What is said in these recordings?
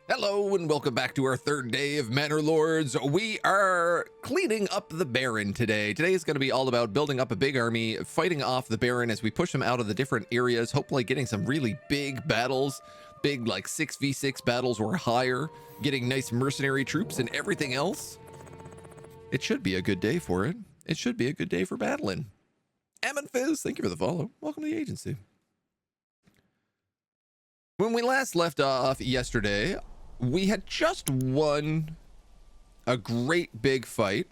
Hello and welcome back to our third day of Manor Lords. We are cleaning up the Baron today. Today is going to be all about building up a big army, fighting off the Baron as we push him out of the different areas, hopefully getting some really big battles, big like 6v6 battles or higher, getting nice mercenary troops and everything else. It should be a good day for it. It should be a good day for battling. Ammon Fizz, thank you for the follow. Welcome to the agency. When we last left off yesterday, we had just won a great big fight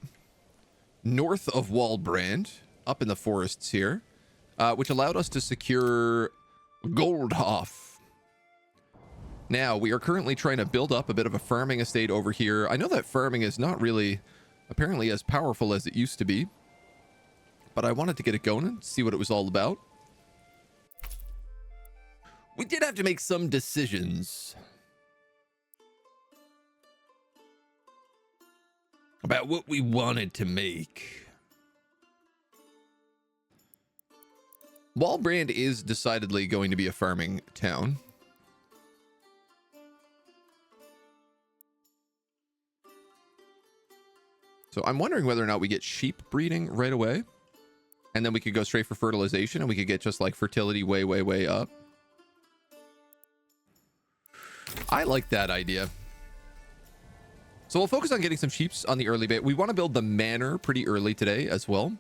north of Waldbrand, up in the forests here, which allowed us to secure Goldhof. Now, we are currently trying to build up a bit of a farming estate over here. I know that farming is not really apparently as powerful as it used to be, but I wanted to get it going and see what it was all about. We did have to make some decisions about what we wanted to make. Waldbrand is decidedly going to be a farming town. So I'm wondering whether or not we get sheep breeding right away, and then we could go straight for fertilization and we could get just like fertility way, way, way up. I like that idea. So we'll focus on getting some sheeps on the early bit. We want to build the manor pretty early today as well,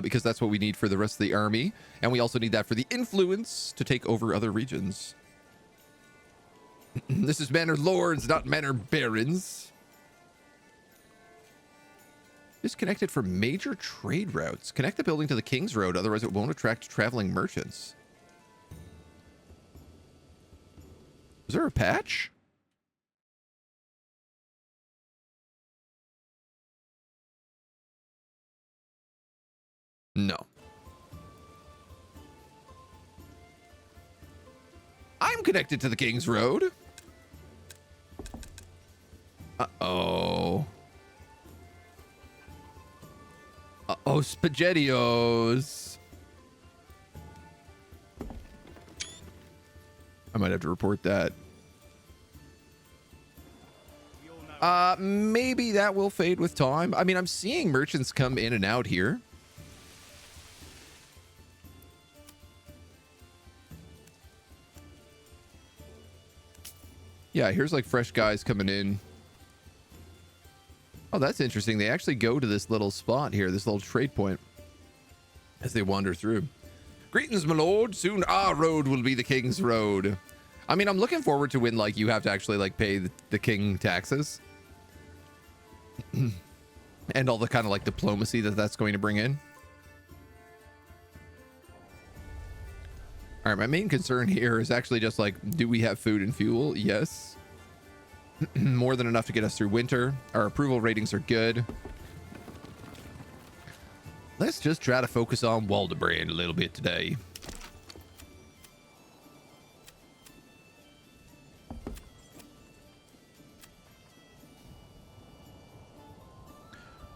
because that's what we need for the rest of the army. And we also need that for the influence to take over other regions. This is Manor Lords, not Manor Barons. Disconnected from major trade routes. Connect the building to the King's Road, otherwise it won't attract traveling merchants. Is there a patch? No. I'm connected to the King's Road. Uh-oh. Uh-oh, SpaghettiOs. I might have to report that. Maybe that will fade with time. I mean, I'm seeing merchants come in and out here. Yeah, here's like fresh guys coming in. Oh, that's interesting. They actually go to this little spot here, this little trade point, as they wander through. Greetings, my lord. Soon our road will be the King's Road. I mean, I'm looking forward to when, like, you have to actually, like, pay the king taxes. And all the kind of, like, diplomacy that that's going to bring in. All right, my main concern here is actually just, like, do we have food and fuel? Yes. More than enough to get us through winter. Our approval ratings are good. Let's just try to focus on Waldbrand a little bit today.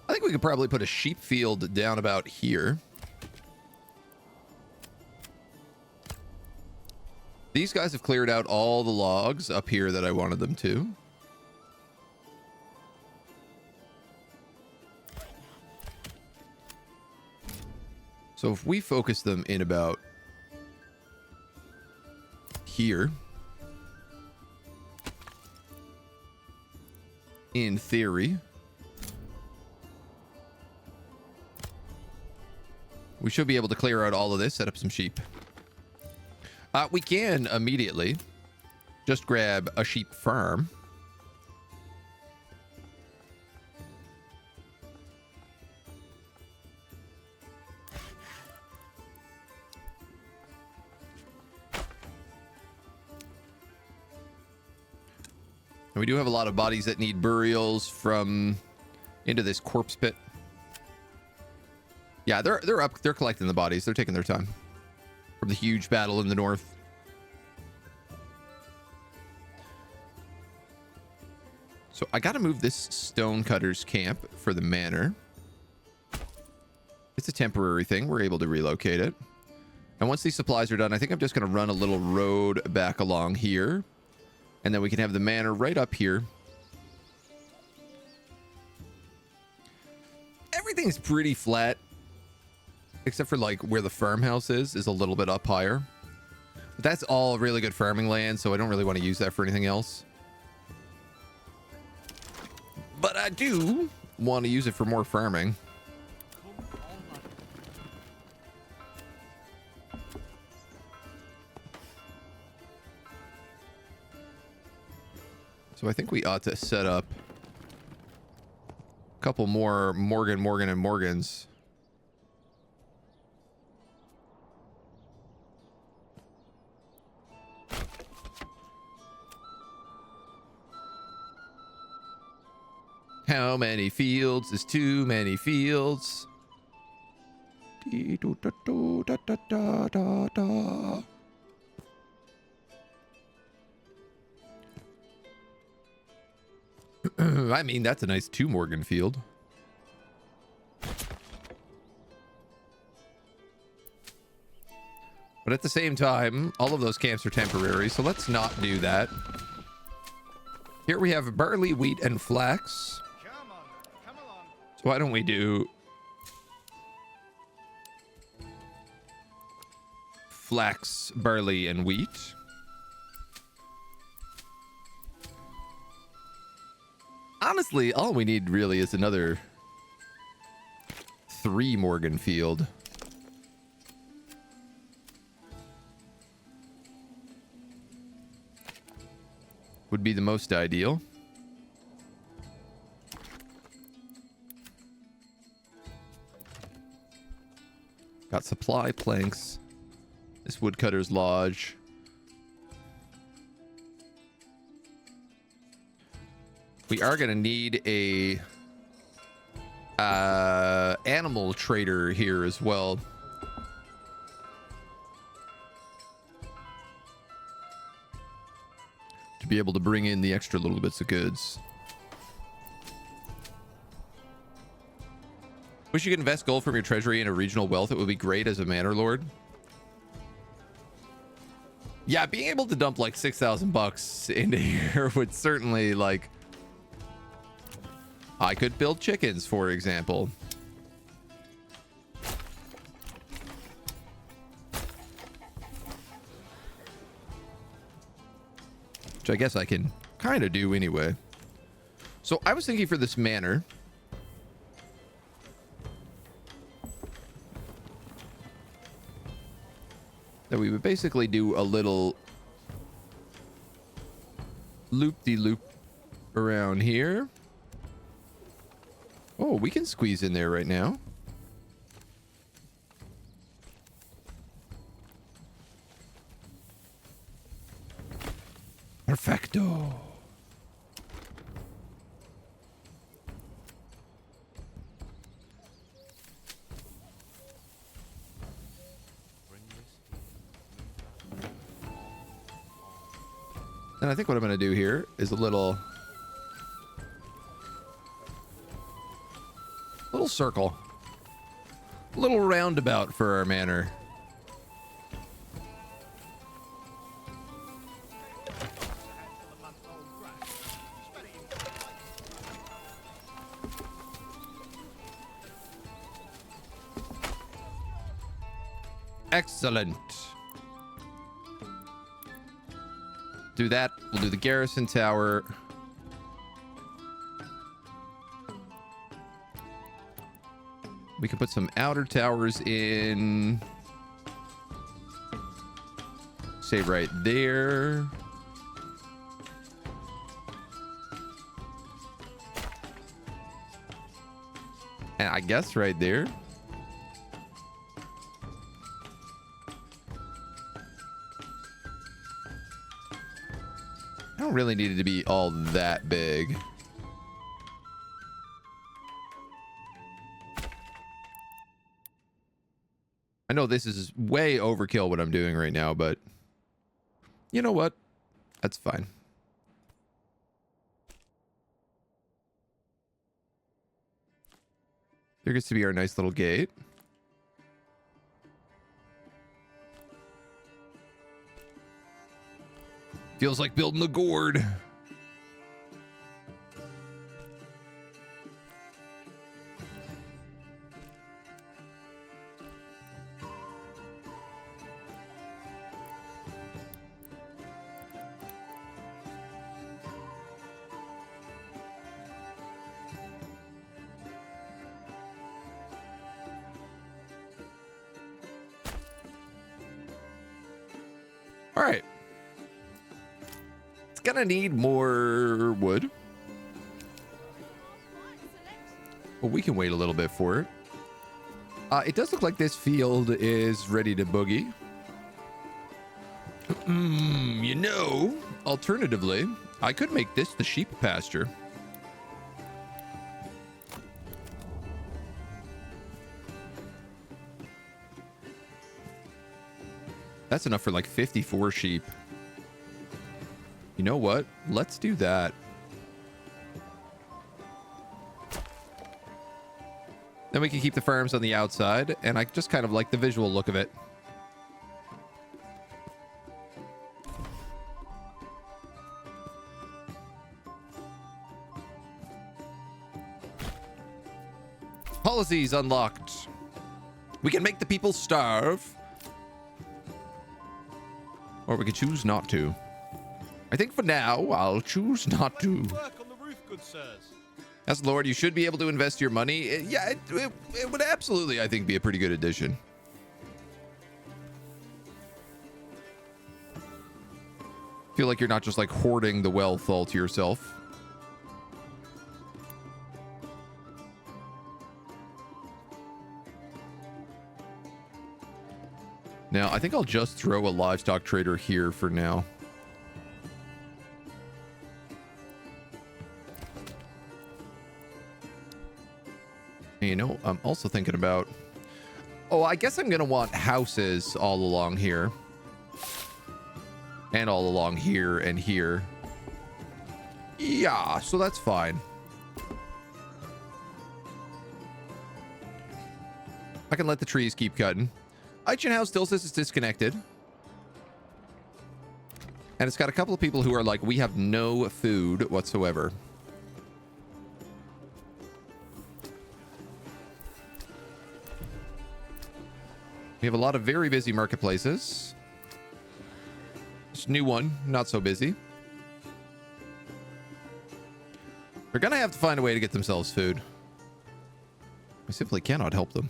I think we could probably put a sheep field down about here. These guys have cleared out all the logs up here that I wanted them to. So if we focus them in about here, in theory, we should be able to clear out all of this, set up some sheep. We can immediately just grab a sheep farm. And we do have a lot of bodies that need burials from into this corpse pit. Yeah, they're up. They're collecting the bodies. They're taking their time from the huge battle in the north. So I got to move this stonecutter's camp for the manor. It's a temporary thing. We're able to relocate it. And once these supplies are done, I think I'm just going to run a little road back along here And then we can have the manor right up here. Everything's pretty flat, except for like where the farmhouse is a little bit up higher. But that's all really good farming land, so I don't really want to use that for anything else. But I do want to use it for more farming. So I think we ought to set up a couple more Morgan, and Morgans. How many fields is too many fields? I mean, that's a nice 2 Morgan field. But at the same time, all of those camps are temporary, so let's not do that. Here we have barley, wheat, and flax. Come along. So why don't we do flax, barley, and wheat? Honestly, all we need really is another 3 Morgan field. Would be the most ideal. Got supply planks. This woodcutter's lodge. We are going to need a animal trader here as well. To be able to bring in the extra little bits of goods. Wish you could invest gold from your treasury in a regional wealth. It would be great as a Manor Lord. Yeah, being able to dump like 6,000 bucks into here would certainly like... I could build chickens, for example. Which I guess I can kind of do anyway. So I was thinking for this manor... that we would basically do a little... loop-de-loop around here. Oh, we can squeeze in there right now. Perfecto. And I think what I'm going to do here is a little circle, a little roundabout for our manor. Excellent. Do that. We'll do the garrison tower. We can put some outer towers in. Say right there. And I guess right there. I don't really need it to be all that big. I know this is way overkill what I'm doing right now, but you know what? That's fine. There gets to be our nice little gate. Feels like building the gourd. All right. It's gonna need more wood. But we can wait a little bit for it. It does look like this field is ready to boogie. You know, alternatively, I could make this the sheep pasture. That's enough for like 54 sheep. You know what? Let's do that. Then we can keep the farms on the outside, and I just kind of like the visual look of it. Policies unlocked. We can make the people starve. Or we could choose not to. I think for now, I'll choose not to. As Lord, you should be able to invest your money. Yeah, it would absolutely, I think, be a pretty good addition. Feel like you're not just like hoarding the wealth all to yourself. Now, I think I'll just throw a livestock trader here for now. And you know, I'm also thinking about... Oh, I guess I'm going to want houses all along here. And all along here and here. Yeah, so that's fine. I can let the trees keep cutting. Agent House still says it's disconnected. And it's got a couple of people who are like, we have no food whatsoever. We have a lot of very busy marketplaces. This new one, not so busy. They're gonna have to find a way to get themselves food. I simply cannot help them.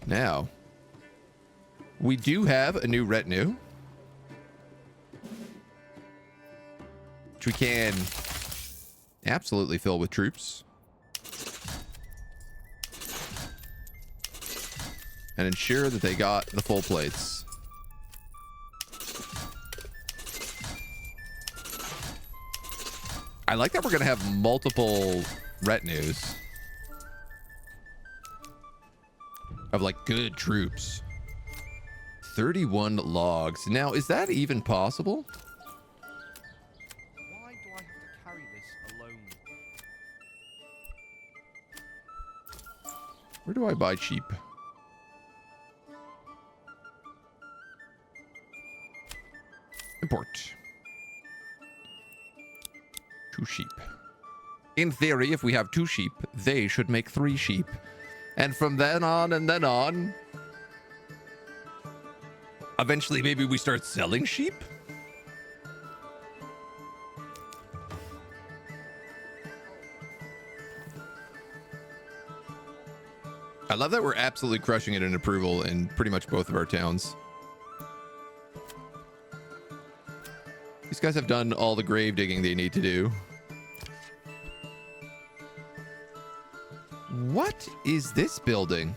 Now, we do have a new retinue, which we can absolutely fill with troops and ensure that they got the full plates. I like that we're going to have multiple retinues of like good troops. 31 logs. Now, is that even possible? Why do I have to carry this alone? Where do I buy cheap? Import. 2 sheep. In theory, if we have 2 sheep, they should make 3 sheep. And from then on and then on, eventually maybe we start selling sheep? I love that we're absolutely crushing it in approval in pretty much both of our towns. These guys have done all the grave digging they need to do. What is this building?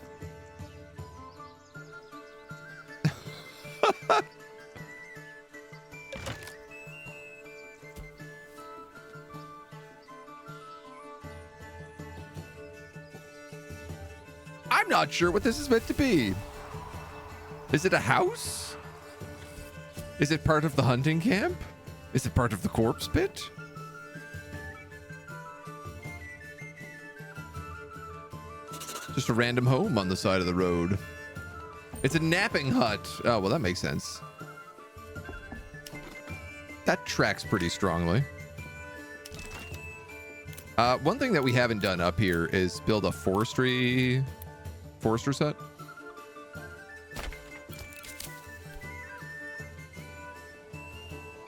I'm not sure what this is meant to be. Is it a house? Is it part of the hunting camp? Is it part of the corpse pit? Just a random home on the side of the road. It's a napping hut. Oh, well, that makes sense. That tracks pretty strongly. One thing that we haven't done up here is build a forester set.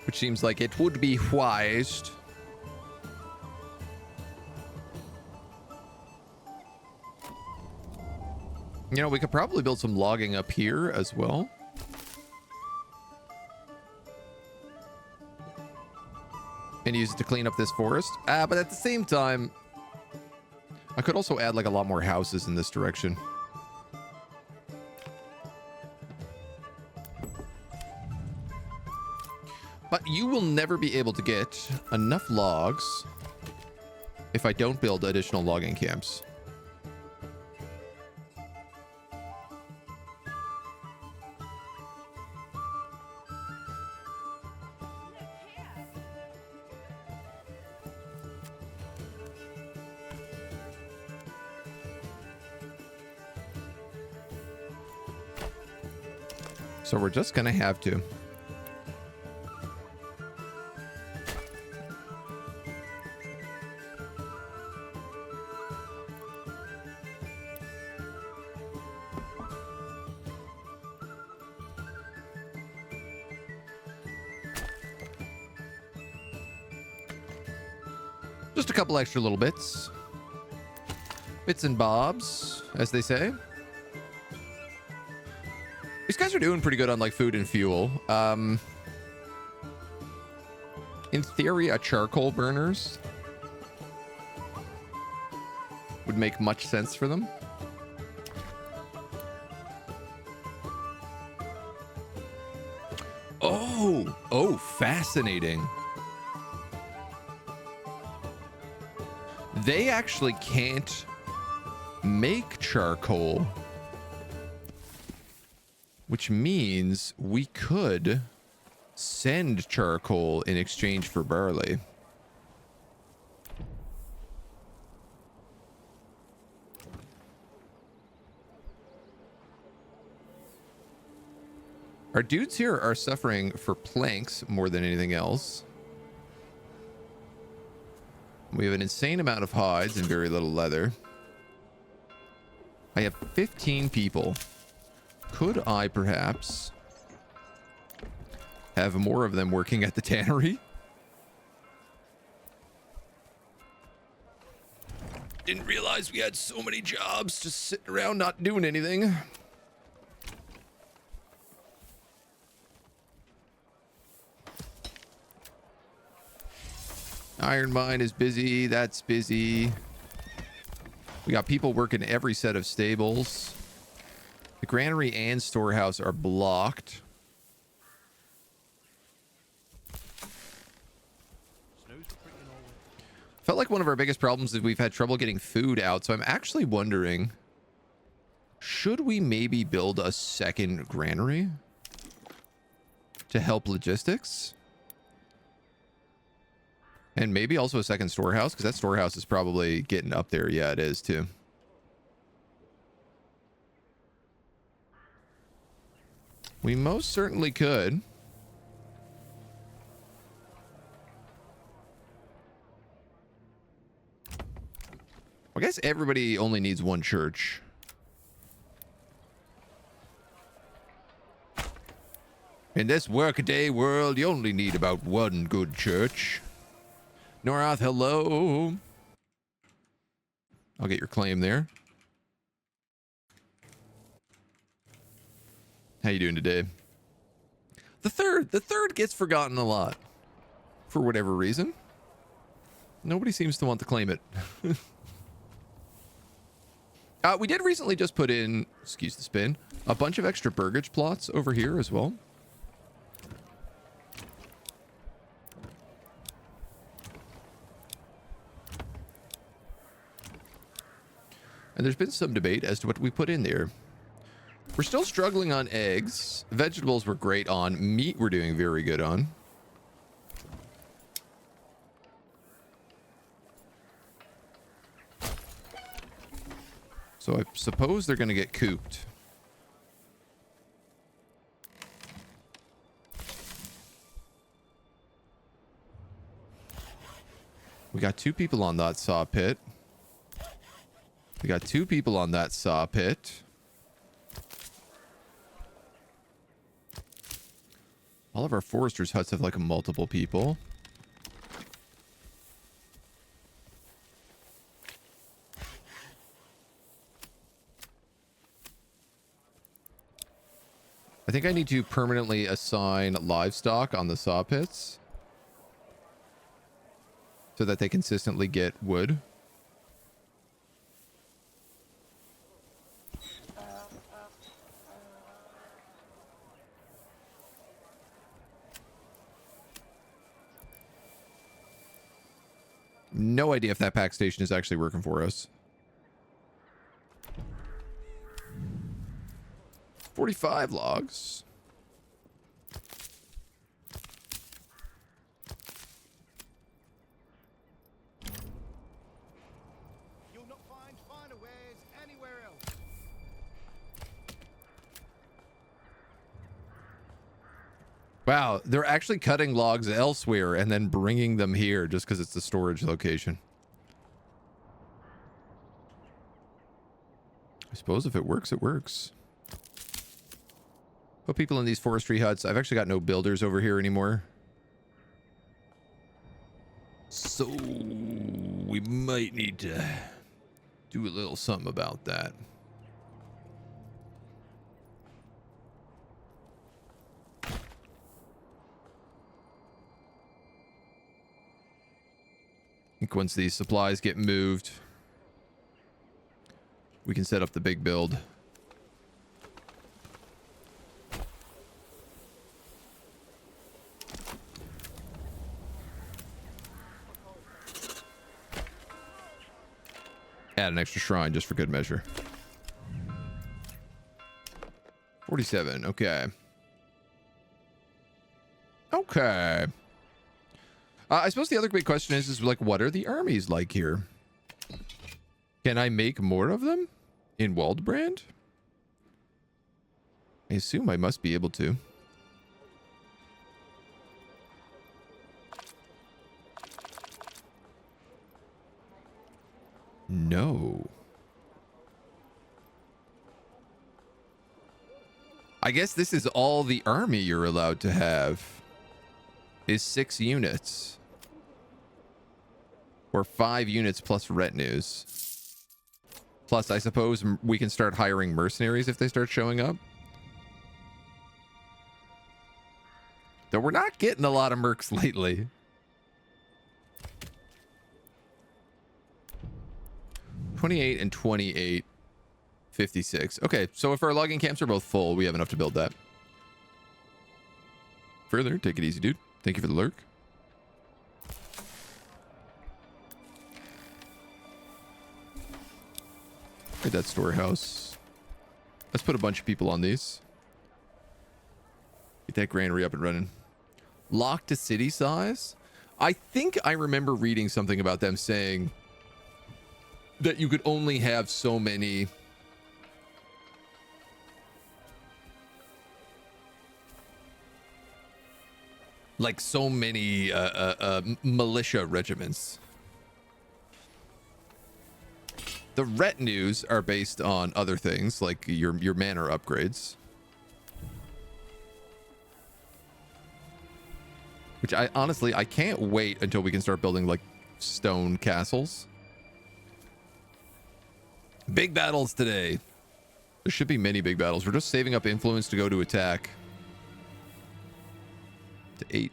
Which seems like it would be wise. You know, we could probably build some logging up here as well. And use it to clean up this forest. But at the same time, I could also add like a lot more houses in this direction. But you will never be able to get enough logs if I don't build additional logging camps. So we're just gonna have to. Just a couple extra little bits. Bits and bobs, as they say. These guys are doing pretty good on like food and fuel. In theory, a charcoal burners would make much sense for them. Oh, fascinating. They actually can't make charcoal. Which means we could send charcoal in exchange for barley. Our dudes here are suffering for planks more than anything else. We have an insane amount of hides and very little leather. I have 15 people. Could I perhaps have more of them working at the tannery? Didn't realize we had so many jobs just sitting around not doing anything. Iron mine is busy. That's busy. We got people working every set of stables. The granary and storehouse are blocked. Felt like one of our biggest problems is we've had trouble getting food out, so I'm actually wondering, should we maybe build a second granary to help logistics? And maybe also a second storehouse, because that storehouse is probably getting up there. Yeah, it is too. We most certainly could. I guess everybody only needs one church. In this workaday world, you only need about one good church. Norath, hello. I'll get your claim there. How you doing today? The third gets forgotten a lot. For whatever reason. Nobody seems to want to claim it. We did recently just put in, excuse the spin, a bunch of extra burgage plots over here as well. And there's been some debate as to what we put in there. We're still struggling on eggs. Vegetables were great on. Meat we're doing very good on. So I suppose they're going to get cooped. We got 2 people on that saw pit. We got 2 people on that saw pit. All of our foresters' huts have like multiple people. I think I need to permanently assign livestock on the saw pits so that they consistently get wood. No idea if that pack station is actually working for us. 45 logs. You'll not find finer wares anywhere else. Wow, they're actually cutting logs elsewhere and then bringing them here just because it's the storage location. I suppose if it works, it works. Put people in these forestry huts. I've actually got no builders over here anymore. So we might need to do a little something about that. I think once these supplies get moved, we can set up the big build. Add an extra shrine just for good measure. 47, okay. Okay. I suppose the other big question is like, what are the armies like here? Can I make more of them in Waldbrand? I assume I must be able to. No. I guess this is all the army you're allowed to have. Is 6 units. Or 5 units plus retinues. Plus, I suppose we can start hiring mercenaries if they start showing up. Though we're not getting a lot of mercs lately. $28 and $28. 56. Okay, so if our logging camps are both full, we have enough to build that. Further, take it easy, dude. Thank you for the lurk. Get that storehouse. Let's put a bunch of people on these. Get that granary up and running. Locked to city size? I think I remember reading something about them saying that you could only have so many militia regiments. The retinues are based on other things like your manor upgrades, which I honestly can't wait until we can start building like stone castles. Big battles today. There should be many big battles. We're just saving up influence to go to attack. To 8.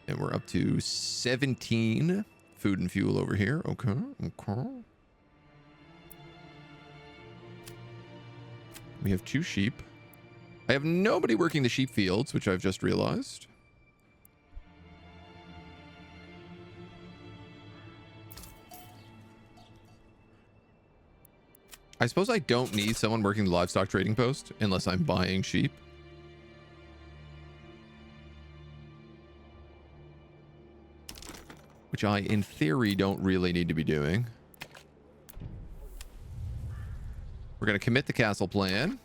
And we're up to 17 food and fuel over here. Okay. Okay. We have 2 sheep. I have nobody working the sheep fields, which I've just realized. I suppose I don't need someone working the livestock trading post unless I'm buying sheep. Which I, in theory, don't really need to be doing. We're going to commit the castle plan.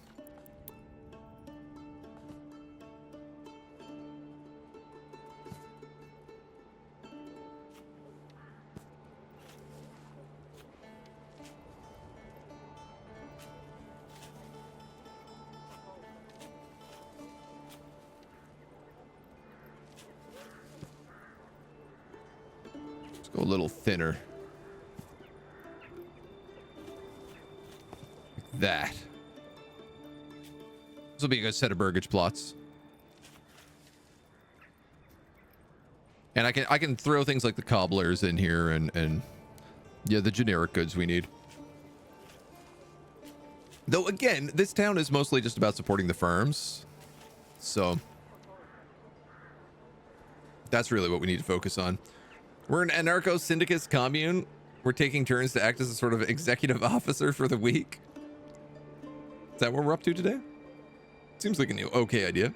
Let's go a little thinner. That. This will be a good set of burgage plots. And I can throw things like the cobblers in here and yeah, the generic goods we need. Though again, this town is mostly just about supporting the farms. So that's really what we need to focus on. We're an anarcho-syndicist commune. We're taking turns to act as a sort of executive officer for the week. Is that what we're up to today? Seems like an okay idea.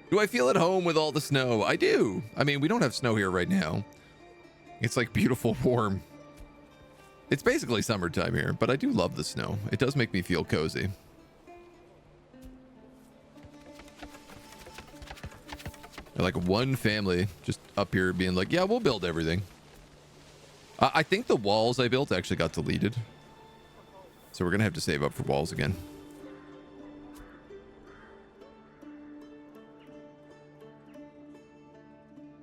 Do I feel at home with all the snow? I do. I mean, we don't have snow here right now. It's like beautiful, warm. It's basically summertime here, but I do love the snow. It does make me feel cozy. Like one family just up here being like, yeah, we'll build everything. I think the walls I built actually got deleted. So we're going to have to save up for walls again.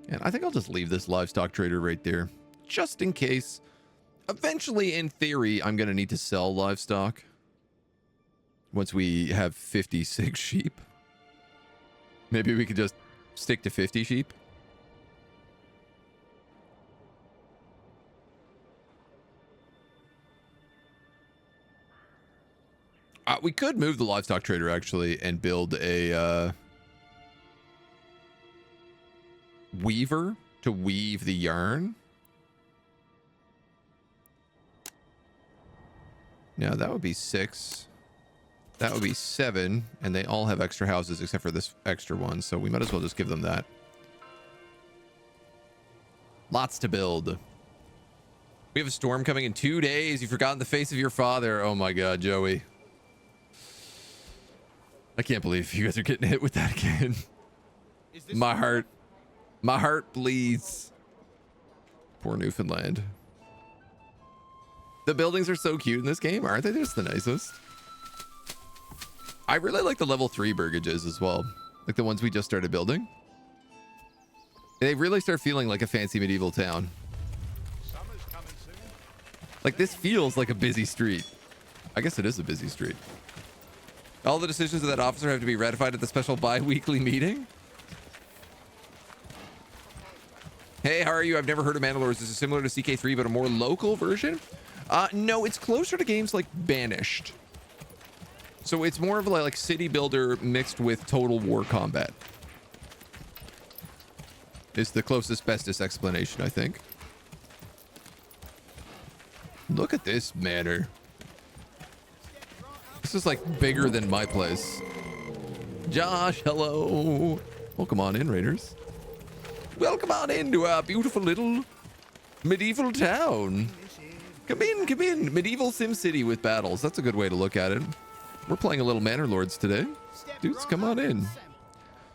And I think I'll just leave this livestock trader right there, just in case. Eventually, in theory, I'm going to need to sell livestock once we have 56 sheep. Maybe we could just stick to 50 sheep. We could move the livestock trader actually and build a weaver to weave the yarn. Now that would be 6. That would be 7, and they all have extra houses except for this extra one, so we might as well just give them that. Lots to build. We have a storm coming in 2 days. You've forgotten the face of your father. Oh my god, Joey. I can't believe you guys are getting hit with that again. My heart bleeds. Poor Newfoundland. The buildings are so cute in this game, aren't they? They're just the nicest. I really like the level 3 burgages as well. Like the ones we just started building. They really start feeling like a fancy medieval town. Summer's coming soon. Like this feels like a busy street. I guess it is a busy street. All the decisions of that officer have to be ratified at the special bi-weekly meeting. Hey, how are you? I've never heard of Manor Lords. This is similar to CK3, but a more local version. No, it's closer to games like Banished. So it's more of a like city builder mixed with total war combat. Is the closest, bestest explanation, I think. Look at this manor. This is like bigger than my place. Josh, hello. Welcome on in, Raiders. Welcome on into our beautiful little medieval town. Come in, come in. Medieval Sim City with battles. That's a good way to look at it. We're playing a little Manor Lords today. Dudes, come on in.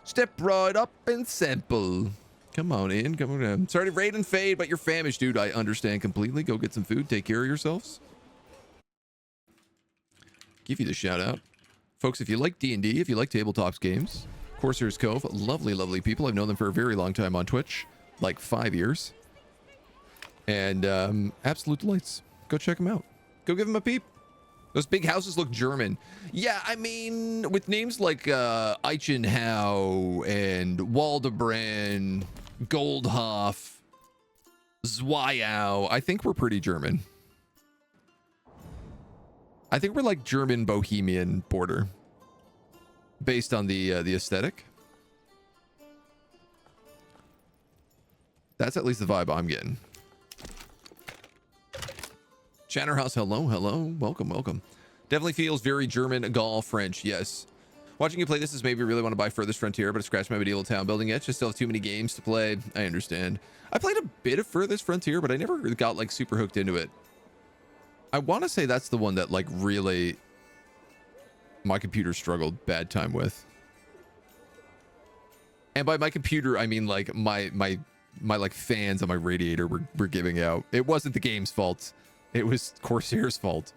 Step right up and sample. Come on in, come on in. Sorry to raid and fade, but you're famished, dude. I understand completely. Go get some food. Take care of yourselves. Give you the shout out. Folks, if you like D&D, if you like tabletops games, Corsairs Cove, lovely, lovely people. I've known them for a very long time on Twitch, like 5 years. And absolute delights. Go check them out. Go give them a peep. Those big houses look German. Yeah, I mean, with names like Eichenhau and Waldebrand, Goldhof, Zweiau, I think we're pretty German. I think we're like German Bohemian border, based on the aesthetic. That's at least the vibe I'm getting. Chatterhouse, hello, hello. Welcome, welcome. Definitely feels very German, Gaul, French, yes. Watching you play this has made me really want to buy Furthest Frontier, but I scratched my medieval town building itch. I still have too many games to play. I understand. I played a bit of Furthest Frontier, but I never got like super hooked into it. I want to say that's the one that like really my computer struggled bad time with. And by my computer, I mean like my like fans on my radiator were giving out. It wasn't the game's fault. It was Corsair's fault.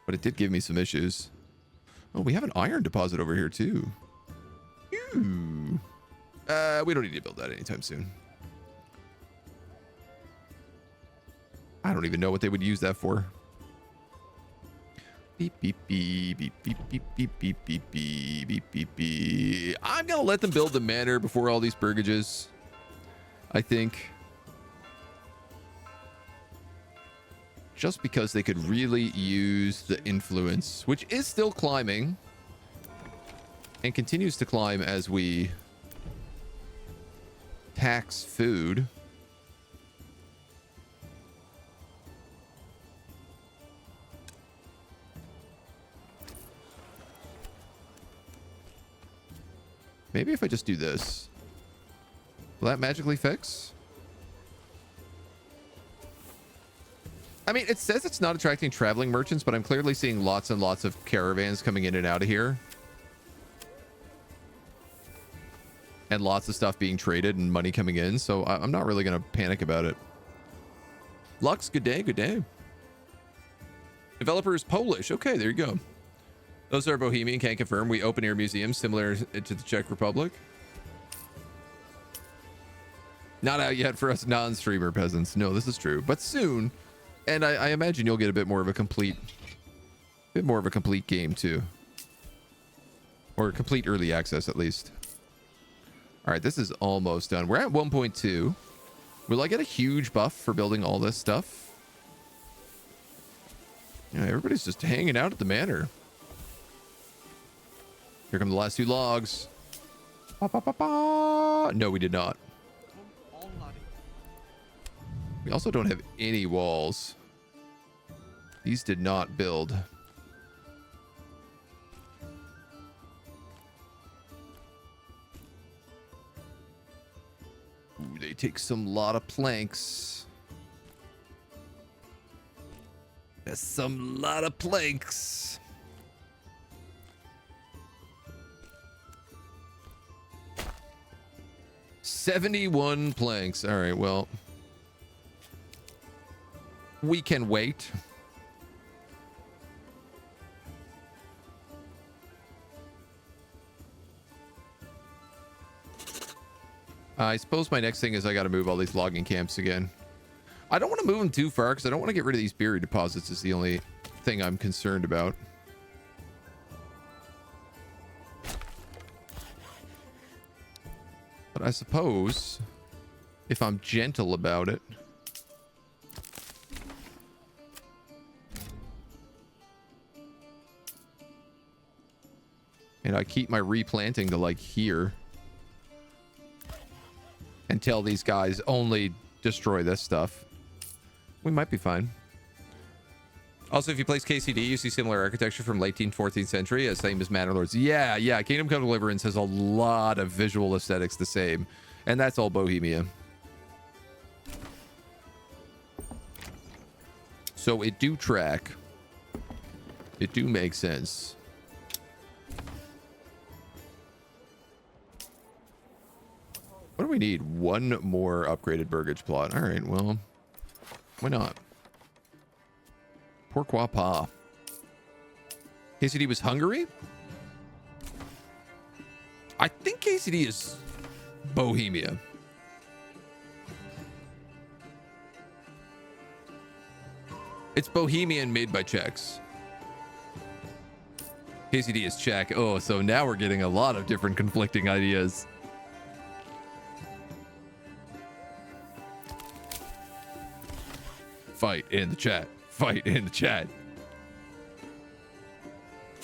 But it did give me some issues. Oh, we have an iron deposit over here too. Ooh. We don't need to build that anytime soon. I don't even know what they would use that for. Beep, beep, beep, beep, beep, beep, beep, beep, beep, beep, beep, beep, beep. I'm going to let them build the manor before all these burgages, I think. Just because they could really use the influence, which is still climbing and continues to climb as we tax food. Maybe if I just do this, will that magically fix? I mean, it says it's not attracting traveling merchants, but I'm clearly seeing lots and lots of caravans coming in and out of here. And lots of stuff being traded and money coming in, so I'm not really going to panic about it. Lux, good day, good day. Developer is Polish. Okay, there you go. Those are Bohemian, can't confirm. We open air museums similar to the Czech Republic. Not out yet for us non-streamer peasants. No, this is true, but soon. And I imagine you'll get a bit more of a complete game too. Or complete early access at least. All right, this is almost done. We're at 1.2. Will I get a huge buff for building all this stuff? Yeah, everybody's just hanging out at the manor. Here come the last 2 logs. Ba, ba, ba, ba. No, we did not. We also don't have any walls. These did not build. Ooh, they take some lot of planks. That's some lot of planks. $71 planks. All right, well, we can wait. I suppose my next thing is I got to move all these logging camps again. I don't want to move them too far because I don't want to get rid of these buried deposits is the only thing I'm concerned about. But I suppose if I'm gentle about it, and I keep my replanting to like here until these guys only destroy this stuff, we might be fine. Also, if you place KCD, you see similar architecture from late 14th century, as same as Manor Lords. Yeah, Kingdom Come Deliverance has a lot of visual aesthetics the same, and that's all Bohemia. So it do track. It do make sense. What do we need? 1 more upgraded burgage plot. All right, well, why not? Pourquoi pas? KCD was Hungary? I think KCD is Bohemia. It's Bohemian made by Czechs. KCD is Czech. Oh, so now we're getting a lot of different conflicting ideas. Fight in the chat. Fight in the chat.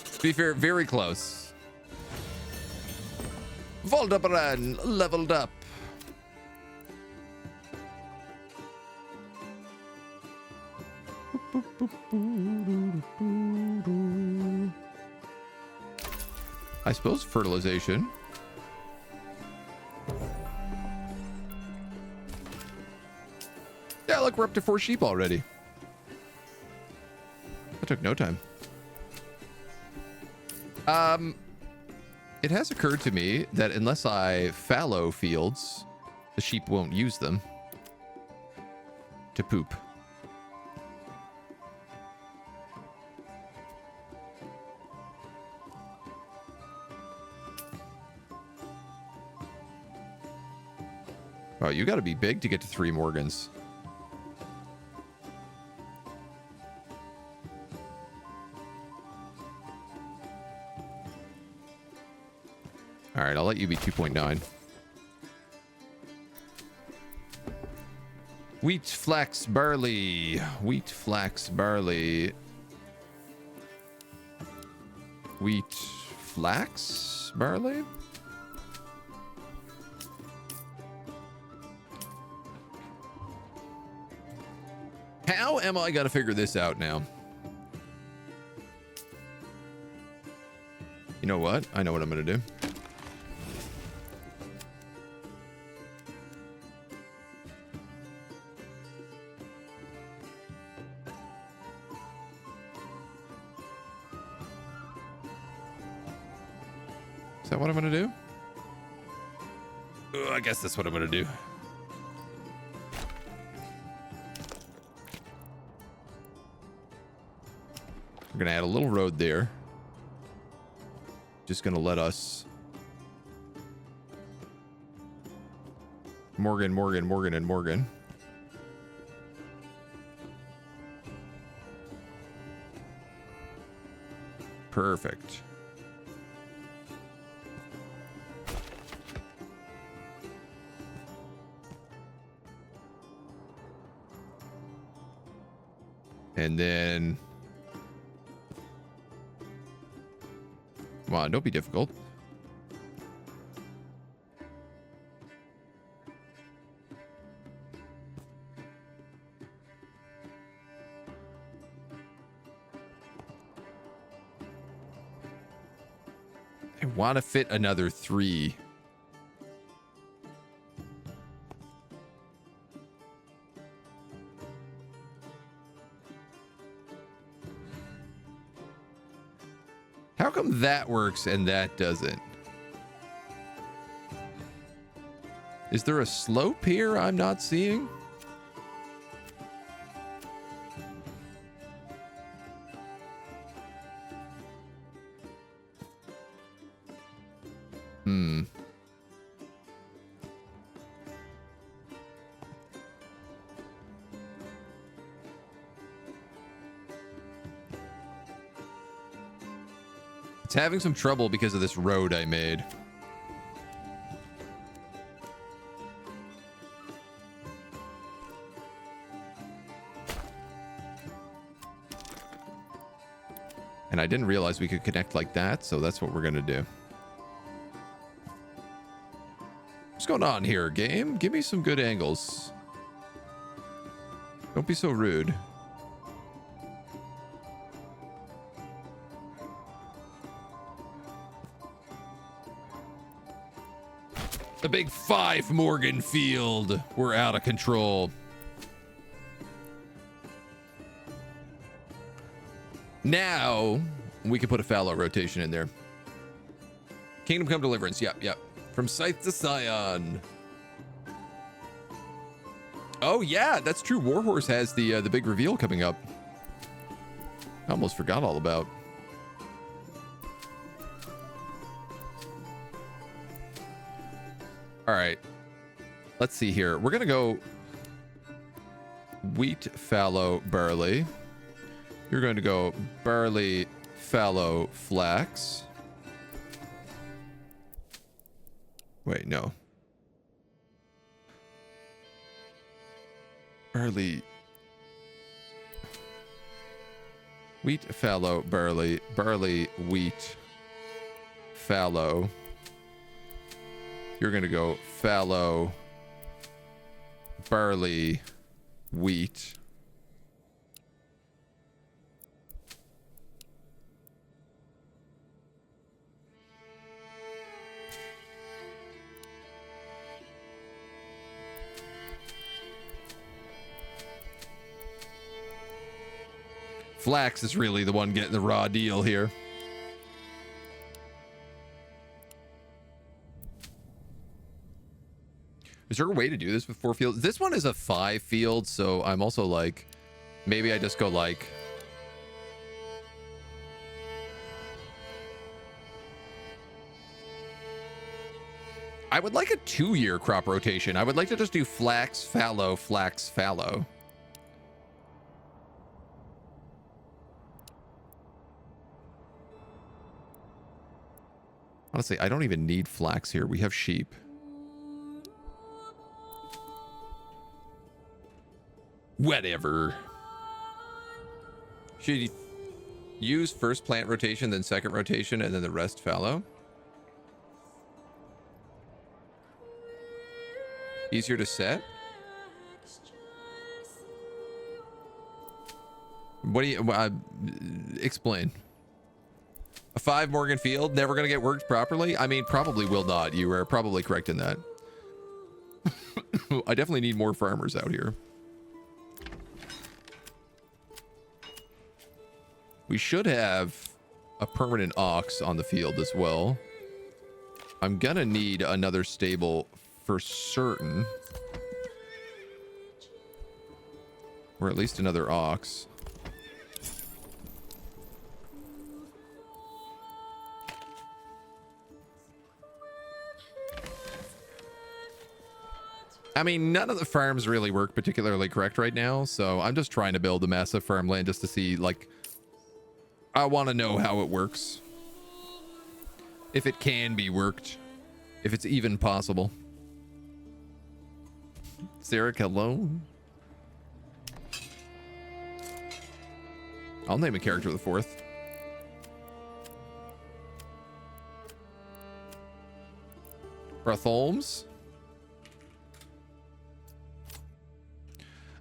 To be fair, very close. Voldabaran leveled up. I suppose fertilization. Yeah, look, we're up to 4 sheep already. That took no time. It has occurred to me that unless I fallow fields, the sheep won't use them to poop. Wow, you got to be big to get to 3 Morgans. All right, I'll let you be 2.9. Wheat, flax, barley. Wheat, flax, barley. Wheat, flax, barley? How am I gonna figure this out now? You know what? I know what I'm gonna do. Is that what I'm gonna do? I guess that's what I'm gonna do. We're gonna add a little road there. Just gonna let us Morgan, and Morgan. Perfect. And then, come on, don't be difficult. I want to fit another 3. How come that works and that doesn't? Is there a slope here I'm not seeing? It's having some trouble because of this road I made. And I didn't realize we could connect like that, so that's what we're gonna do. What's going on here, game? Give me some good angles. Don't be so rude. The big 5 Morgan field. We're out of control. Now we can put a fallow rotation in there. Kingdom Come Deliverance. Yep. From Scythe to Scion. Oh yeah, that's true. Warhorse has the big reveal coming up. I almost forgot all about. All right, let's see here. We're gonna go wheat, fallow, barley. You're going to go barley, fallow, flax. Wait, no. Barley, wheat, fallow, barley, barley, wheat, fallow. You're going to go fallow, barley, wheat. Flax is really the one getting the raw deal here. Is there a way to do this with 4 fields? This one is a 5 field, so I'm also like, maybe I just go like, I would like a 2-year crop rotation. I would like to just do flax, fallow, flax, fallow. Honestly, I don't even need flax here. We have sheep. Whatever. Should you use first plant rotation, then second rotation, and then the rest fallow? Easier to set? What do you explain? A 5 Morgan Field never gonna get worked properly? I mean, probably will not. You are probably correct in that. I definitely need more farmers out here. We should have a permanent ox on the field as well. I'm gonna need another stable for certain. Or at least another ox. I mean, none of the farms really work particularly correct right now, so I'm just trying to build a massive farmland just to see, like, I want to know how it works. If it can be worked. If it's even possible. Sarah, hello? I'll name a character the 4th. Bartholmes?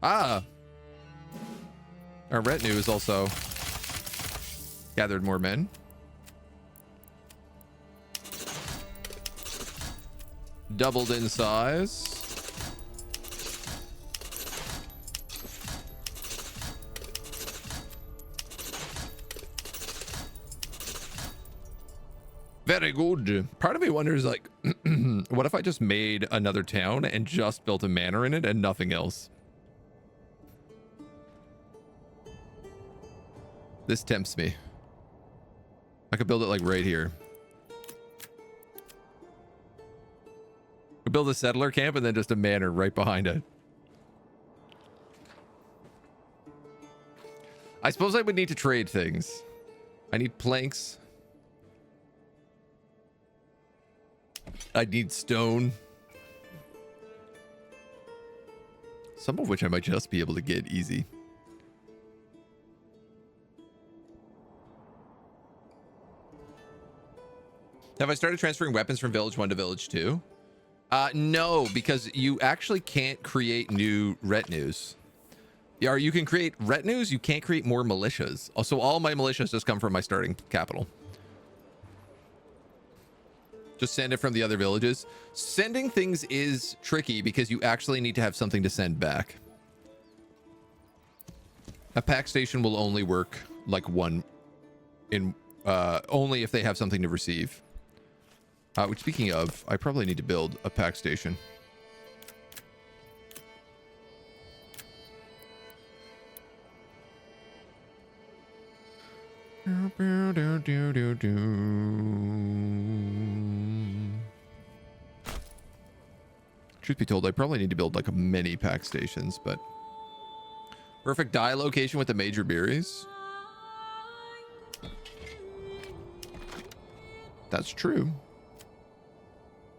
Ah! Our retinue is also gathered more men. Doubled in size. Very good. Part of me wonders, like, what if I just made another town and just built a manor in it and nothing else? This tempts me. I could build it like right here. Could build a settler camp and then just a manor right behind it. I suppose I would need to trade things. I need planks. I need stone. Some of which I might just be able to get easy. Have I started transferring weapons from village 1 to village 2? No, because you actually can't create new retinues. Or you can create retinues, you can't create more militias. So all my militias just come from my starting capital. Just send it from the other villages. Sending things is tricky because you actually need to have something to send back. A pack station will only work like one in only if they have something to receive. Which, speaking of, I probably need to build a pack station. Truth be told, I probably need to build like a mini pack stations, but perfect dye location with the major berries. That's true.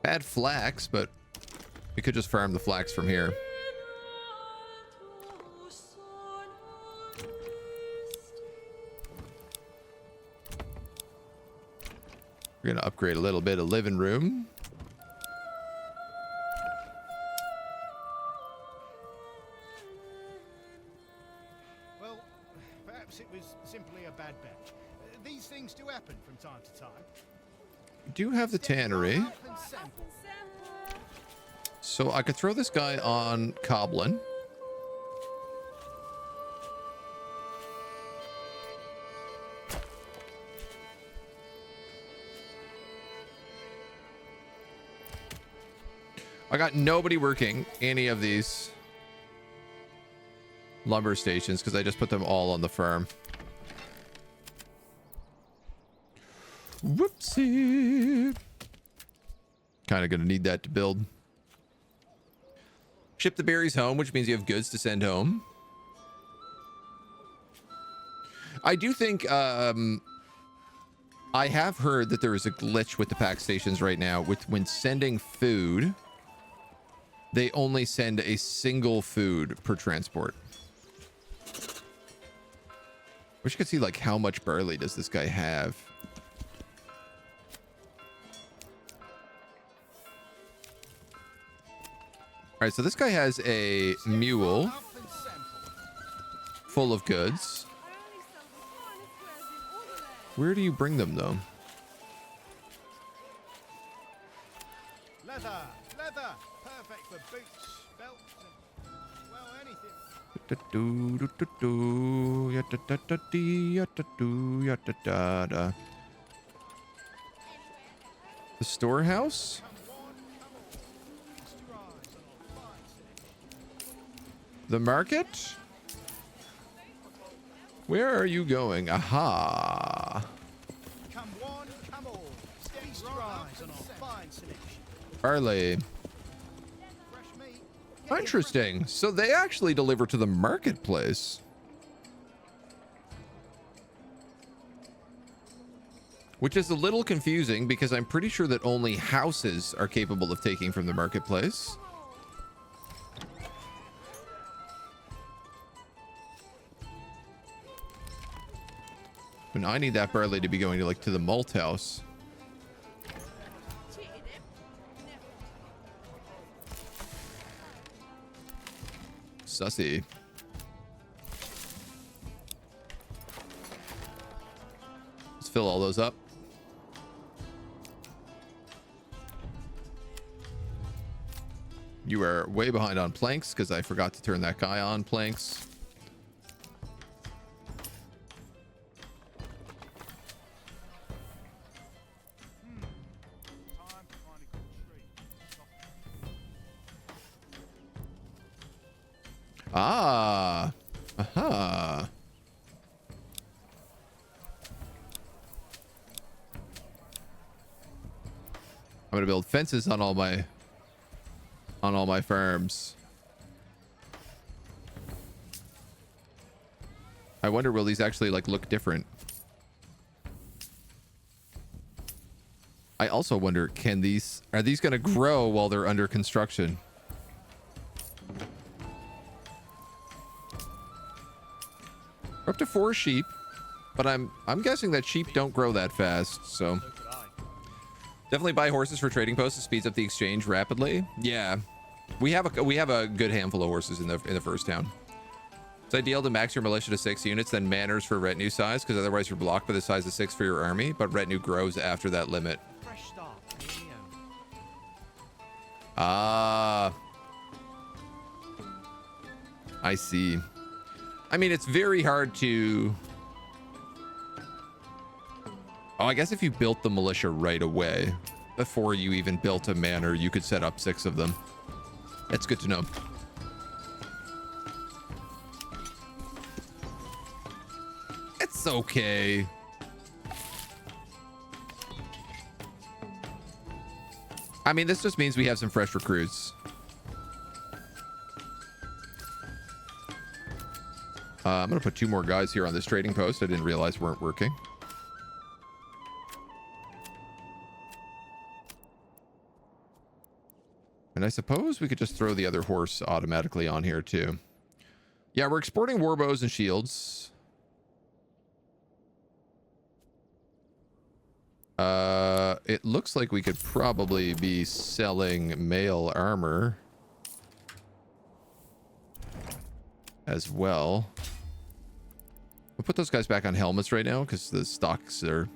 Bad flax, but we could just farm the flax from here. We're gonna upgrade a little bit of living room. Well, perhaps it was simply a bad bet. These things do happen from time to time. We do have the tannery. So I could throw this guy on Coblin. I got nobody working any of these lumber stations because I just put them all on the farm. Whoopsie. Kind of going to need that to build. Ship the berries home, which means you have goods to send home. I do think I have heard that there is a glitch with the pack stations right now with when sending food, they only send a single food per transport. Wish you could see like how much barley does this guy have. All right, so this guy has a mule full of goods. Where do you bring them, though? Leather, perfect for boots, belts, and, well, anything. The storehouse? The market? Where are you going? Aha. Come one, come all. Steady strides and a fine selection. Barley. Fresh meat. Interesting. So they actually deliver to the marketplace. Which is a little confusing because I'm pretty sure that only houses are capable of taking from the marketplace. And I need that barley to be going to like to the malt house. Sussy. Let's fill all those up. You are way behind on planks because I forgot to turn that guy on planks. Ah, aha. I'm gonna build fences on all my farms. I wonder, will these actually like look different? I also wonder, are these gonna grow while they're under construction? We're up to 4 sheep, but I'm guessing that sheep don't grow that fast, so definitely buy horses for trading posts. It speeds up the exchange rapidly. Yeah, we have a good handful of horses in the first town. It's ideal to max your militia to 6 units, then manors for retinue size, because otherwise you're blocked by the size of 6 for your army. But retinue grows after that limit. Fresh start. Ah, I see. I mean, it's very hard to... Oh, I guess if you built the militia right away, before you even built a manor, you could set up 6 of them. That's good to know. It's okay. I mean, this just means we have some fresh recruits. I'm going to put 2 more guys here on this trading post. I didn't realize weren't working. And I suppose we could just throw the other horse automatically on here too. Yeah, we're exporting warbows and shields. It looks like we could probably be selling mail armor as well. We'll put those guys back on helmets right now because the stocks are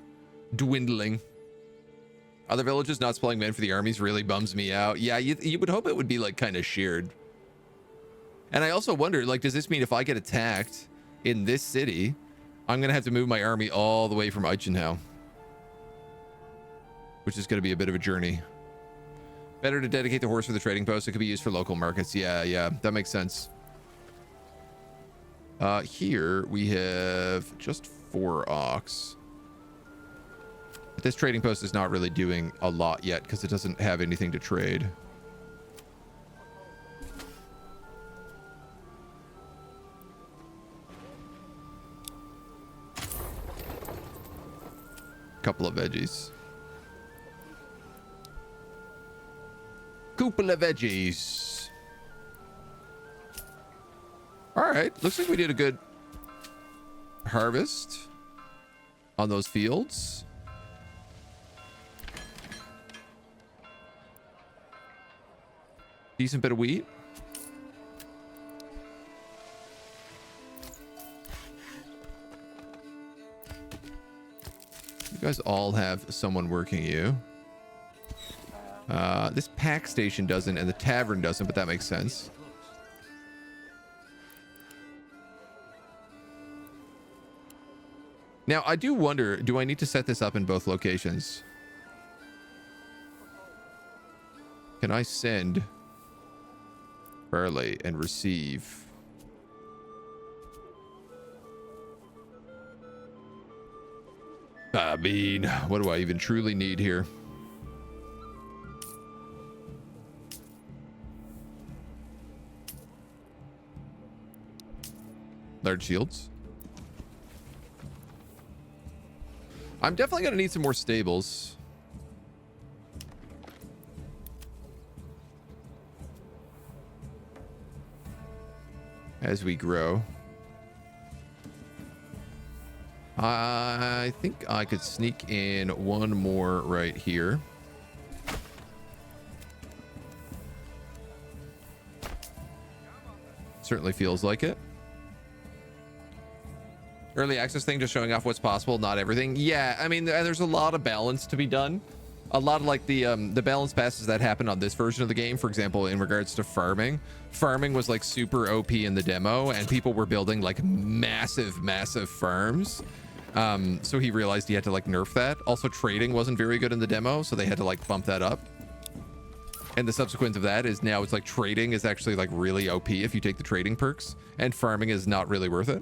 dwindling. Other villages not supplying men for the armies really bums me out. Yeah, you would hope it would be like kind of shared. And I also wonder, like, does this mean if I get attacked in this city, I'm going to have to move my army all the way from Eichenau? Which is going to be a bit of a journey. Better to dedicate the horse for the trading post. It could be used for local markets. Yeah, that makes sense. Here we have just 4 ox. But this trading post is not really doing a lot yet because it doesn't have anything to trade. Couple of veggies. Couple of veggies. All right, looks like we did a good harvest on those fields. Decent bit of wheat. You guys all have someone working you. This pack station doesn't, and the tavern doesn't, but that makes sense. Now, I do wonder, do I need to set this up in both locations? Can I send barley and receive? I mean, what do I even truly need here? Large shields. I'm definitely going to need some more stables. As we grow. I think I could sneak in one more right here. Certainly feels like it. Early access thing, just showing off what's possible, not everything. Yeah, I mean, there's a lot of balance to be done. A lot of like the balance passes that happened on this version of the game, for example, in regards to farming. Farming was like super OP in the demo, and people were building like massive farms. So he realized he had to like nerf that. Also, trading wasn't very good in the demo, so they had to like bump that up. And the subsequence of that is now it's like trading is actually like really OP if you take the trading perks, and farming is not really worth it.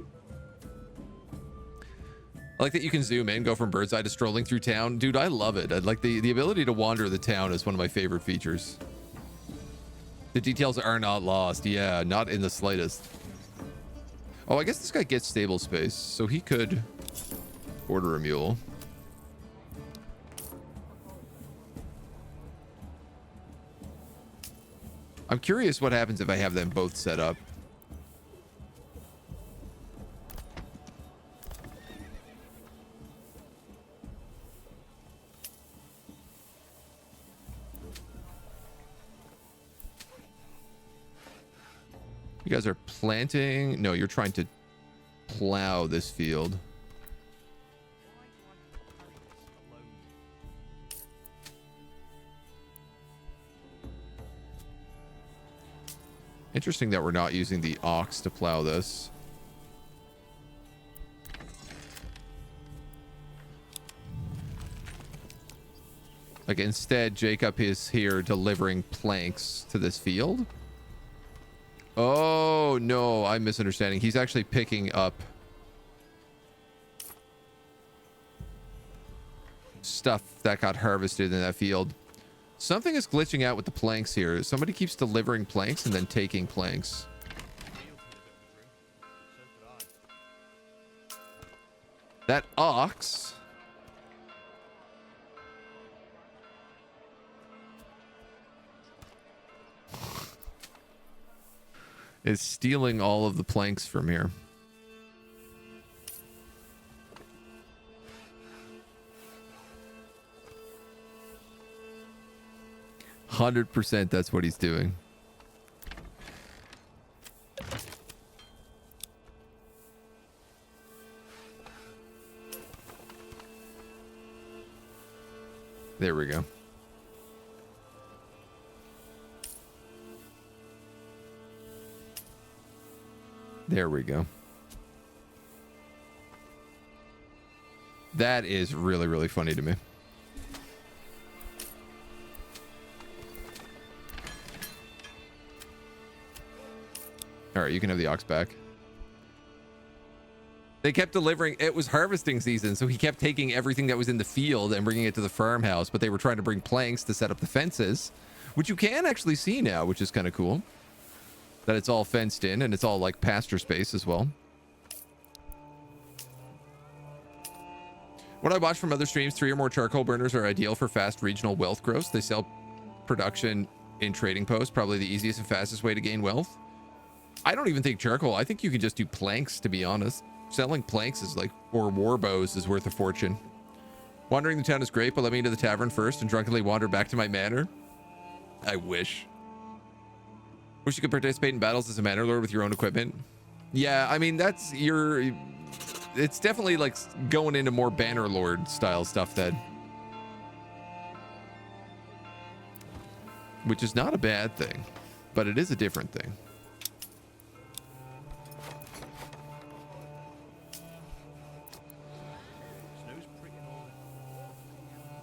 I like that you can zoom in, go from bird's eye to strolling through town. Dude, I love it. I like the ability to wander the town is one of my favorite features. The details are not lost. Yeah, not in the slightest. Oh, I guess this guy gets stable space, so he could order a mule. I'm curious what happens if I have them both set up. You guys are planting. No, you're trying to plow this field. Interesting that we're not using the ox to plow this. Like instead, Jacob is here delivering planks to this field. Oh, no, I'm misunderstanding. He's actually picking up stuff that got harvested in that field. Something is glitching out with the planks here. Somebody keeps delivering planks and then taking planks. That ox is stealing all of the planks from here. %, that's what he's doing. There we go. There we go. That is really, really funny to me. All right, you can have the ox back. They kept delivering. It was harvesting season, so he kept taking everything that was in the field and bringing it to the farmhouse, but they were trying to bring planks to set up the fences, which you can actually see now, which is kind of cool. That it's all fenced in and it's all like pasture space as well. What I watched from other streams, 3 or more charcoal burners are ideal for fast regional wealth growth. They sell production in trading posts, probably the easiest and fastest way to gain wealth. I don't even think charcoal. I think you can just do planks, to be honest. Selling planks is like, or war bows is worth a fortune. Wandering the town is great, but let me into the tavern first and drunkenly wander back to my manor. I wish. Wish you could participate in battles as a Manor Lord with your own equipment. Yeah, I mean, that's your... It's definitely like going into more Banner Lord style stuff then. Which is not a bad thing, but it is a different thing.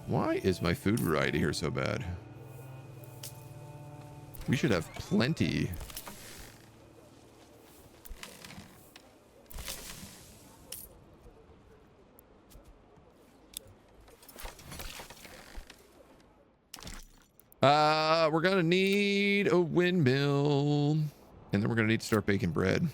Why is my food variety here so bad? We should have plenty. We're gonna need a windmill, and then we're gonna need to start baking bread.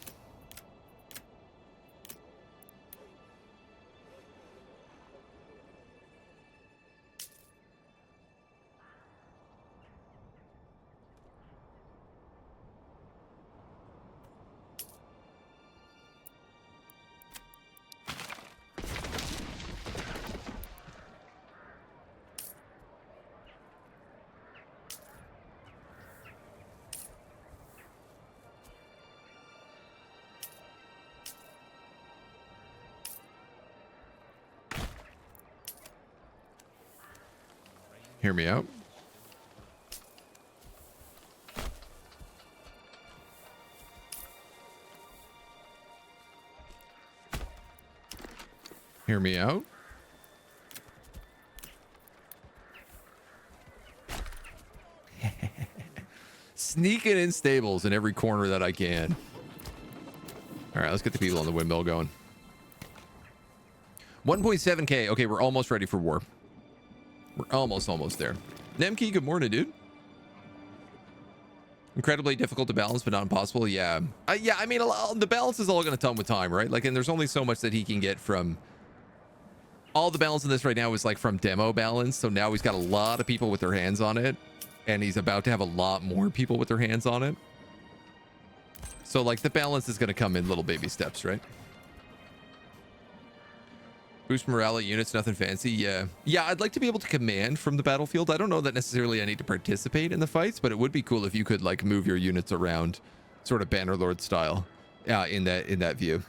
Hear me out. Hear me out. Sneaking in stables in every corner that I can. All right, let's get the people on the windmill going. 1.7k. Okay, we're almost ready for war. We're almost there. Nemke, good morning, dude. Incredibly difficult to balance, but not impossible. Yeah. Yeah, I mean, the balance is all going to come with time, right? Like, and there's only so much that he can get from... All the balance in this right now is, like, from demo balance. So now he's got a lot of people with their hands on it. And he's about to have a lot more people with their hands on it. So, like, the balance is going to come in little baby steps, right? Boost morale at units, nothing fancy. Yeah. Yeah, I'd like to be able to command from the battlefield. I don't know that necessarily I need to participate in the fights, but it would be cool if you could like move your units around sort of Banner Lord style in that view.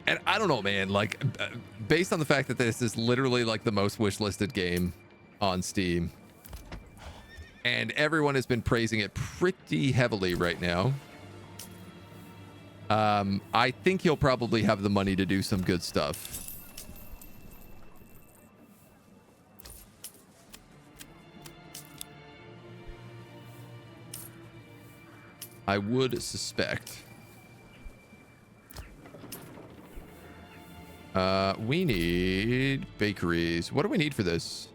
And I don't know, man, like based on the fact that this is literally like the most wishlisted game on Steam and everyone has been praising it pretty heavily right now. I think he'll probably have the money to do some good stuff. I would suspect. We need bakeries. What do we need for this?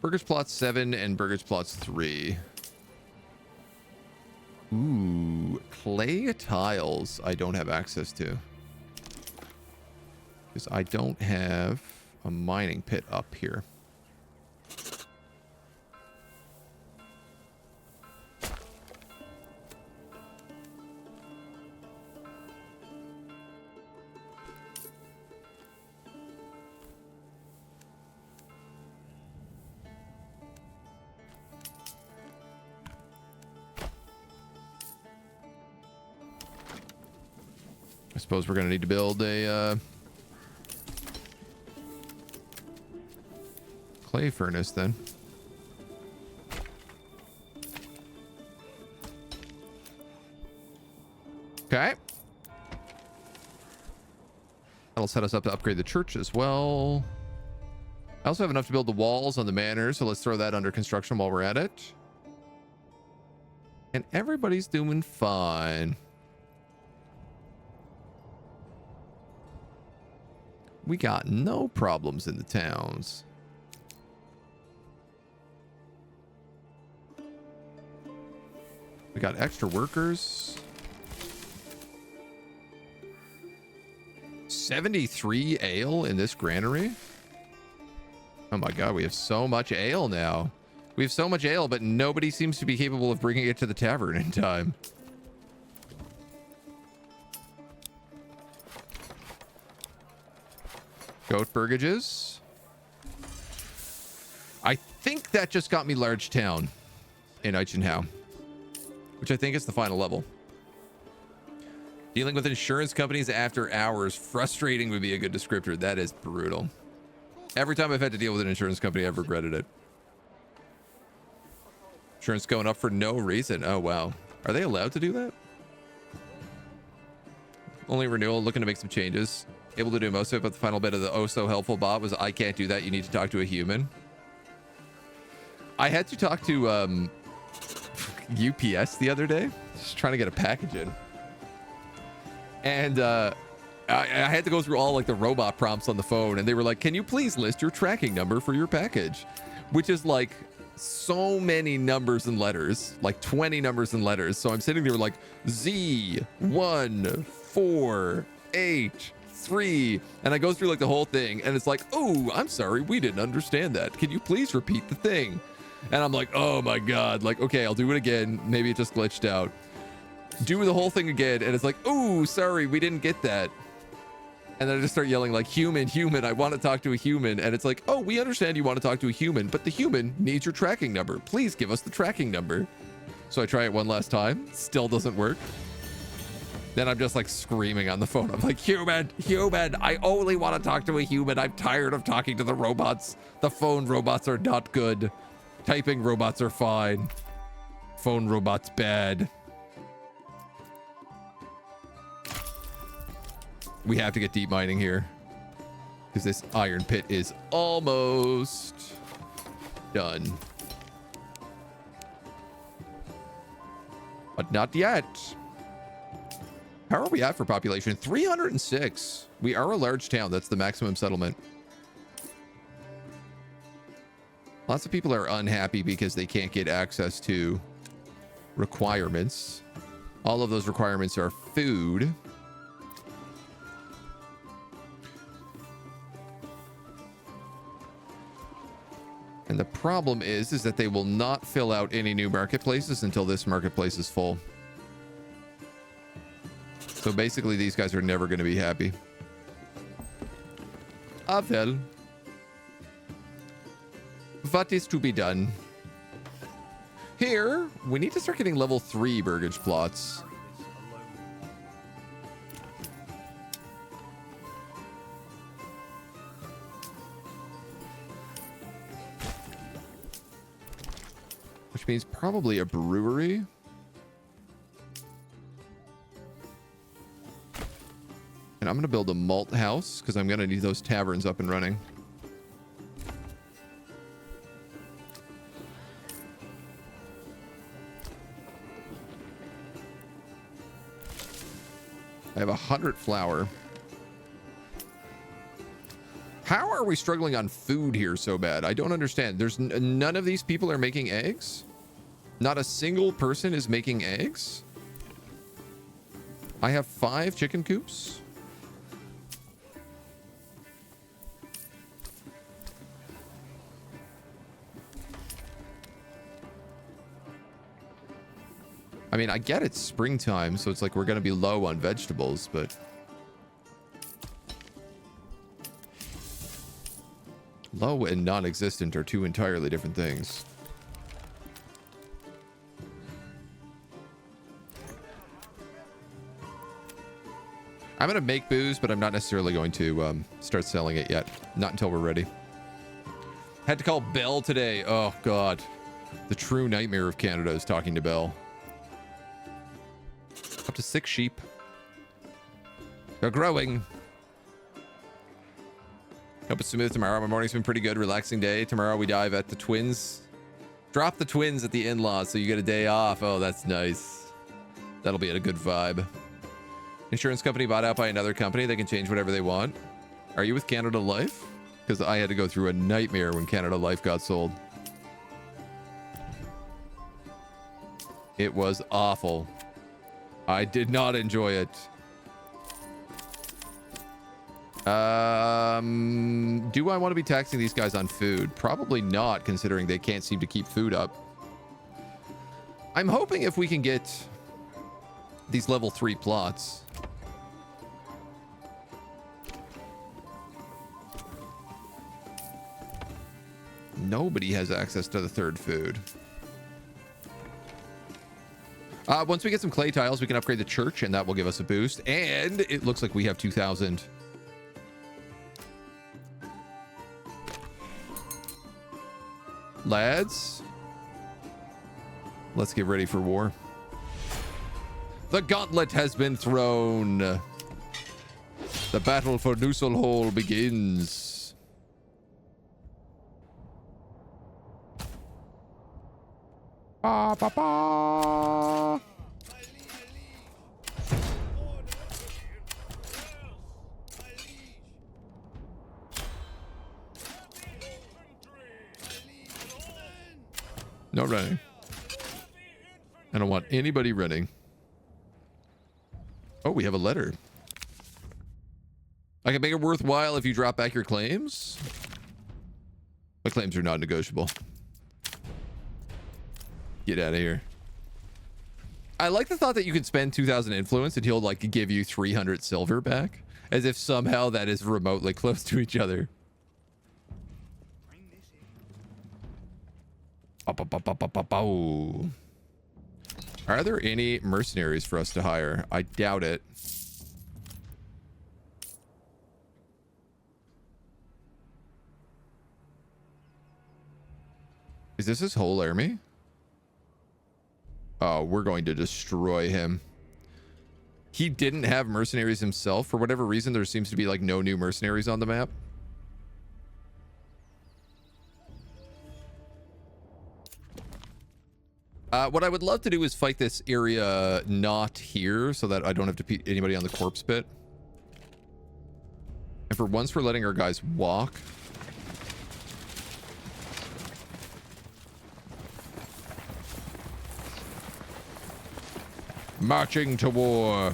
Burgers plots 7 and burgers plots 3. Ooh, clay tiles I don't have access to. Because I don't have a mining pit up here. I suppose we're going to need to build a clay furnace then. Okay. That'll set us up to upgrade the church as well. I also have enough to build the walls on the manor, so let's throw that under construction while we're at it. And everybody's doing fine. We got no problems in the towns. We got extra workers. 73 ale in this granary. Oh my god, we have so much ale now. We have so much ale, but nobody seems to be capable of bringing it to the tavern in time. Goat burgages. I think that just got me large town in Eichenhau, which I think is the final level. Dealing with insurance companies after hours. Frustrating would be a good descriptor. That is brutal. Every time I've had to deal with an insurance company, I've regretted it. Insurance going up for no reason. Oh, wow. Are they allowed to do that? Only renewal, looking to make some changes. Able to do most of it, but the final bit of the oh so helpful bot was, I can't do that. You need to talk to a human. I had to talk to UPS the other day. Just trying to get a package in. And I had to go through all like the robot prompts on the phone, and they were like, can you please list your tracking number for your package? Which is like so many numbers and letters, like 20 numbers and letters. So I'm sitting there like Z1483, and I go through like the whole thing, and it's like, oh, I'm sorry, we didn't understand that. Can you please repeat the thing? And I'm like, oh my god, like, okay, I'll do it again. Maybe it just glitched out. Do the whole thing again, and it's like, oh, sorry, we didn't get that. And then I just start yelling like, human, human, I want to talk to a human. And it's like, oh, we understand you want to talk to a human, but the human needs your tracking number. Please give us the tracking number. So I try it one last time. Still doesn't work. Then I'm just like screaming on the phone. I'm like, human, human, I only want to talk to a human. I'm tired of talking to the robots. The phone robots are not good. Typing robots are fine. Phone robots bad. We have to get deep mining here, because this iron pit is almost done. But not yet. How are we at for population? 306. We are a large town. That's the maximum settlement. Lots of people are unhappy because they can't get access to requirements. All of those requirements are food. And the problem is that they will not fill out any new marketplaces until this marketplace is full. So basically, these guys are never going to be happy. Ah, well. What is to be done? Here, we need to start getting level 3 burgage plots. Which means probably a brewery. And I'm going to build a malt house because I'm going to need those taverns up and running. I have 100 flour. How are we struggling on food here so bad? I don't understand. There's none of these people are making eggs. Not a single person is making eggs. I have 5 chicken coops. I mean, I get it's springtime, so it's like we're going to be low on vegetables, but low and non-existent are two entirely different things. I'm going to make booze, but I'm not necessarily going to start selling it yet. Not until we're ready. Had to call Bell today. Oh, God. The true nightmare of Canada is talking to Bell. Up to 6 sheep. They're growing. Hope it's smooth tomorrow. My morning's been pretty good. Relaxing day. Tomorrow we dive at the twins. Drop the twins at the in-laws so you get a day off. Oh, that's nice. That'll be a good vibe. Insurance company bought out by another company. They can change whatever they want. Are you with Canada Life? Because I had to go through a nightmare when Canada Life got sold. It was awful. I did not enjoy it. Do I want to be taxing these guys on food? Probably not, considering they can't seem to keep food up. I'm hoping if we can get these level 3 plots. Nobody has access to the third food. Once we get some clay tiles, we can upgrade the church, and that will give us a boost. And it looks like we have 2,000. Lads, let's get ready for war. The gauntlet has been thrown. The battle for Nooselhole begins. Ba, ba, ba. No running. I don't want anybody running. Oh, we have a letter. I can make it worthwhile if you drop back your claims. My claims are not negotiable. Get out of here. I like the thought that you could spend 2,000 influence and he'll like give you 300 silver back, as if somehow that is remotely close to each other. Are there any mercenaries for us to hire? I doubt it. Is this his whole army? Oh, we're going to destroy him. He didn't have mercenaries himself. For whatever reason, there seems to be like no new mercenaries on the map. What I would love to do is fight this area not here so that I don't have to beat anybody on the corpse pit. And for once, we're letting our guys walk. Marching to war.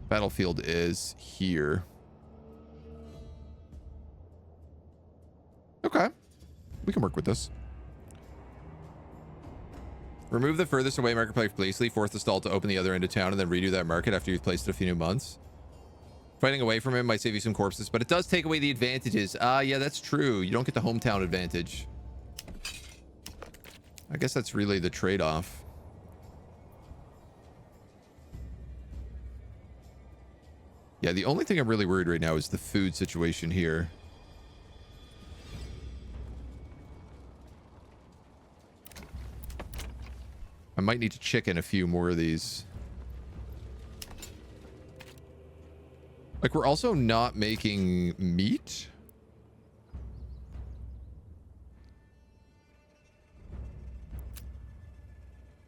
Battlefield is here. Okay. We can work with this. Remove the furthest away marketplace Bleasley, force the stall to open the other end of town, and then redo that market after you've placed it a few months. Fighting away from him might save you some corpses, but it does take away the advantages. Yeah, that's true. You don't get the hometown advantage. I guess that's really the trade-off. Yeah, the only thing I'm really worried right now is the food situation here. I might need to chicken a few more of these. Like, we're also not making meat.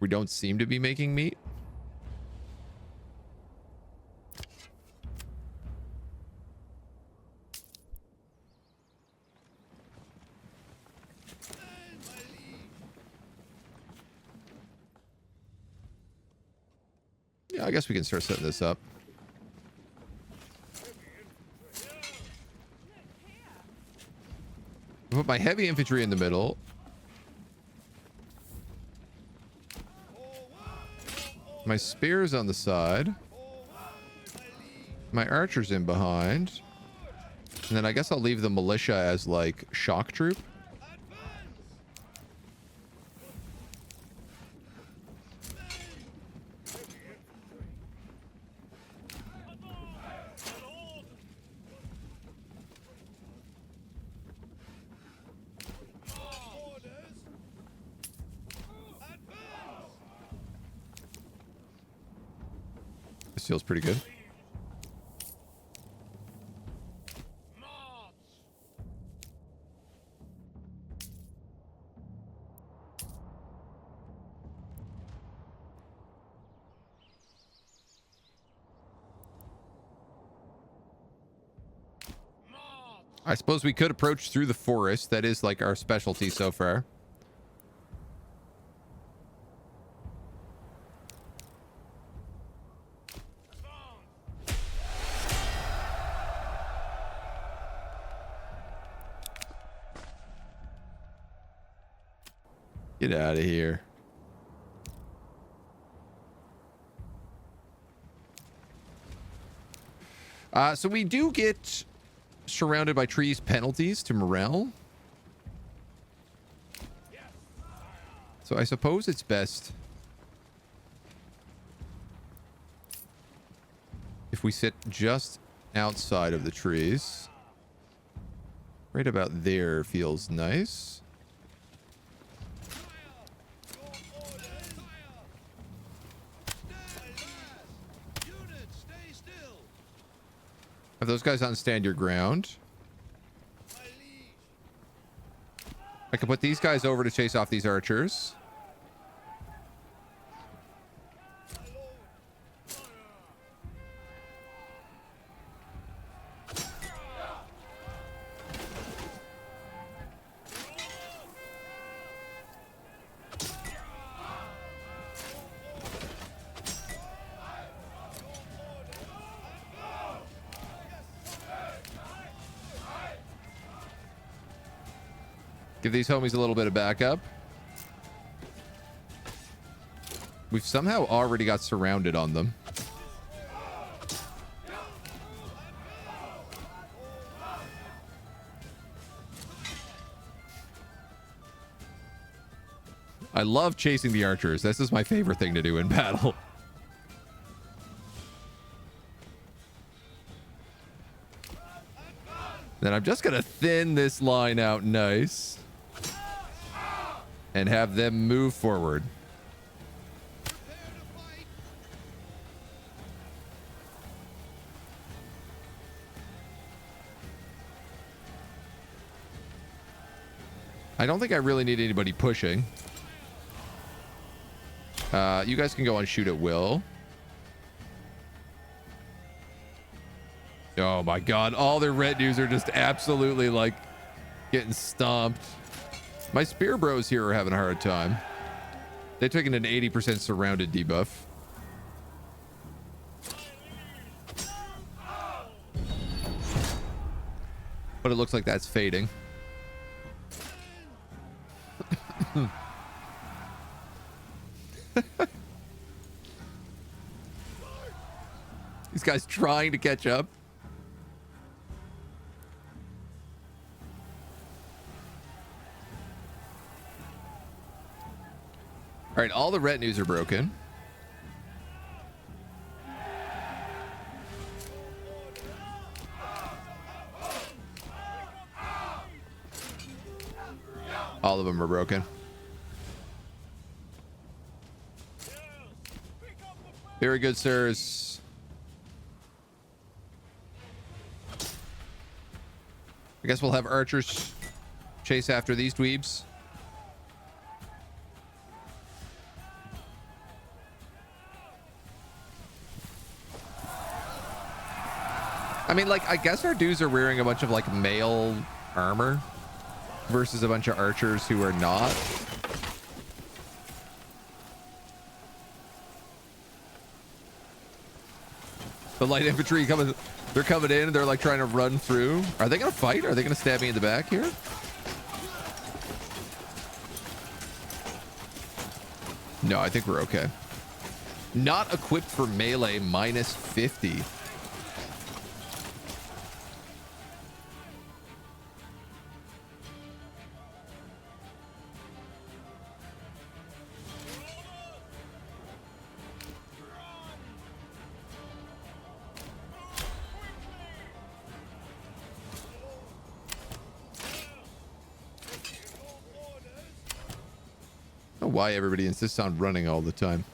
We don't seem to be making meat. Yeah, I guess we can start setting this up. Put my heavy infantry in the middle. My spears on the side. My archers in behind. And then I guess I'll leave the militia as like shock troop. This feels pretty good. I suppose we could approach through the forest. That is like our specialty so far. Get out of here. So we do get surrounded by trees penalties to morale. So I suppose it's best if we sit just outside of the trees. Right about there feels nice. Have those guys on stand your ground. I can put these guys over to chase off these archers. Give these homies a little bit of backup. We've somehow already got surrounded on them. I love chasing the archers. This is my favorite thing to do in battle. Then I'm just going to thin this line out nice. And have them move forward. I don't think I really need anybody pushing. You guys can go on shoot at will. Oh my god, all their retinues are just absolutely like getting stomped. My spear bros here are having a hard time. They're taking an 80% surrounded debuff. But it looks like that's fading. These guys trying to catch up. All right, all the retinues are broken. All of them are broken. Very good, sirs. I guess we'll have archers chase after these dweebs. I mean, like, I guess our dudes are wearing a bunch of, like, mail armor versus a bunch of archers who are not. The light infantry coming, they're coming in and they're, like, trying to run through. Are they going to fight? Are they going to stab me in the back here? No, I think we're okay. Not equipped for melee, minus 50. Why everybody insists on running all the time.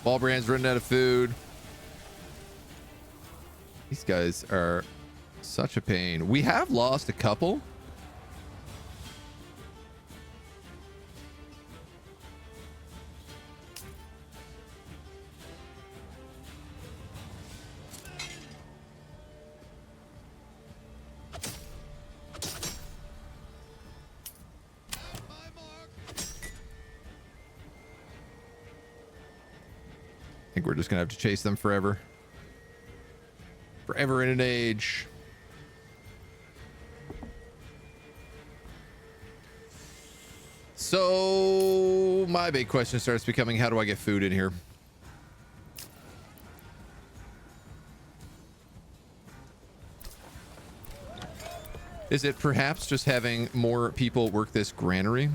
Wallbrand's running out of food. These guys are such a pain. We have lost a couple. I think we're just gonna have to chase them forever. Forever in an age. So my big question starts becoming, how do I get food in here? Is it perhaps just having more people work this granary?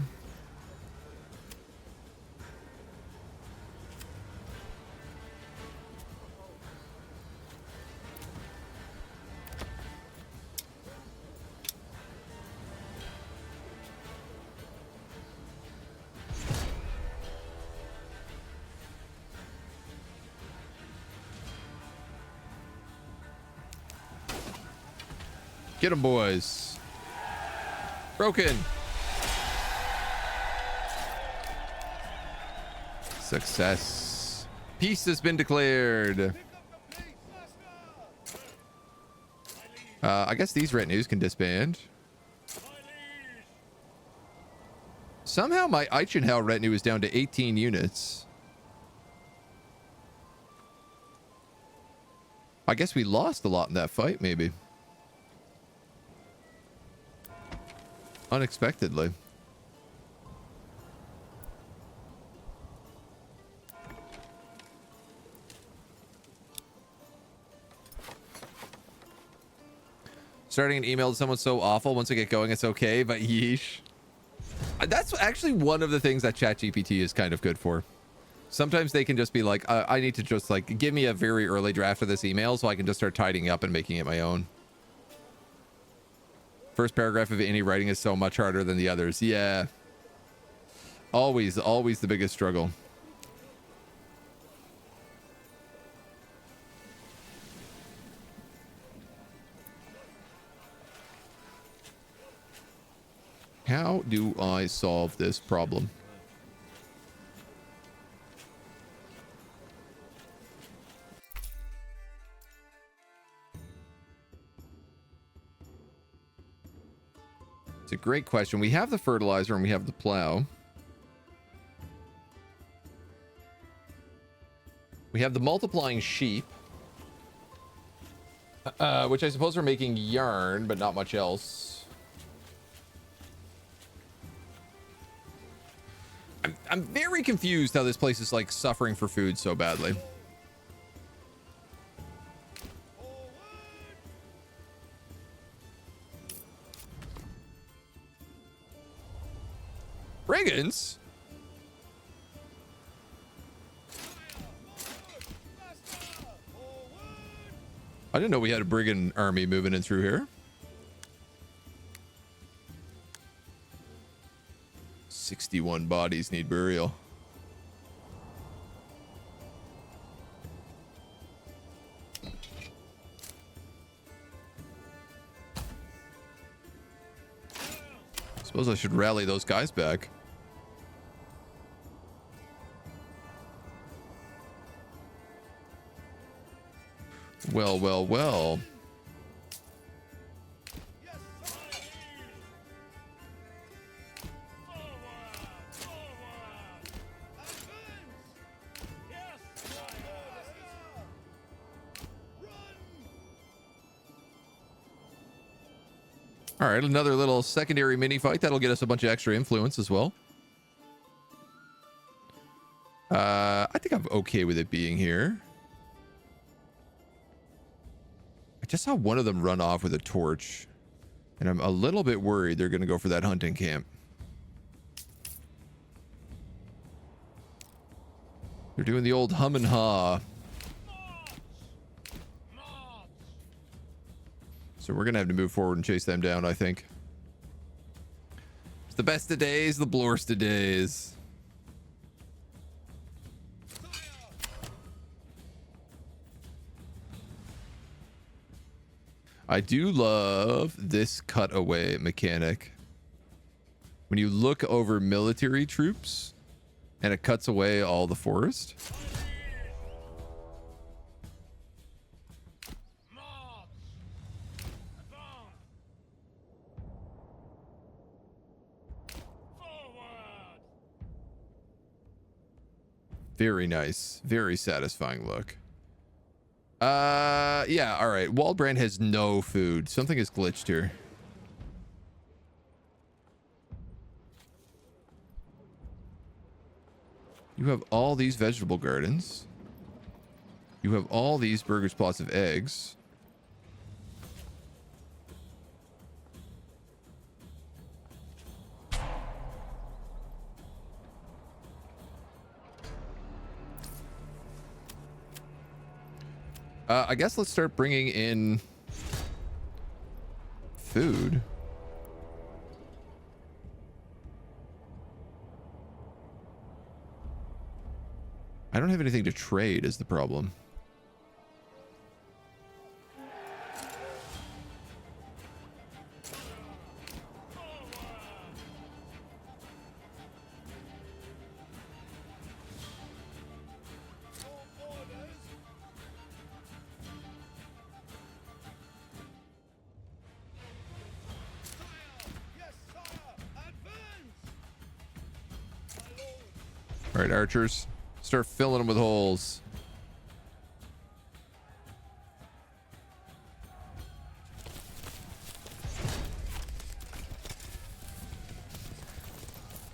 Get them, boys. Broken. Success. Peace has been declared. I guess these retinues can disband. Somehow my Eichenhau retinue is down to 18 units. I guess we lost a lot in that fight, maybe. Unexpectedly. Starting an email to someone so awful. Once I get going, it's okay, but yeesh. That's actually one of the things that ChatGPT is kind of good for. Sometimes they can just be like, I need to just like give me a very early draft of this email so I can just start tidying up and making it my own. First paragraph of any writing is so much harder than the others. Yeah. Always the biggest struggle. How do I solve this problem? It's a great question. We have the fertilizer and we have the plow. We have the multiplying sheep, which I suppose are making yarn, but not much else. I'm very confused how this place is like suffering for food so badly. Brigands? I didn't know we had a brigand army moving in through here. 61 bodies need burial. Suppose I should rally those guys back. Well, well, well. All right, another little secondary mini fight. That'll get us a bunch of extra influence as well. I think I'm okay with it being here. I just saw one of them run off with a torch, and I'm a little bit worried they're going to go for that hunting camp. They're doing the old hum and ha. So we're going to have to move forward and chase them down, I think. It's the best of days, the blorst of days. I do love this cutaway mechanic. When you look over military troops and it cuts away all the forest. Very nice. Very satisfying look. Yeah, all right. Waldbrand has no food. Something is glitched here. You have all these vegetable gardens. You have all these burgers plots of eggs. I guess let's start bringing in food. I don't have anything to trade is the problem. All right, archers, start filling them with holes.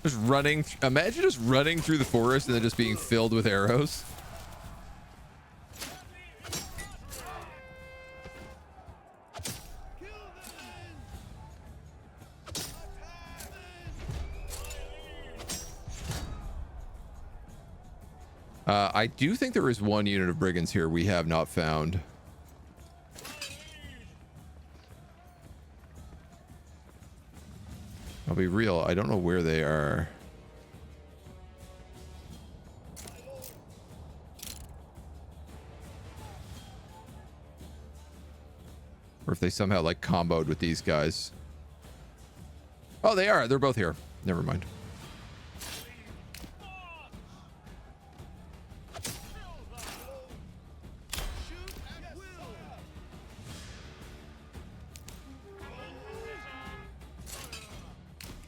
Just running. Imagine just running through the forest and then just being filled with arrows. I do think there is one unit of brigands here we have not found. I'll be real, I don't know where they are. Or if they somehow like comboed with these guys. Oh, they are. They're both here. Never mind.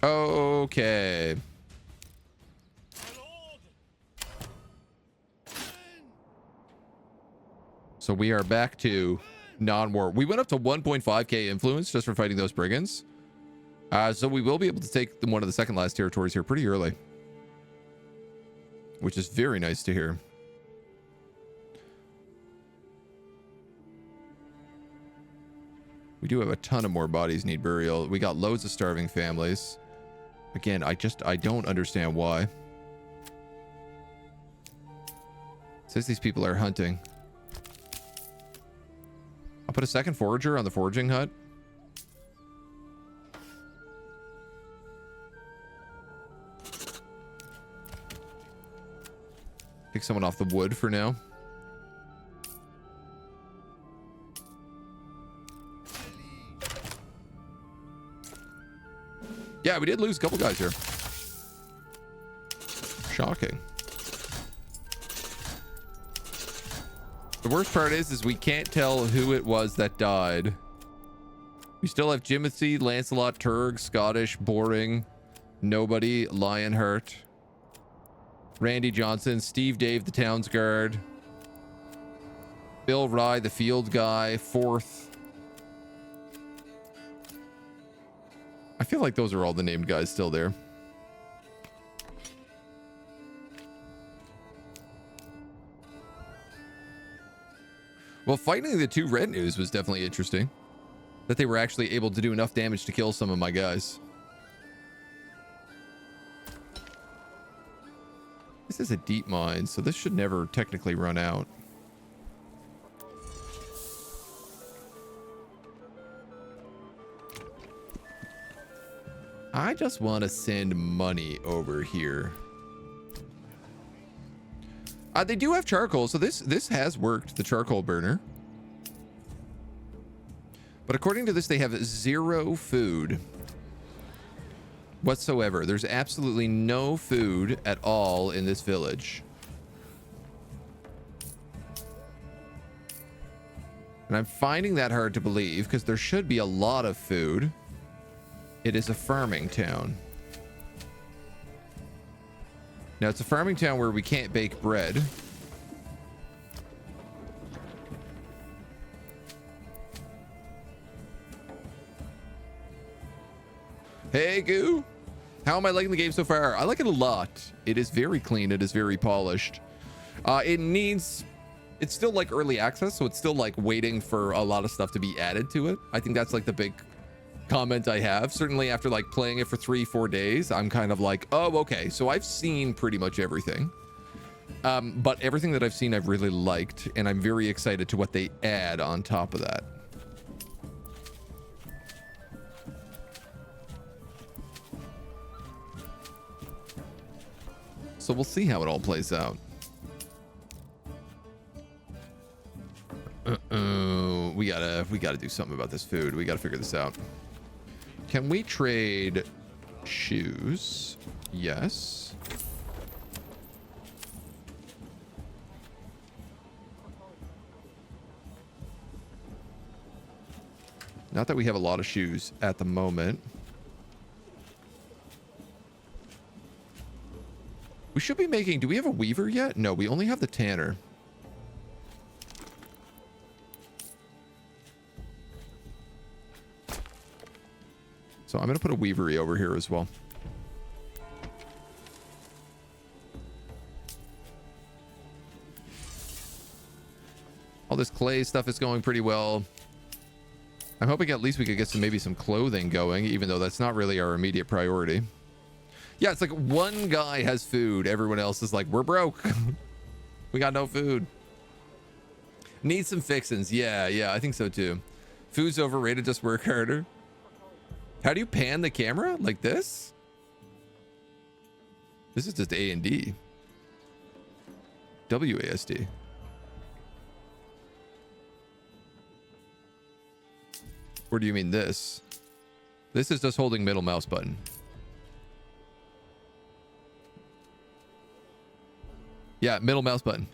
Okay. So we are back to non-war. We went up to 1.5k influence just for fighting those brigands. So we will be able to take one of the second last territories here pretty early. Which is very nice to hear. We do have a ton of more bodies need burial. We got loads of starving families. Again, I don't understand why. It says these people are hunting. I'll put a second forager on the foraging hut. Pick someone off the wood for now. Yeah, we did lose a couple guys here. Shocking. The worst part is we can't tell who it was that died. We still have Jimothy, Lancelot, Turg, Scottish, Boring, Nobody, Lionheart, Randy Johnson, Steve Dave, the Towns Guard, Bill Rye, the Field Guy, Fourth. I feel like those are all the named guys still there. Well, fighting the two retinues was definitely interesting. That they were actually able to do enough damage to kill some of my guys. This is a deep mine, so this should never technically run out. I just want to send money over here. They do have charcoal, so this has worked, the charcoal burner. But according to this, they have 0 food whatsoever. There's absolutely no food at all in this village. And I'm finding that hard to believe because there should be a lot of food. It is a farming town. Now, it's a farming town where we can't bake bread. Hey, Goo. How am I liking the game so far? I like it a lot. It is very clean. It is very polished. It's still like early access, so it's still like waiting for a lot of stuff to be added to it. I think that's like the big comment I have. Certainly after like playing it for 3-4 days, I'm kind of like, oh, okay. So I've seen pretty much everything. But everything that I've seen, I've really liked, and I'm very excited to what they add on top of that. So we'll see how it all plays out. We gotta do something about this food. We gotta figure this out. Can we trade shoes? Yes. Not that we have a lot of shoes at the moment. We should be making... Do we have a weaver yet? No, we only have the tanner. So I'm going to put a weavery over here as well. All this clay stuff is going pretty well. I'm hoping at least we could get maybe some clothing going, even though that's not really our immediate priority. Yeah, it's like one guy has food. Everyone else is like, we're broke. We got no food. Need some fixins. Yeah, I think so too. Food's overrated, just work harder. How do you pan the camera? Like this? This is just A and D. WASD. Or do you mean this? This is just holding middle mouse button. Yeah, middle mouse button.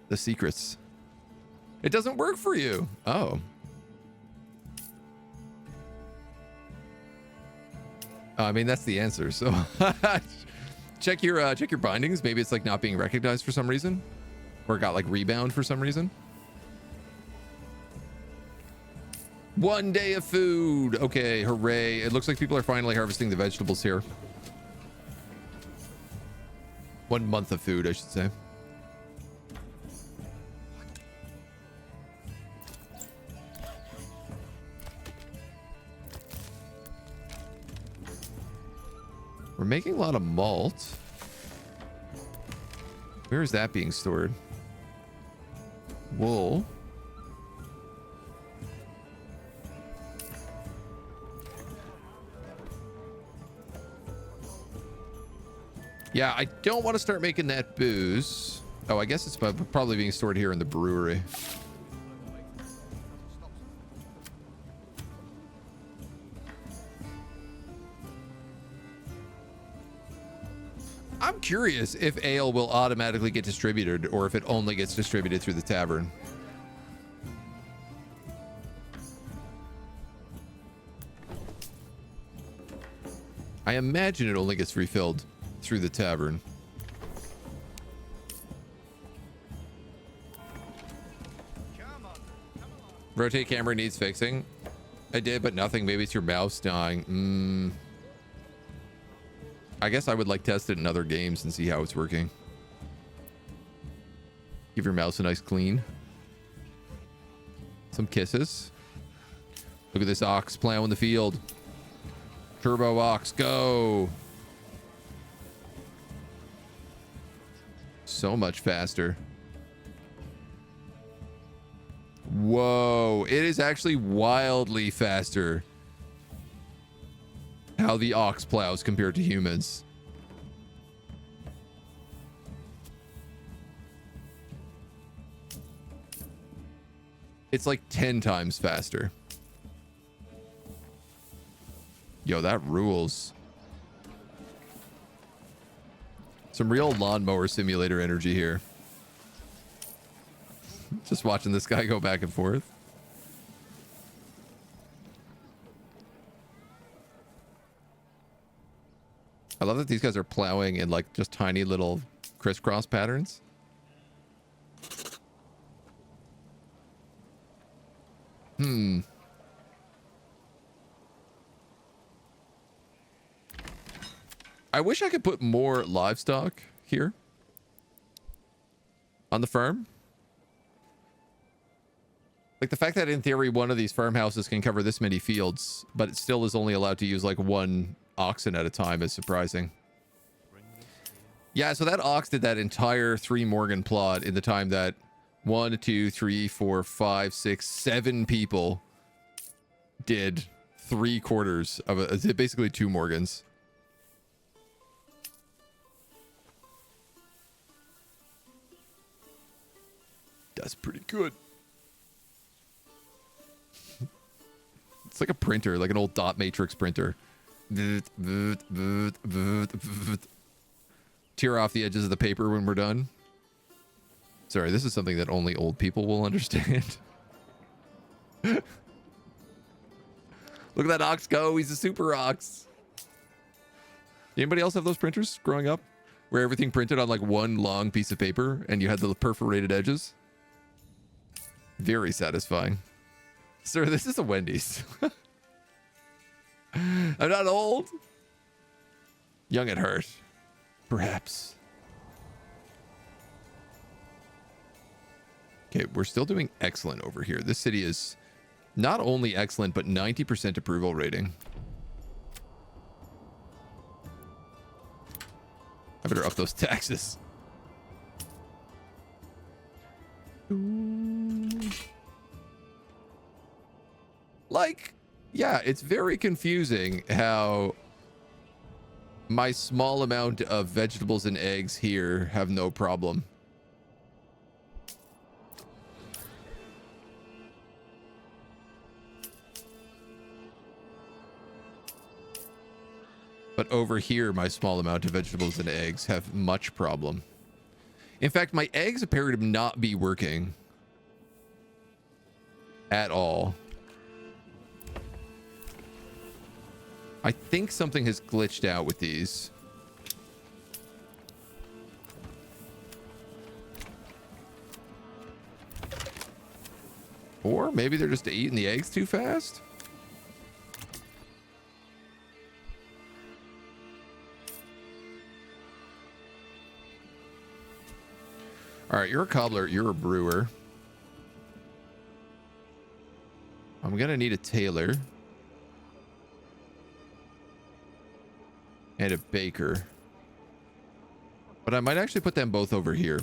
The secrets. It doesn't work for you. Oh. I mean, that's the answer. So check your bindings. Maybe it's like not being recognized for some reason, or it got like rebound for some reason. 1 day of food. Okay, hooray. It looks like people are finally harvesting the vegetables here. 1 month of food, I should say. We're making a lot of malt. Where is that being stored? Wool. Yeah, I don't want to start making that booze. Oh, I guess it's probably being stored here in the brewery. I'm curious if ale will automatically get distributed or if it only gets distributed through the tavern. I imagine it only gets refilled through the tavern. Rotate camera needs fixing. I did, but nothing. Maybe it's your mouse dying. I guess I would like test it in other games and see how it's working. Give your mouse a nice clean. Some kisses. Look at this ox plowing the field. Turbo ox, go. So much faster. Whoa, it is actually wildly faster how the ox plows compared to humans. It's like 10 times faster. Yo, that rules. Some real lawnmower simulator energy here. Just watching this guy go back and forth. I love that these guys are plowing in like just tiny little crisscross patterns. I wish I could put more livestock here on the farm. Like the fact that in theory one of these farmhouses can cover this many fields, but it still is only allowed to use like one oxen at a time is surprising. Yeah, so that ox did that entire 3 Morgan plot in the time that 1, 2, 3, 4, 5, 6, 7 people did 3/4 of it. Basically 2 Morgans. That's pretty good. It's like a printer, like an old dot matrix printer. Tear off the edges of the paper when we're done. Sorry, this is something that only old people will understand. Look at that ox go. He's a super ox. Anybody else have those printers growing up? Where everything printed on like one long piece of paper and you had the perforated edges? Very satisfying. Sir, this is a Wendy's. I'm not old. Young at heart. Perhaps. Okay, we're still doing excellent over here. This city is not only excellent, but 90% approval rating. I better up those taxes. Like, yeah, it's very confusing how my small amount of vegetables and eggs here have no problem. But over here, my small amount of vegetables and eggs have much problem. In fact, my eggs appear to not be working at all. I think something has glitched out with these. Or maybe they're just eating the eggs too fast. All right, you're a cobbler, you're a brewer. I'm gonna need a tailor. And a baker. But I might actually put them both over here.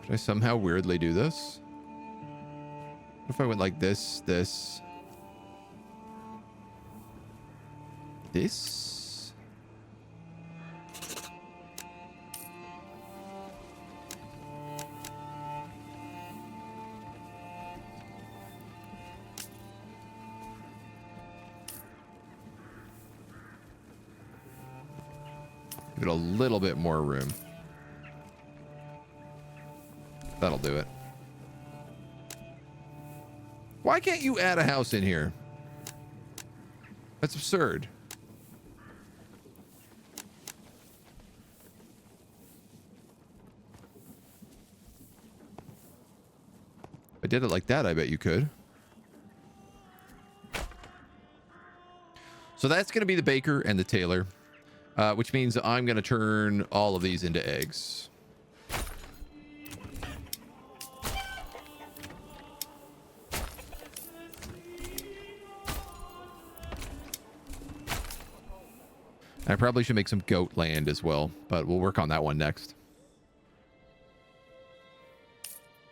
Should I somehow weirdly do this? What if I went like this, this, this? Give it a little bit more room. That'll do it. Why can't you add a house in here? That's absurd. If I did it like that, I bet you could. So that's going to be the baker and the tailor, which means I'm going to turn all of these into eggs. I probably should make some goat land as well, but we'll work on that one next.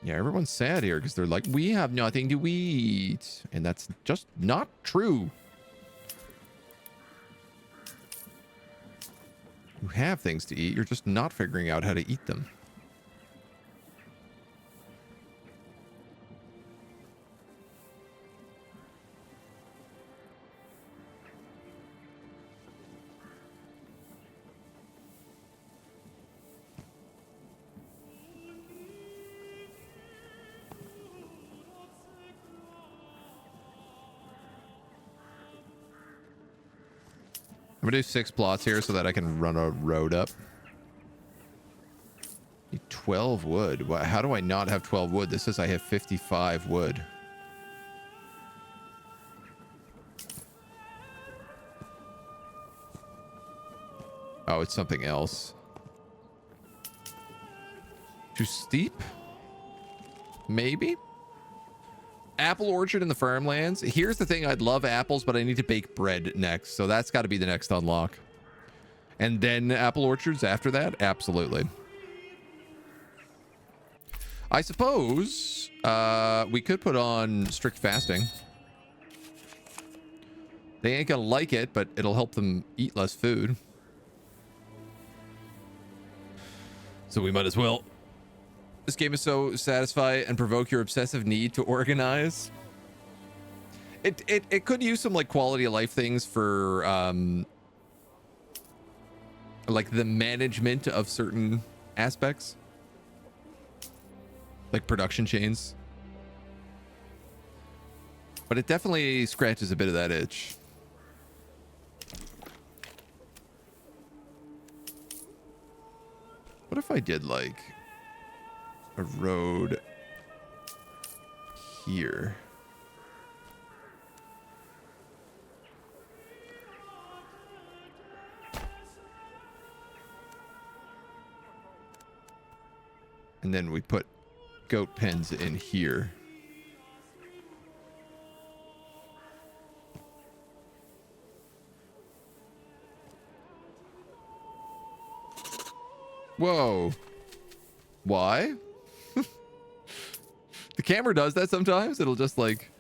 Yeah, everyone's sad here because they're like, we have nothing to eat. And that's just not true. You have things to eat. You're just not figuring out how to eat them. I'm gonna do 6 plots here so that I can run a road up. Need 12 wood. How do I not have 12 wood? This says I have 55 wood. Oh, it's something else. Too steep? Maybe? Apple orchard in the farmlands. Here's the thing. I'd love apples, but I need to bake bread next. So that's got to be the next unlock. And then apple orchards after that? Absolutely. I suppose we could put on strict fasting. They ain't gonna like it, but it'll help them eat less food. So we might as well. This game is so satisfy and provoke your obsessive need to organize. It could use some like quality of life things for like the management of certain aspects, like production chains. But it definitely scratches a bit of that itch. What if I did like a road here? And then we put goat pens in here. Whoa. Why? The camera does that sometimes. It'll just like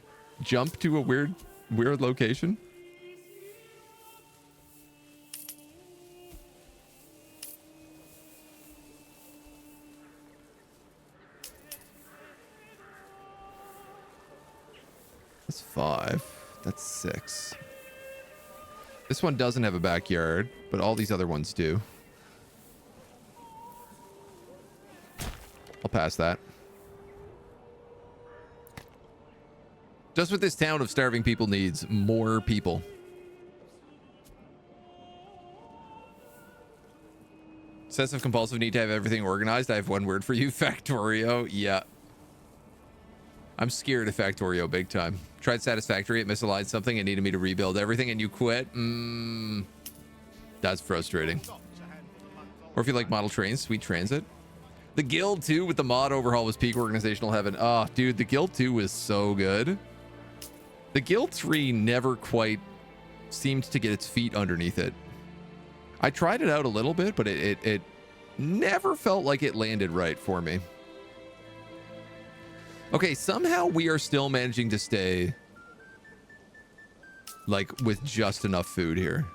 jump to a weird location. That's 5. That's 6. This one doesn't have a backyard, but all these other ones do. I'll pass that. Just what this town of starving people needs. More people. Obsessive compulsive need to have everything organized. I have one word for you. Factorio. Yeah. I'm scared of Factorio big time. Tried Satisfactory. It misaligned something and needed me to rebuild everything and you quit. That's frustrating. Or if you like model trains, Sweet Transit. The Guild 2 with the mod overhaul was peak organizational heaven. Oh, dude, the Guild 2 was so good. The Guild 3 never quite seemed to get its feet underneath it. I tried it out a little bit, but it never felt like it landed right for me. Okay, somehow we are still managing to stay like with just enough food here.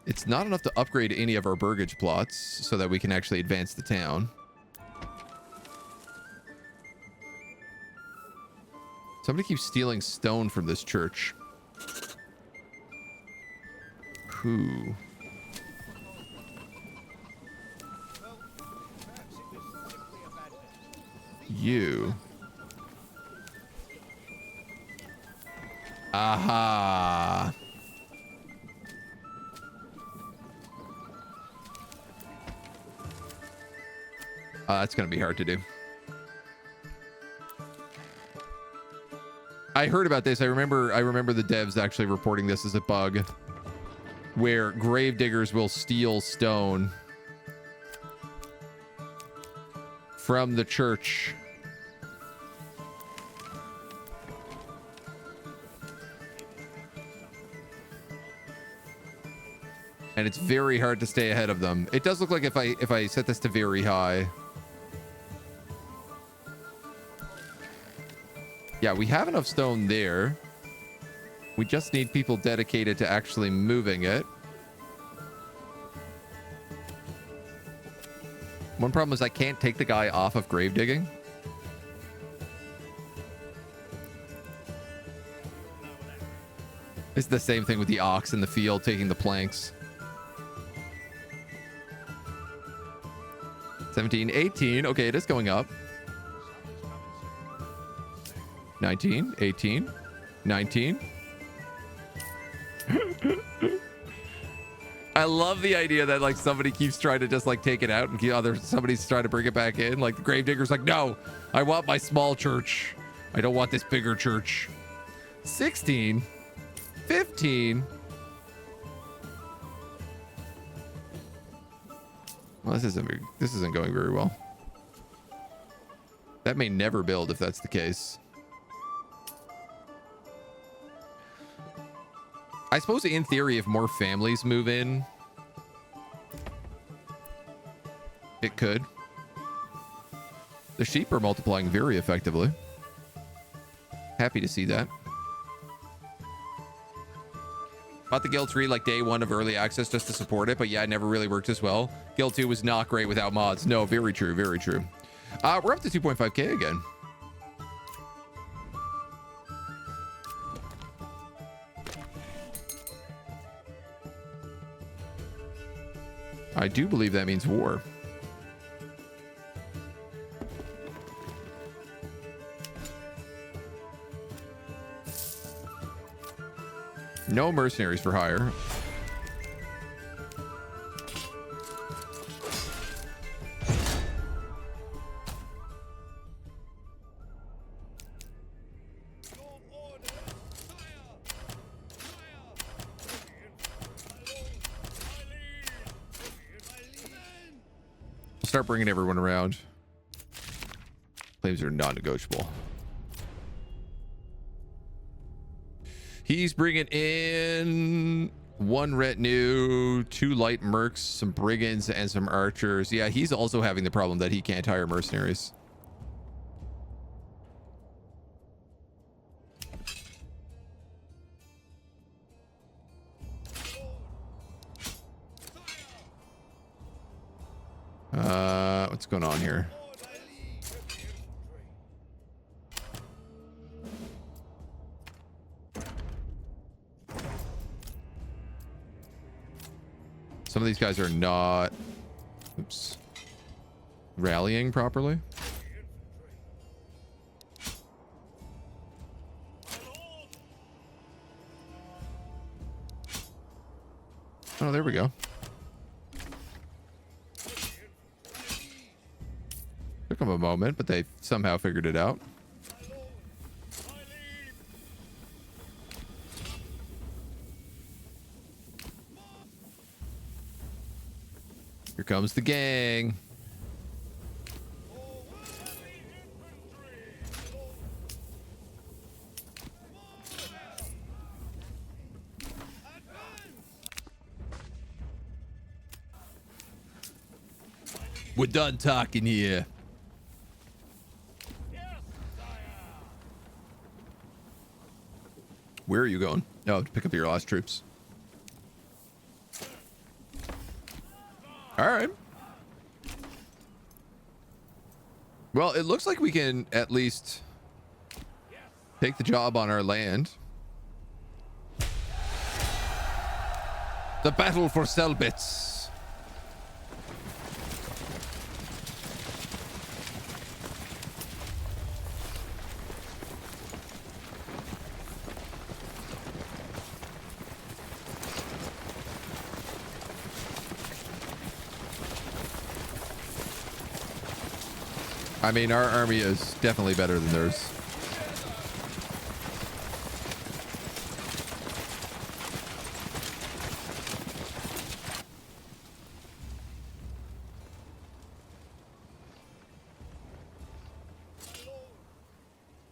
It's not enough to upgrade any of our burgage plots so that we can actually advance the town. Somebody keeps stealing stone from this church. Who? You. Aha. That's going to be hard to do. I heard about this. I remember the devs actually reporting this as a bug where grave diggers will steal stone from the church and it's very hard to stay ahead of them. It does look like if I set this to very high. Yeah, we have enough stone there. We just need people dedicated to actually moving it. One problem is I can't take the guy off of grave digging. It's the same thing with the ox in the field taking the planks. 17, 18. Okay, it is going up. 19, 18, 19. I love the idea that like somebody keeps trying to just like take it out and somebody's trying to bring it back in. Like the gravedigger's like, no, I want my small church. I don't want this bigger church. 16, 15. Well, this isn't going very well. That may never build if that's the case. I suppose in theory, if more families move in, it could. The sheep are multiplying very effectively. Happy to see that. Bought the Guild 3 like day one of early access just to support it, but yeah, it never really worked as well. Guild 2 was not great without mods. No, very true, very true. We're up to 2.5k again. I do believe that means war. No mercenaries for hire. Start bringing everyone around. Claims are non-negotiable. He's bringing in 1 retinue, 2 light mercs, some brigands, and some archers. Yeah, he's also having the problem that he can't hire mercenaries. What's going on here? Some of these guys are not, oops, rallying properly. Oh, there we go. Took them a moment, but they somehow figured it out. Here comes the gang. We're done talking here. Where are you going? Oh, to pick up your last troops. All right. Well, it looks like we can at least take the job on our land. The battle for Selbitz. I mean, our army is definitely better than theirs.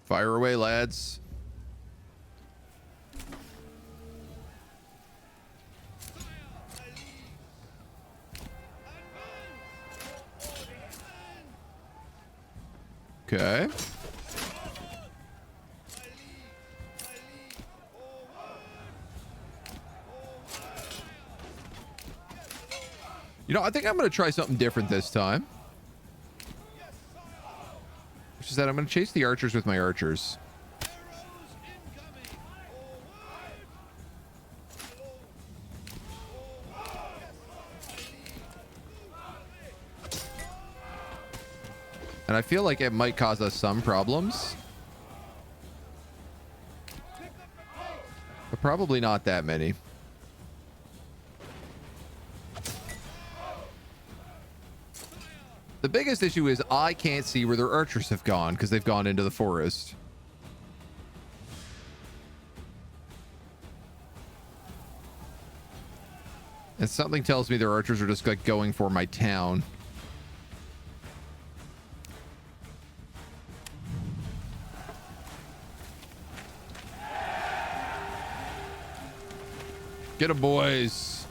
Fire away, lads. Okay. You know, I think I'm going to try something different this time. Which is that I'm going to chase the archers with my archers. And I feel like it might cause us some problems. But probably not that many. The biggest issue is I can't see where their archers have gone because they've gone into the forest. And something tells me their archers are just like going for my town. Get 'em, boys.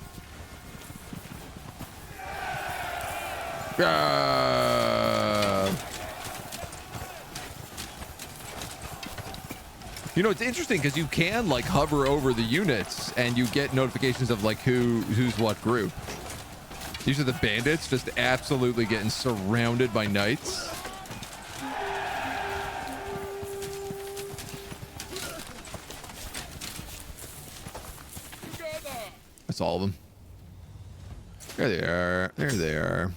You know, it's interesting because you can like hover over the units and you get notifications of like who's what group. These are the bandits just absolutely getting surrounded by knights. That's all of them. There they are. There they are.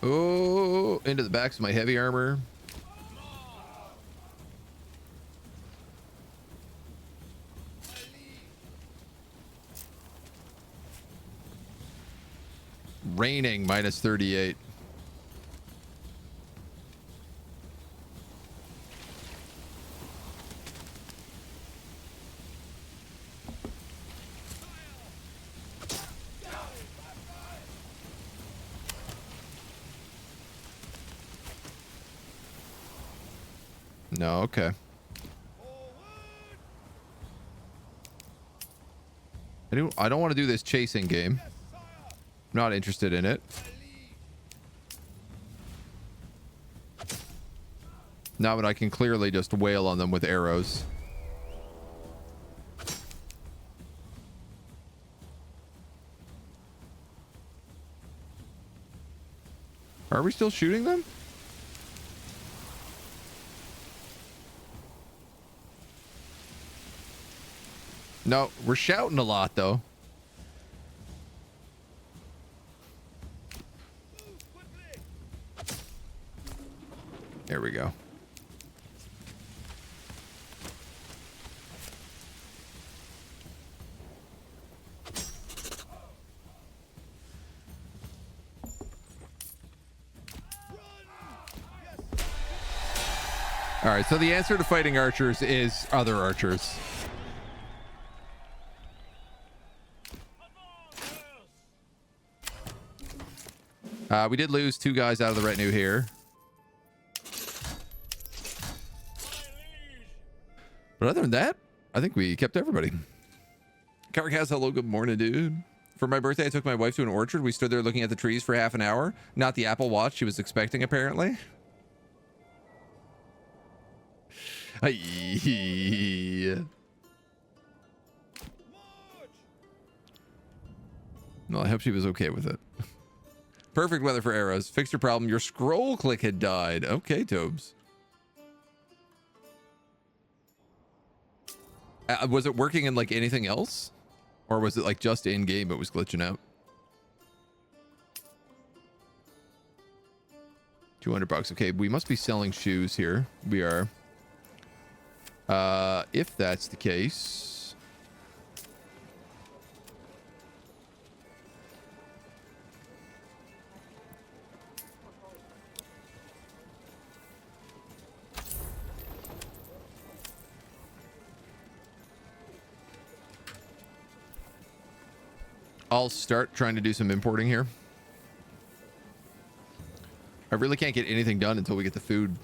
Oh, into the backs of my heavy armor. Raining minus 38. No, okay. I don't want to do this chasing game. I'm not interested in it. Now that I can clearly just wail on them with arrows. Are we still shooting them? No, we're shouting a lot though. There we go. All right, so the answer to fighting archers is other archers. We did lose 2 guys out of the retinue here. But other than that, I think we kept everybody. Carcast, hello, good morning, dude. For my birthday, I took my wife to an orchard. We stood there looking at the trees for half an hour. Not the Apple Watch she was expecting, apparently. No, I hope she was okay with it. Perfect weather for arrows. Fixed your problem. Your scroll click had died. Okay, Tobes. Was it working in like anything else? Or was it like just in game it was glitching out? $200. Okay, we must be selling shoes here. We are. If that's the case. I'll start trying to do some importing here. I really can't get anything done until we get the food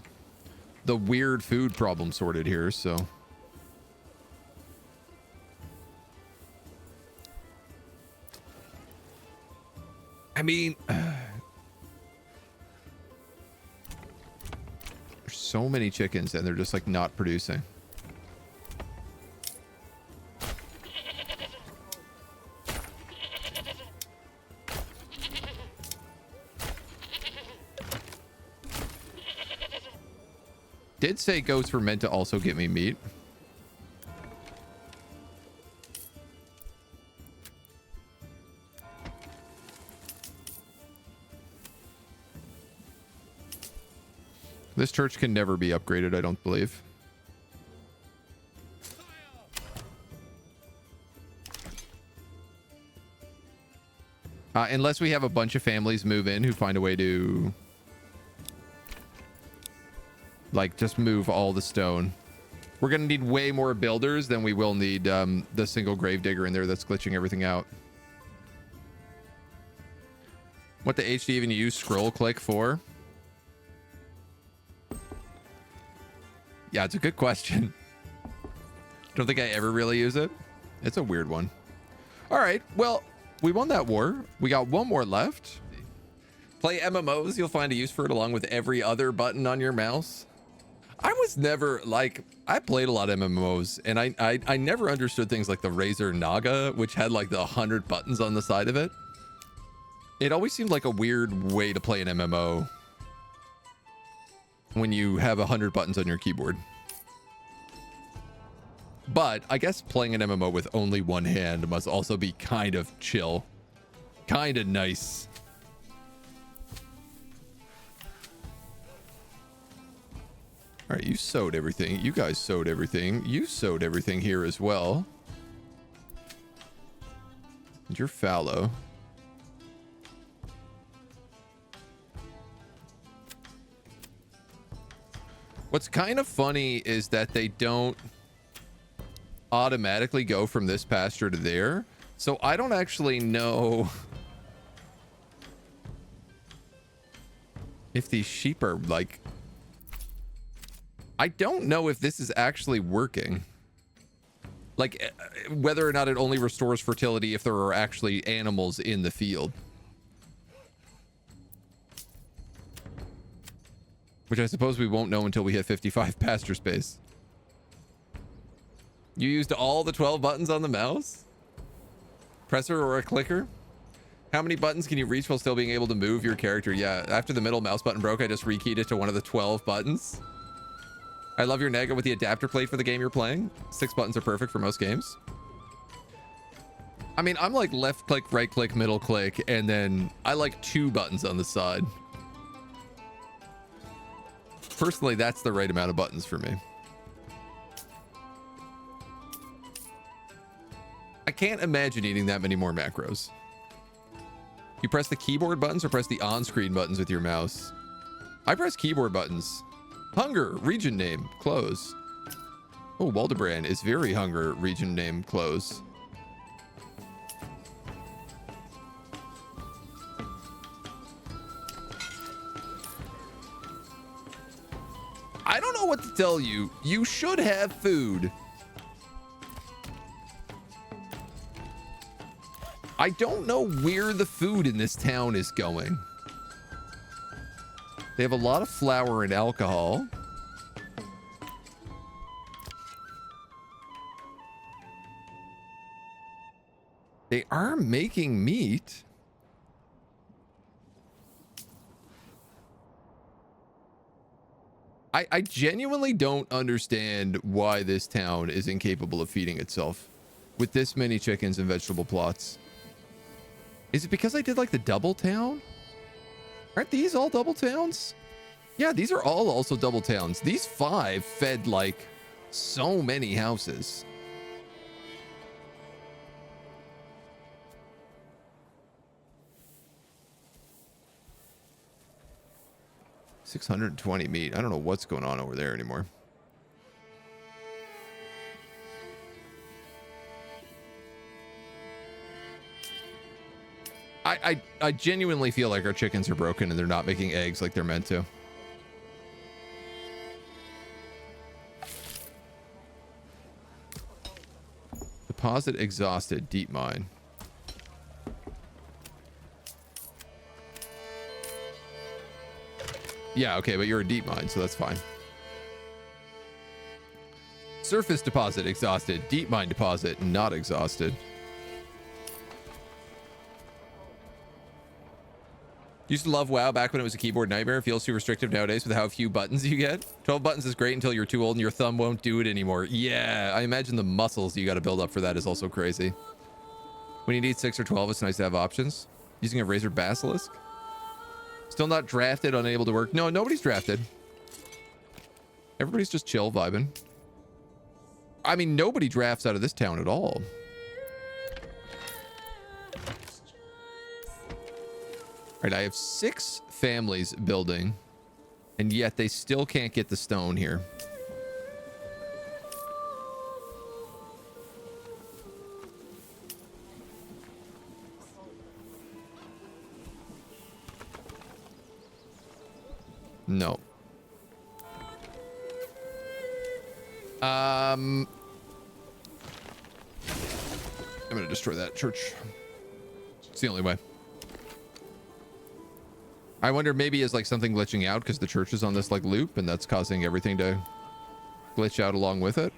the weird food problem sorted here, so. I mean, there's so many chickens and they're just like not producing. Did say goats were meant to also get me meat. This church can never be upgraded, I don't believe. Unless we have a bunch of families move in who find a way to like just move all the stone. We're gonna need way more builders than we will need the single grave digger in there that's glitching everything out. What the H do you even use scroll click for? Yeah, it's a good question. Don't think I ever really use it. It's a weird one. All right, well, we won that war. We got one more left. Play MMOs, you'll find a use for it along with every other button on your mouse. I was never like, I played a lot of MMOs and I never understood things like the Razer Naga, which had like the 100 buttons on the side of it. It always seemed like a weird way to play an MMO when you have 100 buttons on your keyboard. But I guess playing an MMO with only one hand must also be kind of chill. Kind of nice. All right, you sewed everything. You guys sewed everything. You sewed everything here as well. And you're fallow. What's kind of funny is that they don't automatically go from this pasture to there. So I don't actually know if these sheep are like... I don't know if this is actually working. Like, whether or not it only restores fertility if there are actually animals in the field. Which I suppose we won't know until we hit 55 pasture space. You used all the 12 buttons on the mouse? Presser or a clicker? How many buttons can you reach while still being able to move your character? Yeah, after the middle mouse button broke, I just rekeyed it to one of the 12 buttons. I love your nega with the adapter plate for the game you're playing. 6 buttons are perfect for most games. I mean, I'm like left click, right click, middle click, and then I like 2 buttons on the side. Personally, that's the right amount of buttons for me. I can't imagine needing that many more macros. You press the keyboard buttons or press the on-screen buttons with your mouse? I press keyboard buttons. Hunger, region name, close. Oh, Waldebrand is very hunger, region name, close. I don't know what to tell you. You should have food. I don't know where the food in this town is going. They have a lot of flour and alcohol. They are making meat. I genuinely don't understand why this town is incapable of feeding itself with this many chickens and vegetable plots. Is it because I did like the double town? Aren't these all double towns? Yeah, these are all also double towns. These 5 fed like so many houses. $620 meat. I don't know what's going on over there anymore. I genuinely feel like our chickens are broken and they're not making eggs like they're meant to. Deposit exhausted. Deep mine. Yeah, okay, but you're a deep mine, so that's fine. Surface deposit exhausted. Deep mine deposit not exhausted. Used to love WoW back when it was a keyboard nightmare. It feels too restrictive nowadays with how few buttons you get. 12 buttons is great until you're too old and your thumb won't do it anymore. Yeah, I imagine the muscles you got to build up for that is also crazy. When you need 6 or 12, it's nice to have options. Using a Razor Basilisk. Still not drafted, unable to work. No, nobody's drafted. Everybody's just chill vibing. I mean, nobody drafts out of this town at all. All right, I have 6 families building, and yet they still can't get the stone here. No. I'm gonna destroy that church. It's the only way. I wonder maybe is like something glitching out because the church is on this like loop and that's causing everything to glitch out along with it.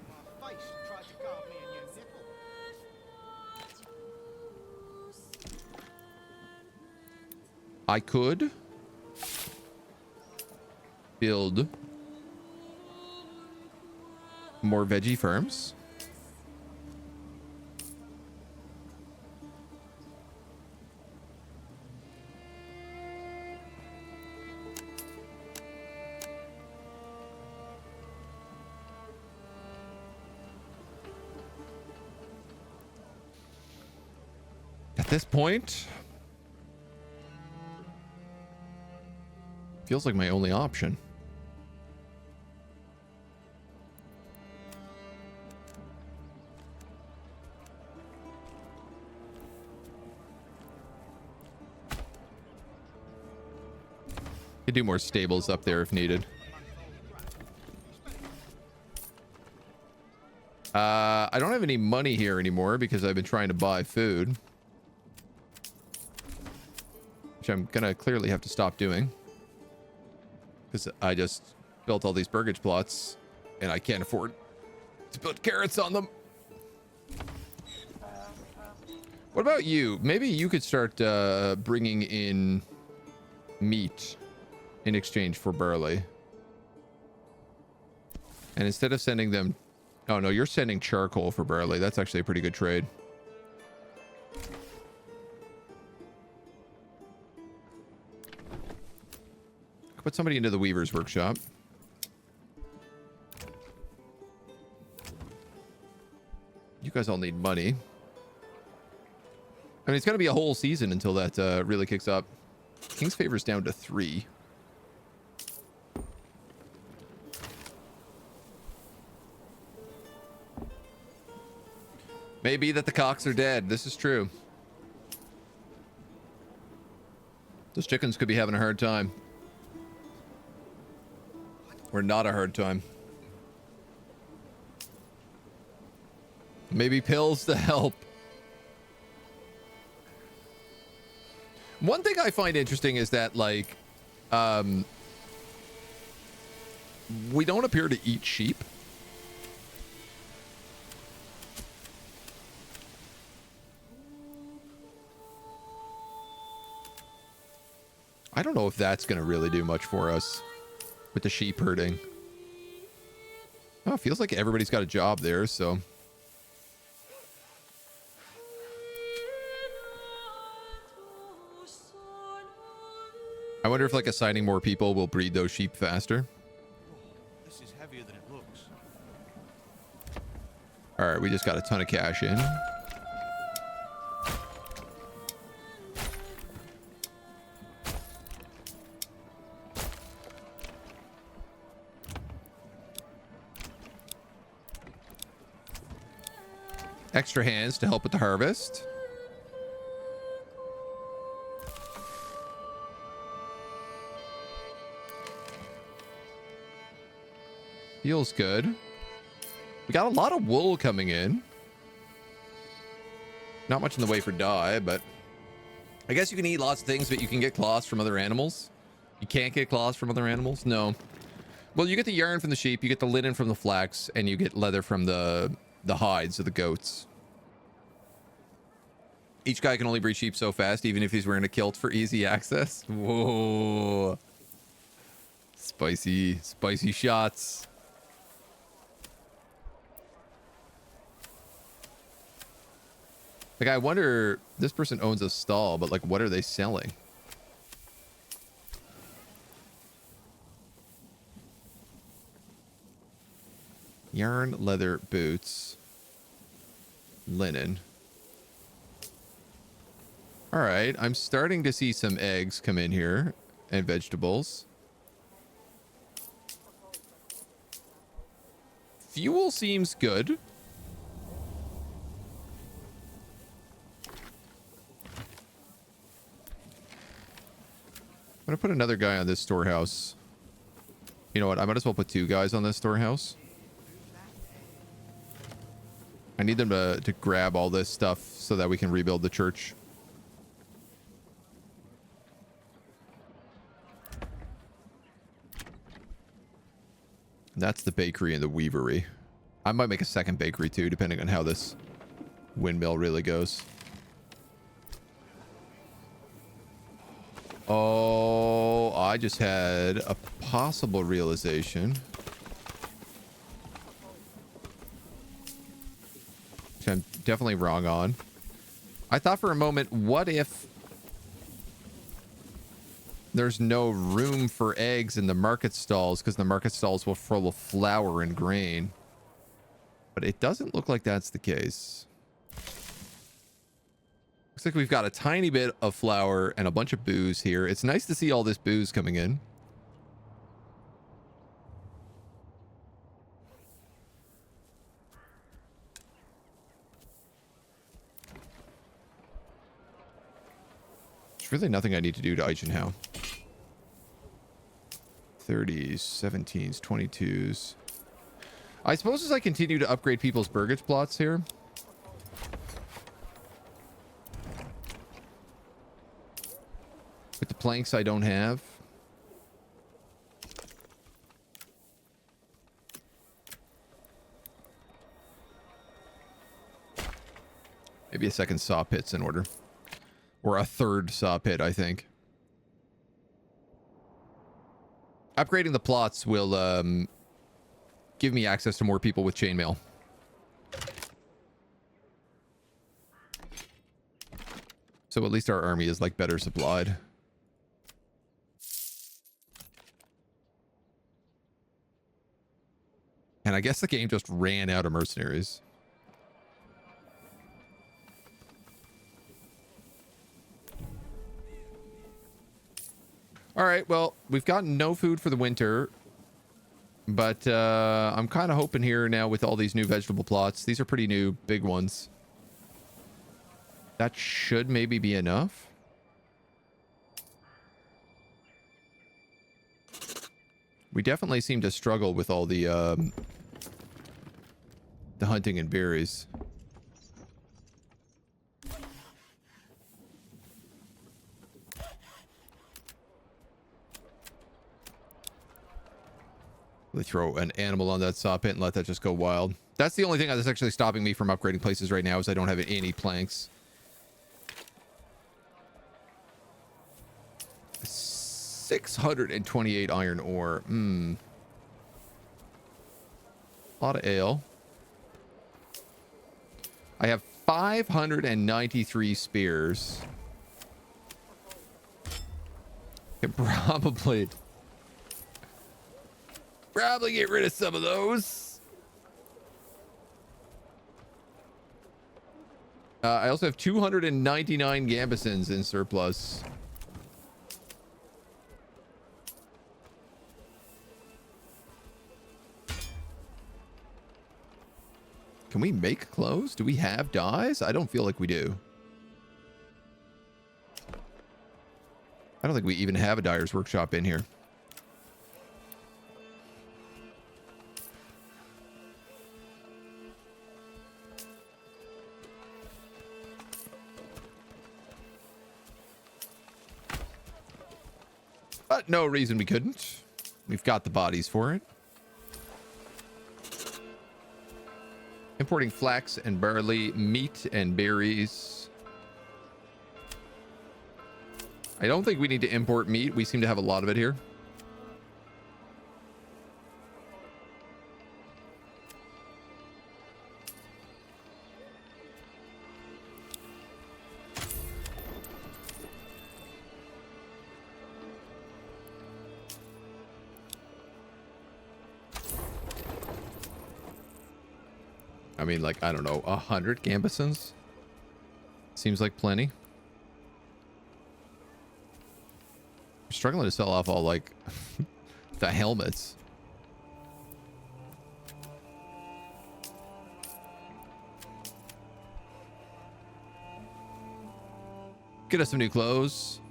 I could build more veggie farms. At this point, feels like my only option. Could do more stables up there if needed. I don't have any money here anymore because I've been trying to buy food, which I'm gonna clearly have to stop doing because I just built all these burgage plots and I can't afford to put carrots on them. What about you? Maybe you could start bringing in meat in exchange for barley. And instead of sending them... Oh, no, you're sending charcoal for barley. That's actually a pretty good trade. Put somebody into the weaver's workshop. You guys all need money. I mean, it's going to be a whole season until that really kicks up. King's favor's down to 3. Maybe that the cocks are dead. This is true. Those chickens could be having a hard time. Or not a hard time. Maybe pills to help. One thing I find interesting is that, like, we don't appear to eat sheep. I don't know if that's going to really do much for us with the sheep herding. Oh, it feels like everybody's got a job there, so... I wonder if, like, assigning more people will breed those sheep faster. This is heavier than it looks. All right, we just got a ton of cash in. Extra hands to help with the harvest. Feels good. We got a lot of wool coming in. Not much in the way for dye, but I guess you can eat lots of things, but you can get cloths from other animals. You can't get cloths from other animals? No. Well, you get the yarn from the sheep, you get the linen from the flax, and you get leather from the hides of the goats. Each guy can only breed sheep so fast, even if he's wearing a kilt for easy access. Whoa. Spicy, spicy shots. Like, I wonder, this person owns a stall, but like, what are they selling? Yarn, leather, boots, linen. All right, I'm starting to see some eggs come in here and vegetables. Fuel seems good. I'm gonna put another guy on this storehouse. You know what? I might as well put 2 guys on this storehouse. I need them to grab all this stuff so that we can rebuild the church. That's the bakery and the weavery. I might make a second bakery too, depending on how this windmill really goes. Oh, I just had a possible realization. Which I'm definitely wrong on. I thought for a moment, what if there's no room for eggs in the market stalls because the market stalls were full of flour and grain? But it doesn't look like that's the case. Looks like we've got a tiny bit of flour and a bunch of booze here. It's nice to see all this booze coming in. There's really nothing I need to do to Eichenhow. 30s, 17s, 22s. I suppose as I continue to upgrade people's burgage plots here. With the planks I don't have. Maybe a second saw pit's in order. Or a third saw pit, I think. Upgrading the plots will give me access to more people with chainmail. So at least our army is like better supplied. And I guess the game just ran out of mercenaries. All right, well, we've got no food for the winter, but I'm kind of hoping here now with all these new vegetable plots. These are pretty new, big ones. That should maybe be enough. We definitely seem to struggle with all the hunting and berries. They throw an animal on that saw pit and let that just go wild. That's the only thing that's actually stopping me from upgrading places right now is I don't have any planks. 628 iron ore. A lot of ale. I have 593 spears. Could probably get rid of some of those. I also have 299 gambesons in surplus. Can we make clothes? Do we have dyes? I don't feel like we do. I don't think we even have a dyer's workshop in here. But no reason we couldn't. We've got the bodies for it. Importing flax and barley, meat and berries. I don't think we need to import meat. We seem to have a lot of it here. I mean, like, I don't know, 100 gambesons? Seems like plenty. We're struggling to sell off all, like, the helmets. Get us some new clothes.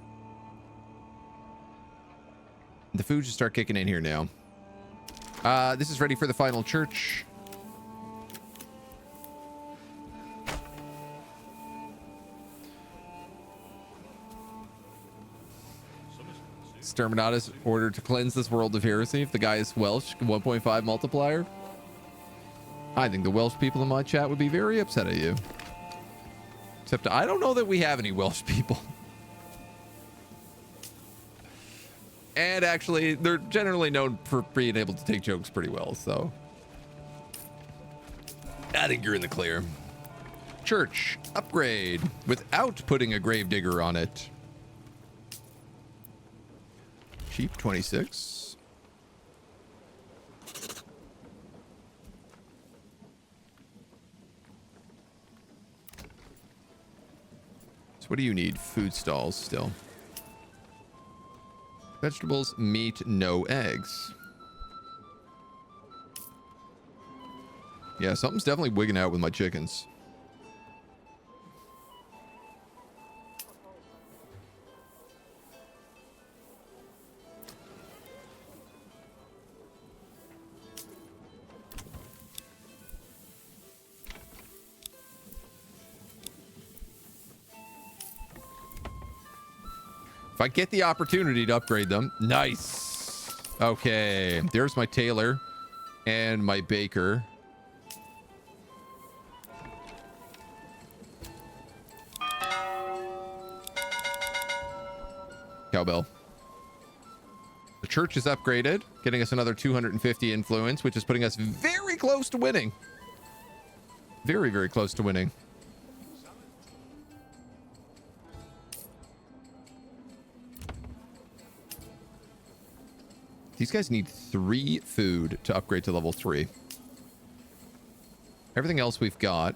The food should start kicking in here now. This is ready for the final church. Exterminatus ordered to cleanse this world of heresy. If the guy is Welsh, 1.5 multiplier. I think the Welsh people in my chat would be very upset at you. Except I don't know that we have any Welsh people. And actually, they're generally known for being able to take jokes pretty well, so I think you're in the clear. Church upgrade without putting a gravedigger on it. Cheap 26. So what do you need? Food stalls still. Vegetables, meat, no eggs. Yeah, something's definitely wigging out with my chickens. If I get the opportunity to upgrade them. Nice. Okay. There's my tailor and my baker. Cowbell. The church is upgraded, getting us another 250 influence, which is putting us very close to winning. Very, very close to winning. These guys need 3 food to upgrade to level 3. Everything else we've got.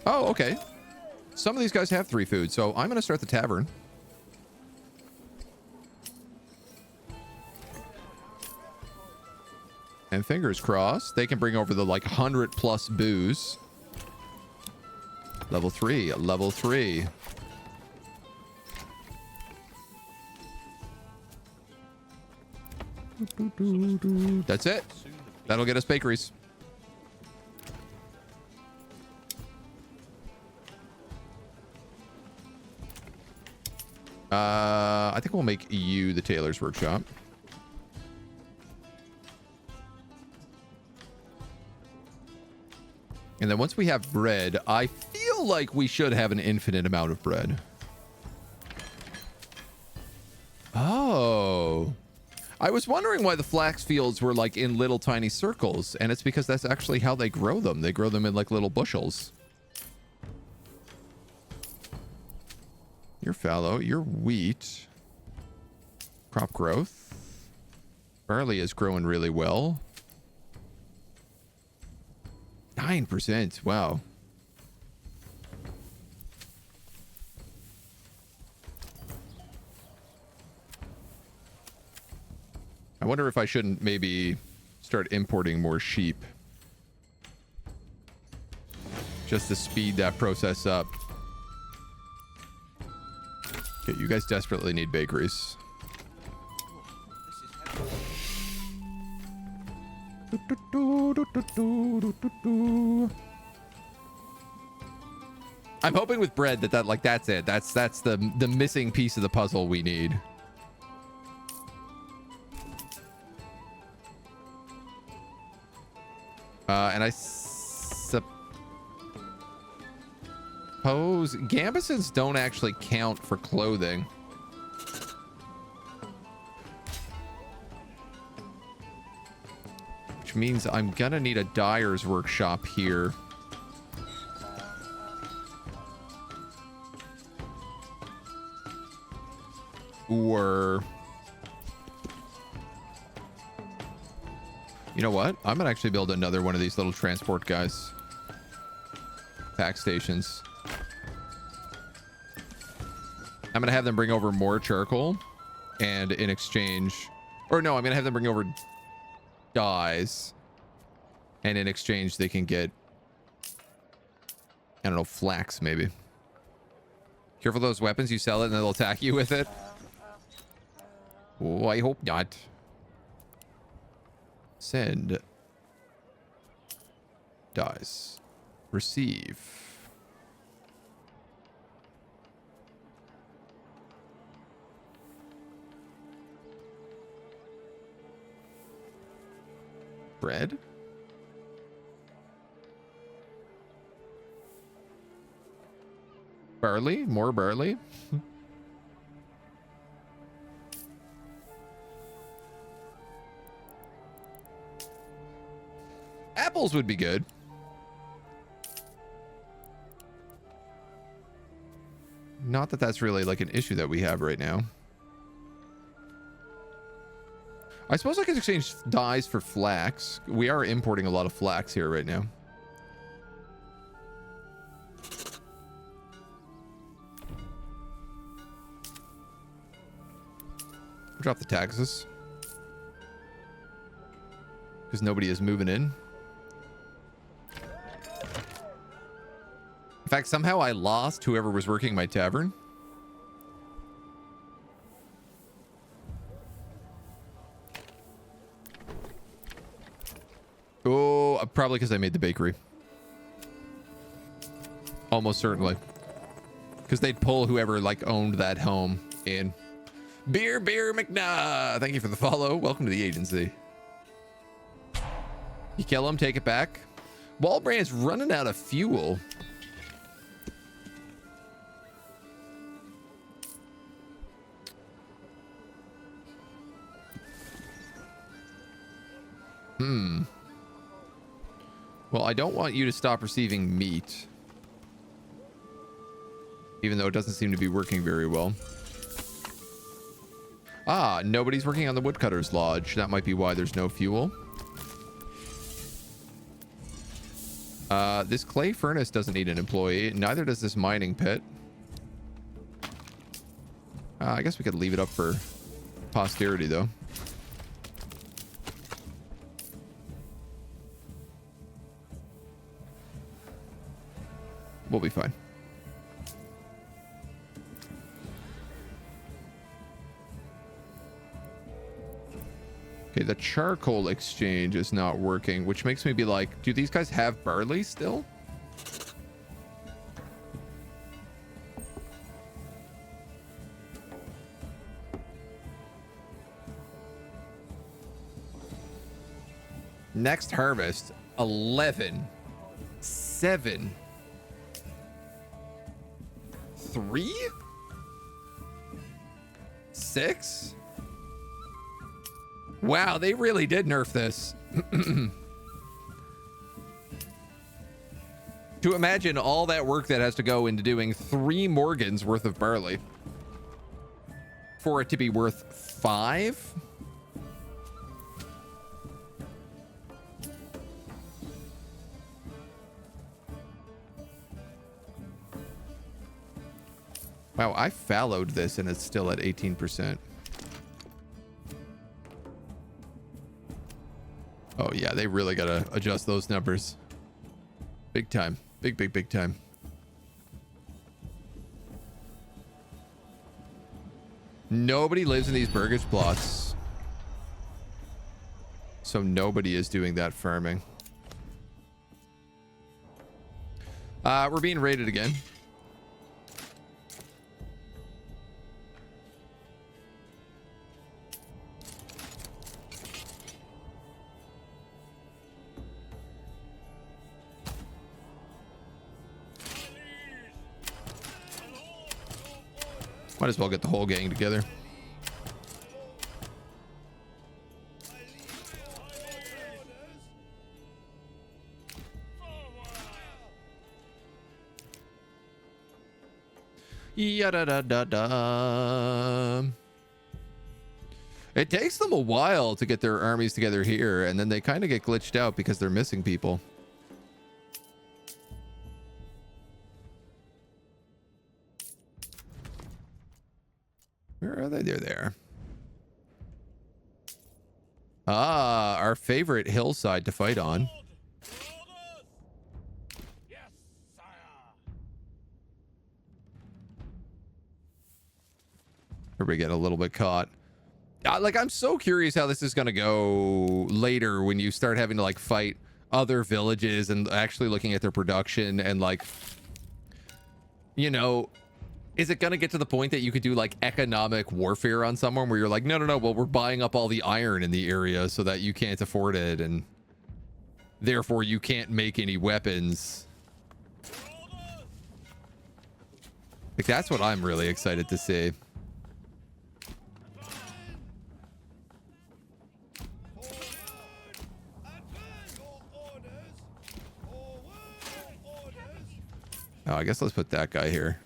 Oh, okay. Some of these guys have 3 food, so I'm going to start the tavern. And fingers crossed, they can bring over the like 100 plus booze. Level 3, level 3. That's it. That'll get us bakeries. I think we'll make you the tailor's workshop. And then once we have bread, I feel like we should have an infinite amount of bread. Oh. I was wondering why the flax fields were like in little tiny circles, and it's because that's actually how they grow them. They grow them in like little bushels. You're fallow. You're wheat. Crop growth. Barley is growing really well. 9%. Wow. I wonder if I shouldn't maybe start importing more sheep. Just to speed that process up. Okay, you guys desperately need bakeries. I'm hoping with bread that like that's it. That's the missing piece of the puzzle we need. And I suppose gambesons don't actually count for clothing. Which means I'm gonna need a dyer's workshop here. Or... You know what? I'm gonna actually build another one of these little transport guys. Pack stations. I'm gonna have them bring over more charcoal, and in exchange, or no, I'm gonna have them bring over dyes, and in exchange they can get, I don't know, flax maybe. Careful of those weapons, you sell it and they'll attack you with it. Oh, I hope not. Send. Dies. Receive. Bread? Barley? More barley? Apples would be good. Not that that's really like an issue that we have right now. I suppose I could exchange dyes for flax. We are importing a lot of flax here right now. Drop the taxes. Because nobody is moving in. In fact, somehow I lost whoever was working my tavern. Oh, probably because I made the bakery. Almost certainly. Because they'd pull whoever like owned that home in. Beer McNaugh. Thank you for the follow. Welcome to the agency. You kill him, take it back. Wallbrand's running out of fuel. Well, I don't want you to stop receiving meat. Even though it doesn't seem to be working very well. Ah, nobody's working on the woodcutter's lodge. That might be why there's no fuel. This clay furnace doesn't need an employee. Neither does this mining pit. I guess we could leave it up for posterity, though. We'll be fine. Okay, the charcoal exchange is not working, which makes me be like, do these guys have barley still? Next harvest, 11, 7, 3, 6. Wow, they really did nerf this. To imagine all that work that has to go into doing 3 Morgans worth of barley for it to be worth 5. Wow, I fallowed this and it's still at 18%. Oh yeah, they really gotta adjust those numbers. Big time. Big time. Nobody lives in these burgage plots. So nobody is doing that farming. We're being raided again. Might as well get the whole gang together. Yada da da da. It takes them a while to get their armies together here, and then they kind of get glitched out because they're missing people. Where are they? They're there. Ah, our favorite hillside to fight on. Everybody get a little bit caught. Like, I'm so curious how this is going to go later when you start having to, like, fight other villages and actually looking at their production and, like, you know, is it going to get to the point that you could do, like, economic warfare on someone where you're like, no, well, we're buying up all the iron in the area so that you can't afford it and therefore you can't make any weapons. Like, that's what I'm really excited to see. Oh, I guess let's put that guy here.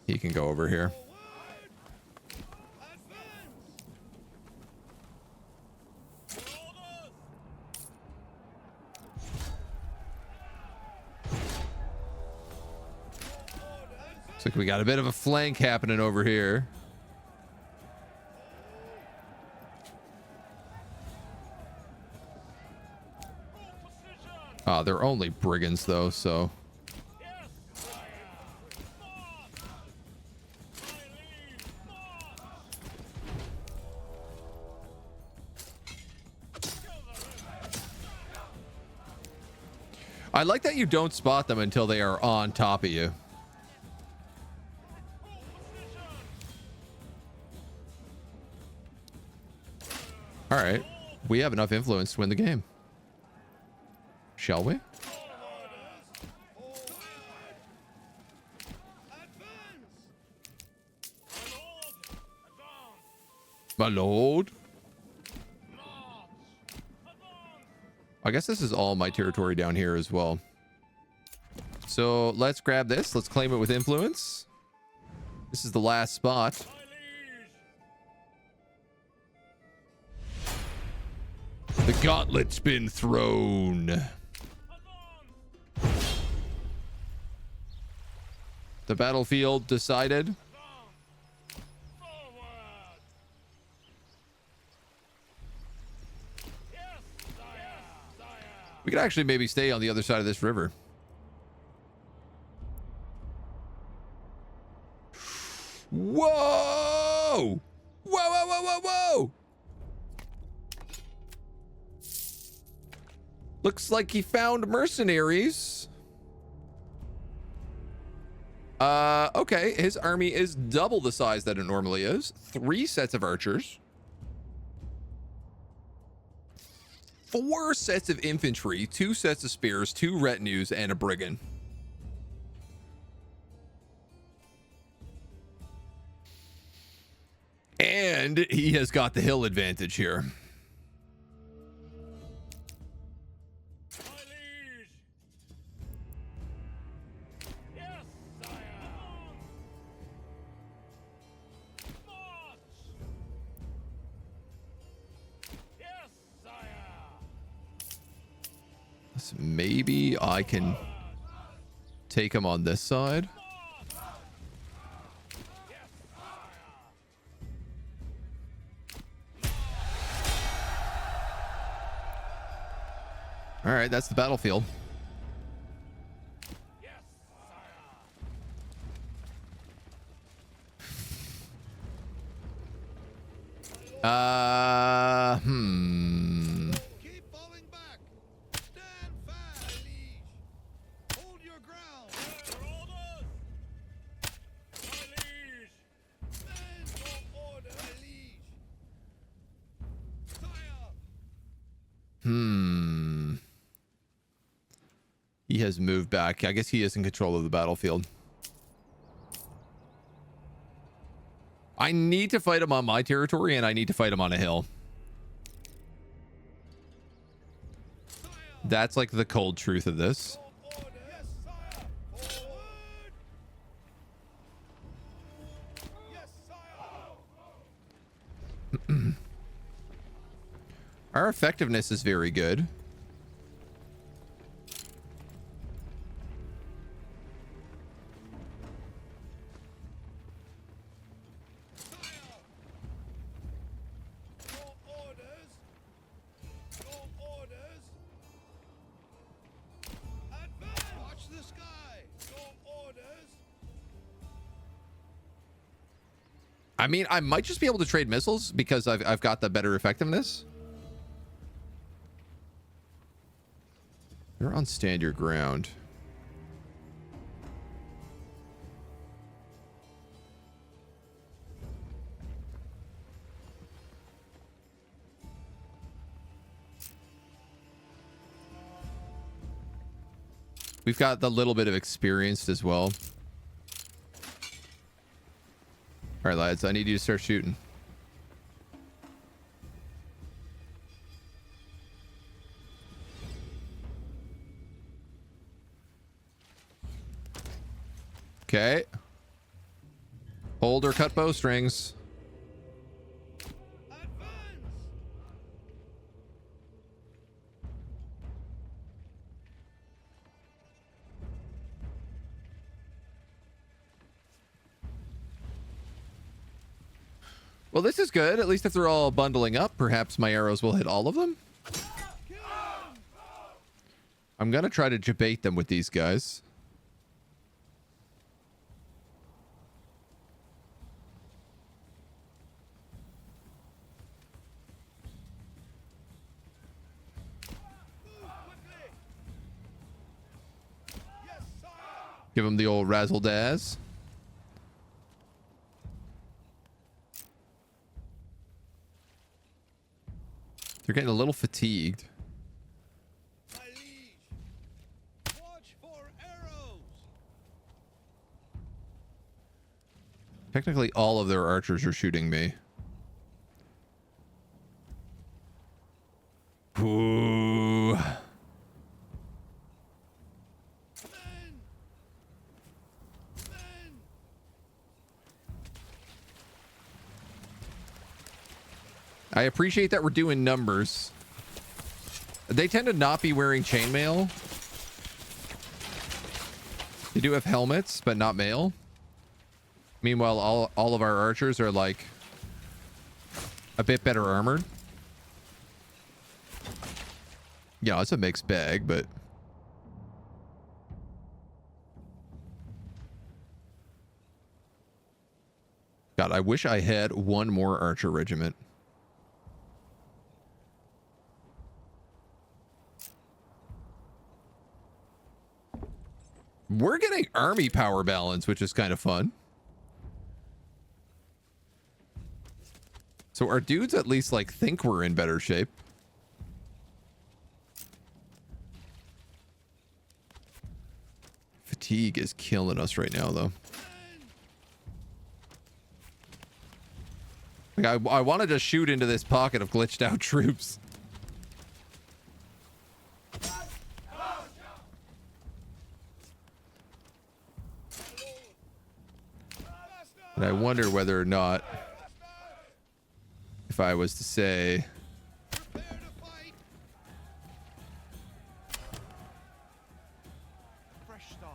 He can go over here. Looks like we got a bit of a flank happening over here. They're only brigands though, so... I like that you don't spot them until they are on top of you. All right. We have enough influence to win the game. Shall we? My lord. I guess this is all my territory down here as well. So let's grab this. Let's claim it with influence. This is the last spot. The gauntlet's been thrown. The battlefield decided. We could actually maybe stay on the other side of this river. Whoa! Whoa! Looks like he found mercenaries. Okay. His army is double the size that it normally is. 3 sets of archers. 4 sets of infantry, 2 sets of spears, 2 retinues, and a brigand. And he has got the hill advantage here. So maybe I can take him on this side. All right, that's the battlefield. Keep falling back. Stand fast, my liege. Hold your ground. My liege. Stand for order, my liege. Sire. He has moved back. I guess he is in control of the battlefield. I need to fight them on my territory, and I need to fight them on a hill. That's like the cold truth of this. Our effectiveness is very good. I mean, I might just be able to trade missiles because I've got the better effectiveness. You're on stand your ground. We've got the little bit of experience as well. All right, lads, I need you to start shooting. Okay. Hold or cut bowstrings. Well, this is good. At least if they're all bundling up, perhaps my arrows will hit all of them. I'm going to try to debate them with these guys. Give them the old razzle-dazz. They're getting a little fatigued. My liege, watch for arrows. Technically, all of their archers are shooting me. Ooh. I appreciate that we're doing numbers. They tend to not be wearing chainmail. They do have helmets, but not mail. Meanwhile, all of our archers are like a bit better armored. Yeah, it's a mixed bag, but God, I wish I had one more archer regiment. We're getting army power balance, which is kind of fun. So our dudes at least like think we're in better shape. Fatigue is killing us right now, though. Like I want to just shoot into this pocket of glitched out troops. And I wonder whether or not, if I was to say,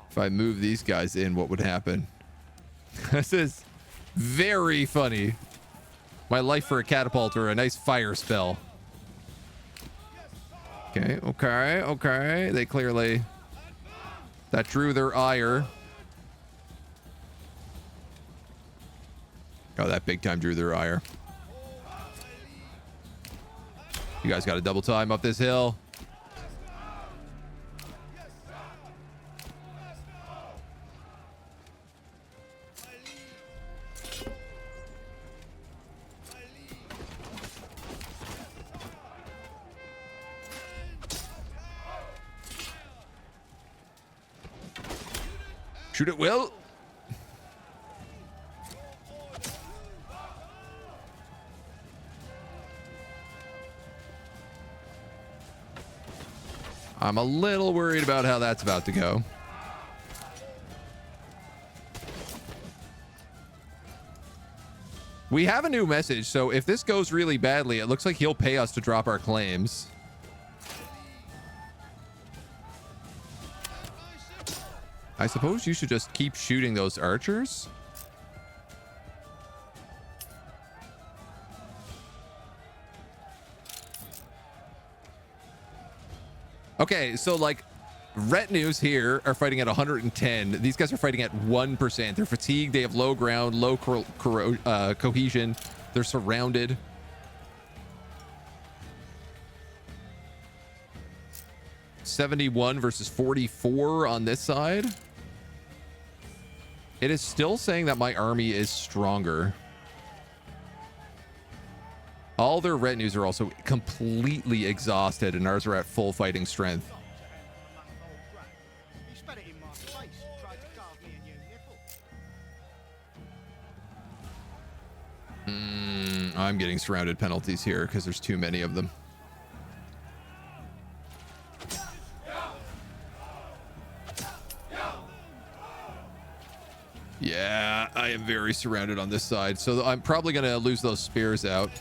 if I move these guys in, what would happen? This is very funny. My life for a catapult or a nice fire spell. Okay, okay, okay. They clearly, that drew their ire. Oh, that big time drew their ire. You guys got a double time up this hill. Shoot it, Will. I'm a little worried about how that's about to go. We have a new message, so if this goes really badly, it looks like he'll pay us to drop our claims. I suppose you should just keep shooting those archers. Okay, so like retinues here are fighting at 110. These guys are fighting at 1%. They're fatigued. They have low ground, low cohesion. They're surrounded. $71 versus 44 on this side. It is still saying that my army is stronger. All their retinues are also completely exhausted, and ours are at full fighting strength. I'm getting surrounded penalties here because there's too many of them. Yeah, I am very surrounded on this side, so I'm probably going to lose those spears out.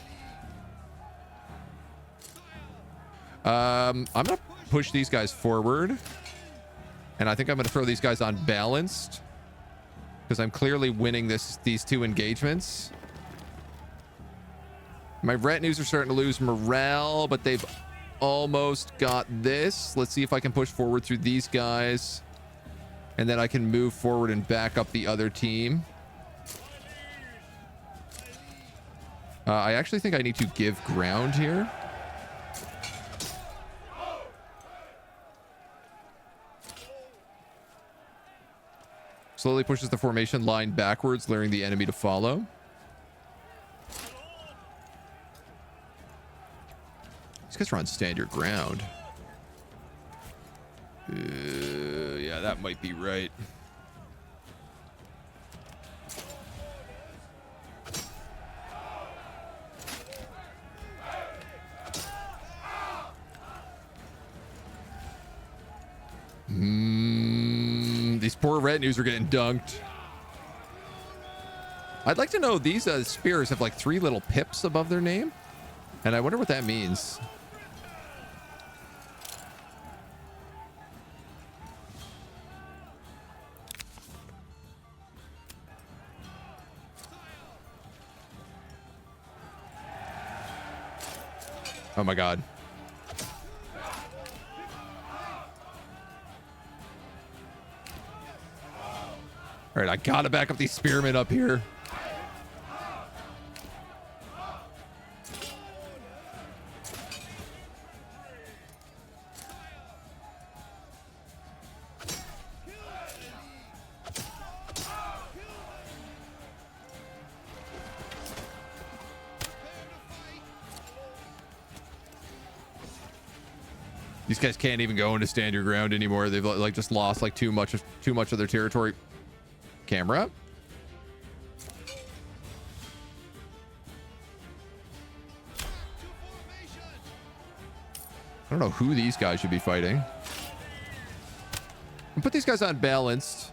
I'm going to push these guys forward, and I think I'm going to throw these guys on balanced because I'm clearly winning these two engagements. My retinues are starting to lose morale, but they've almost got this. Let's see if I can push forward through these guys, and then I can move forward and back up the other team. I actually think I need to give ground here. Slowly pushes the formation line backwards, luring the enemy to follow. These guys are on stand your ground. Yeah, that might be right. These poor retinues are getting dunked. I'd like to know, these spears have like 3 little pips above their name, and I wonder what that means. Oh my god. All right, I gotta back up these spearmen up here. These guys can't even go into stand your ground anymore. They've like just lost like too much of their territory. Camera. I don't know who these guys should be fighting. And put these guys on balanced.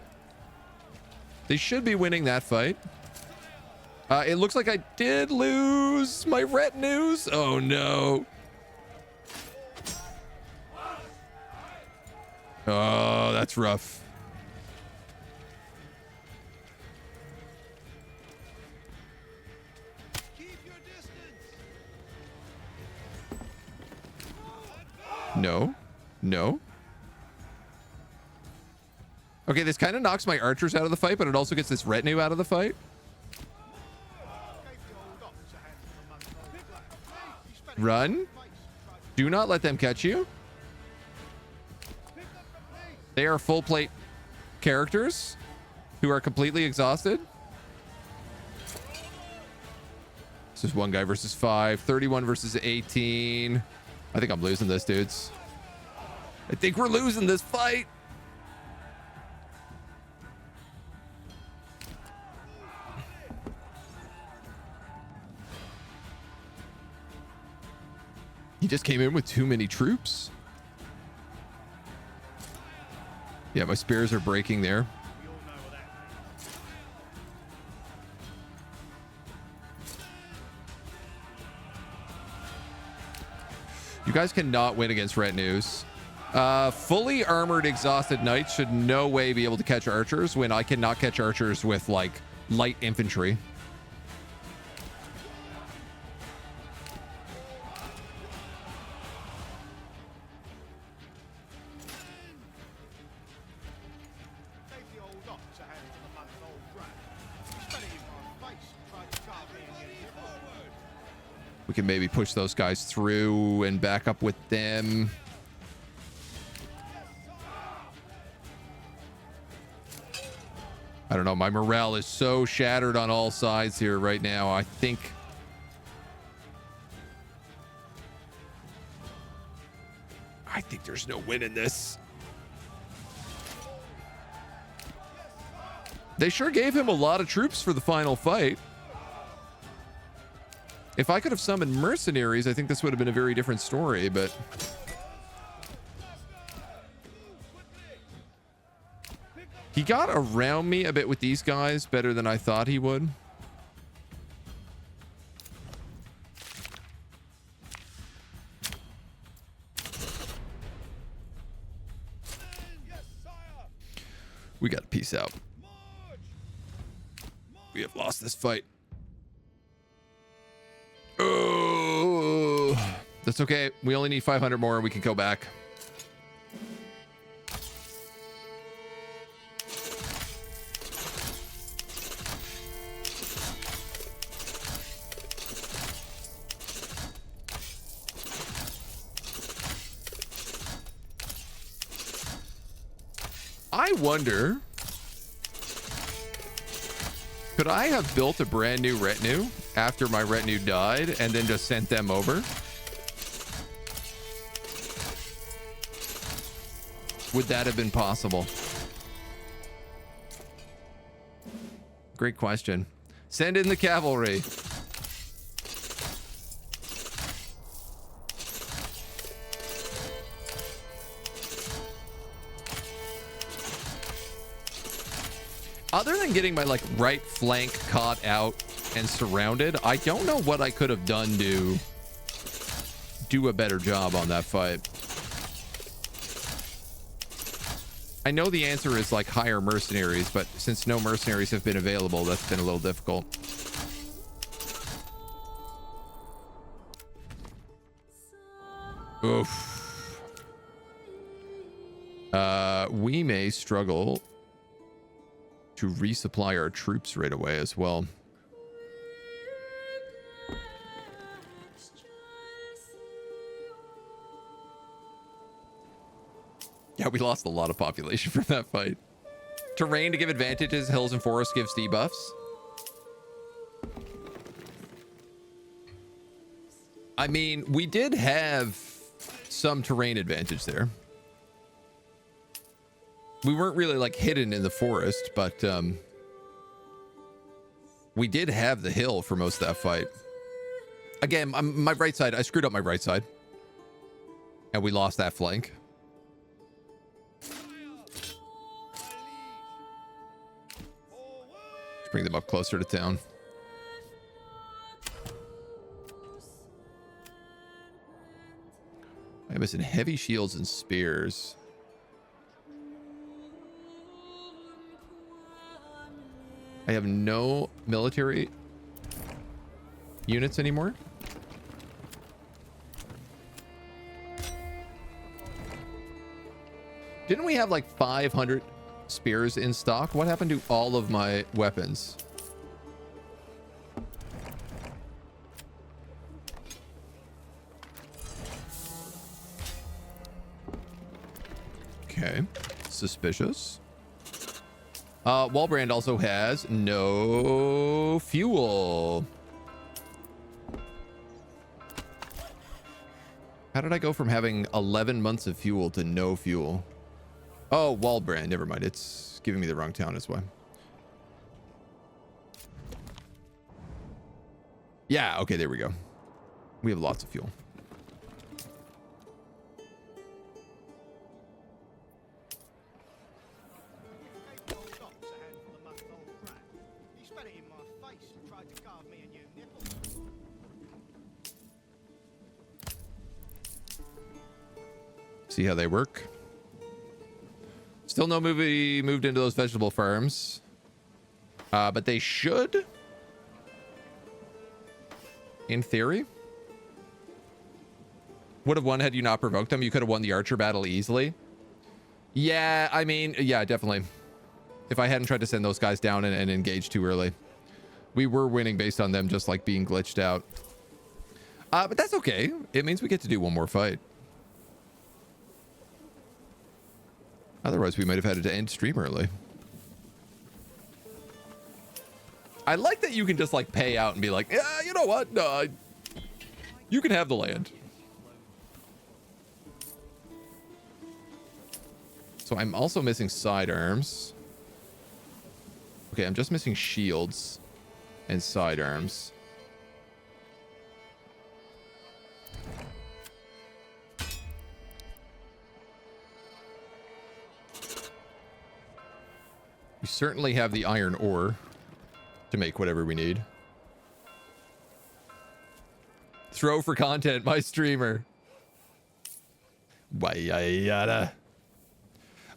They should be winning that fight. It looks like I did lose my retinues. Oh no. Oh, that's rough. No. No. Okay, this kind of knocks my archers out of the fight, but it also gets this retinue out of the fight. Run. Do not let them catch you. They are full plate characters who are completely exhausted. This is 1 guy versus 5, 31 versus 18. I think I'm losing this, dudes. I think we're losing this fight. He just came in with too many troops. Yeah, my spears are breaking there. We all know what that means. You guys cannot win against retinues. Fully armored exhausted knights should no way be able to catch archers when I cannot catch archers with like light infantry. Gave the old ox a hand to the month-old brat. Spat it in my face and tried to carve me again. We can maybe push those guys through and back up with them. I don't know. My morale is so shattered on all sides here right now. I think there's no win in this. They sure gave him a lot of troops for the final fight. If I could have summoned mercenaries, I think this would have been a very different story, but he got around me a bit with these guys better than I thought he would. We got to peace out. We have lost this fight. Oh, that's okay. We only need 500 more and we can go back. I wonder, could I have built a brand new retinue after my retinue died and then just sent them over? Would that have been possible? Great question. Send in the cavalry. Other than getting my like right flank caught out and surrounded, I don't know what I could have done to do a better job on that fight. I know the answer is like hire mercenaries, but since no mercenaries have been available, that's been a little difficult. Oof. We may struggle to resupply our troops right away as well. Yeah, we lost a lot of population from that fight. Terrain to give advantages, hills and forests gives debuffs. I mean, we did have some terrain advantage there. We weren't really like hidden in the forest, but we did have the hill for most of that fight. Again, my right side, I screwed up my right side. And we lost that flank. Let's bring them up closer to town. I'm missing heavy shields and spears. I have no military units anymore. Didn't we have like 500 spears in stock? What happened to all of my weapons? Okay, suspicious. Walbrand also has no fuel. How did I go from having 11 months of fuel to no fuel? Oh, Walbrand. Never mind. It's giving me the wrong town as well. Yeah. Okay. There we go. We have lots of fuel. See how they work. Still no movie moved into those vegetable farms. But they should. In theory. Would have won had you not provoked them. You could have won the archer battle easily. Yeah, I mean, yeah, definitely. If I hadn't tried to send those guys down and engage too early. We were winning based on them just like being glitched out. But that's okay. It means we get to do one more fight. Otherwise, we might have had to end stream early. I like that you can just like pay out and be like, yeah, you know what? No, you can have the land. So I'm also missing sidearms. Okay, I'm just missing shields and sidearms. We certainly have the iron ore to make whatever we need. Throw for content, my streamer. Why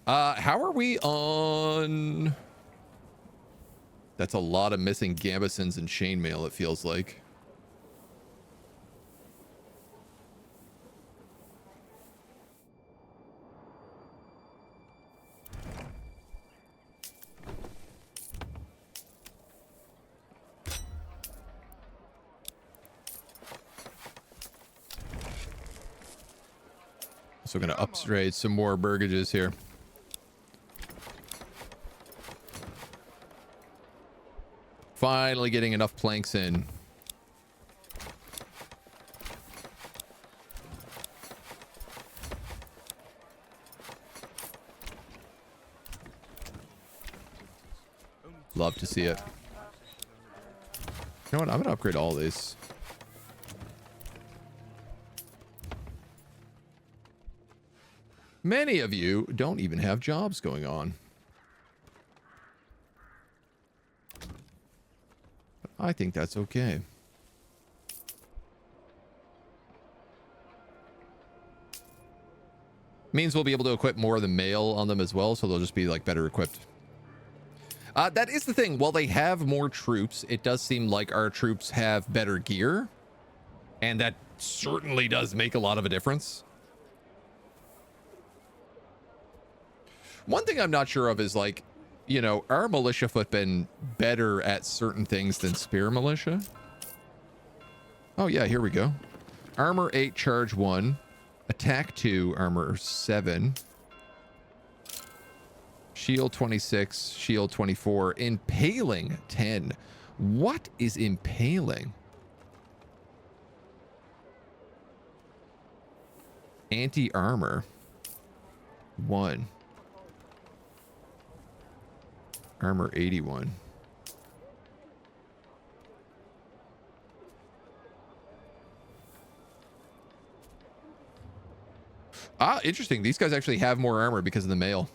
how are we on? That's a lot of missing gambesons and chainmail, it feels like. So we're going to upgrade some more burgages here. Finally getting enough planks in. Love to see it. You know what? I'm going to upgrade all these. Many of you don't even have jobs going on. But I think that's okay. Means we'll be able to equip more of the mail on them as well, so they'll just be like better equipped. That is the thing. While they have more troops, it does seem like our troops have better gear. And that certainly does make a lot of a difference. One thing I'm not sure of is like, you know, our militia foot been better at certain things than spear militia? Oh yeah, here we go. Armor 8, charge 1. Attack 2, armor 7. Shield 26, shield 24. Impaling 10. What is impaling? Anti-armor 1. Armor 81. Ah, interesting. These guys actually have more armor because of the mail.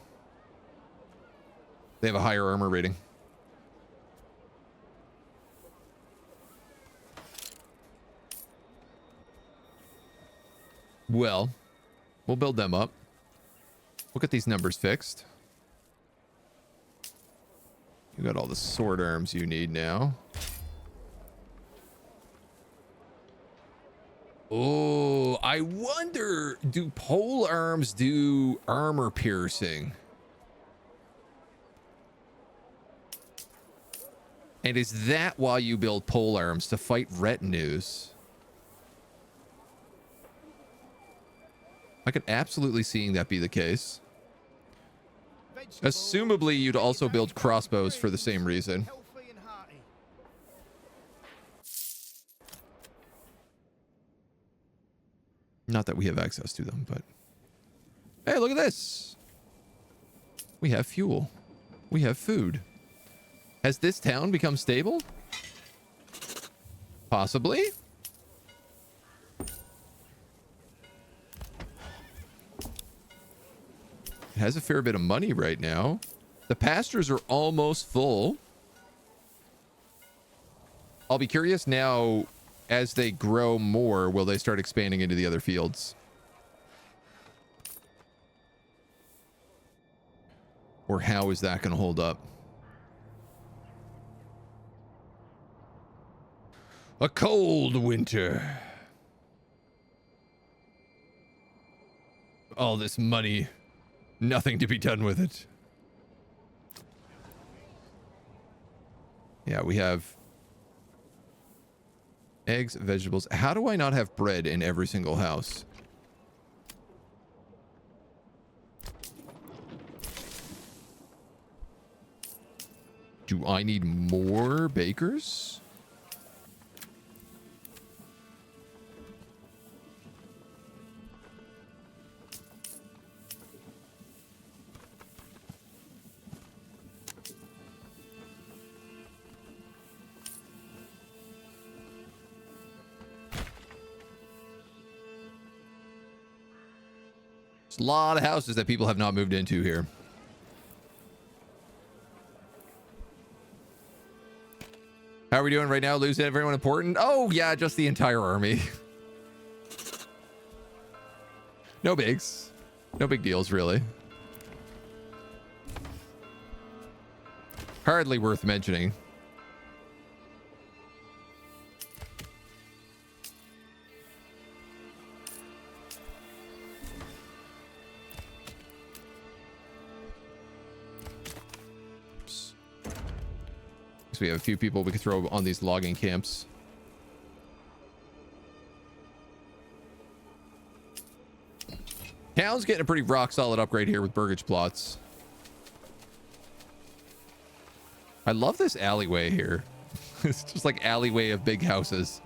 They have a higher armor rating. Well, we'll build them up. We'll get these numbers fixed. You got all the sword arms you need now. Oh, I wonder, do pole arms do armor piercing? And is that why you build pole arms, to fight retinues? I could absolutely see that be the case. Assumably, you'd also build crossbows for the same reason. Not that we have access to them, but... Hey, look at this! We have fuel. We have food. Has this town become stable? Possibly. It has a fair bit of money right now. The pastures are almost full. I'll be curious now, as they grow more, will they start expanding into the other fields? Or how is that going to hold up? A cold winter. All this money, nothing to be done with it. Yeah, we have eggs, vegetables. How do I not have bread in every single house? Do I need more bakers? There's a lot of houses that people have not moved into here. How are we doing right now? Losing everyone important? Oh, yeah, just the entire army. No bigs. No big deals, really. Hardly worth mentioning. We have a few people we could throw on these logging camps. Town's getting a pretty rock solid upgrade here with burgage plots. I love this alleyway here. It's just like alleyway of big houses.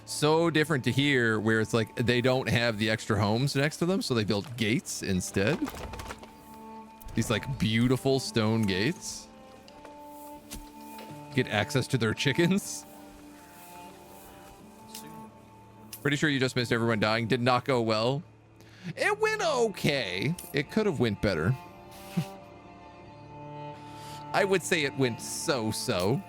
So different to here where it's like they don't have the extra homes next to them, so they built gates instead. These like beautiful stone gates. Get access to their chickens. Pretty sure you just missed everyone dying. Did not go well. It went okay. It could have went better. I would say it went so-so.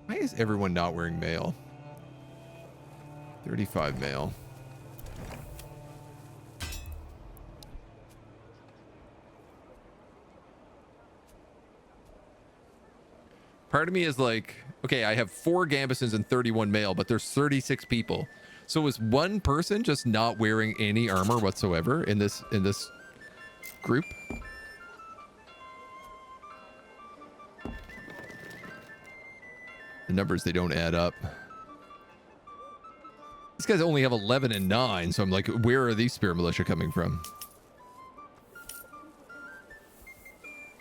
Why is everyone not wearing mail? 35 mail. Part of me is like, okay, I have 4 Gambesons and 31 mail, but there's 36 people. So is one person just not wearing any armor whatsoever in this group? The numbers, they don't add up. These guys only have 11 and 9, so I'm like, where are these spear militia coming from?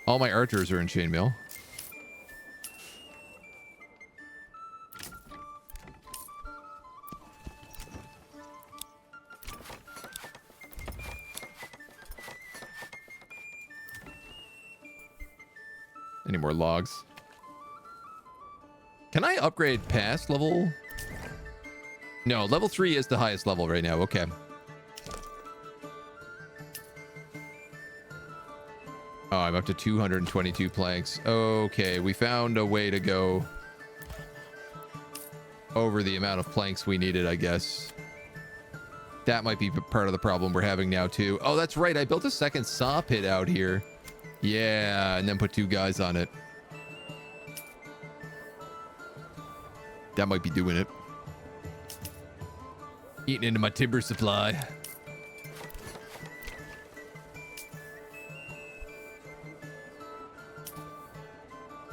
All my archers are in chainmail. Any more logs? Can I upgrade past level? No, level 3 is the highest level right now. Okay. Oh, I'm up to 222 planks. Okay, we found a way to go over the amount of planks we needed, I guess. That might be part of the problem we're having now, too. Oh, that's right. I built a second saw pit out here. Yeah, and then put 2 guys on it. That might be doing it. Eating into my timber supply.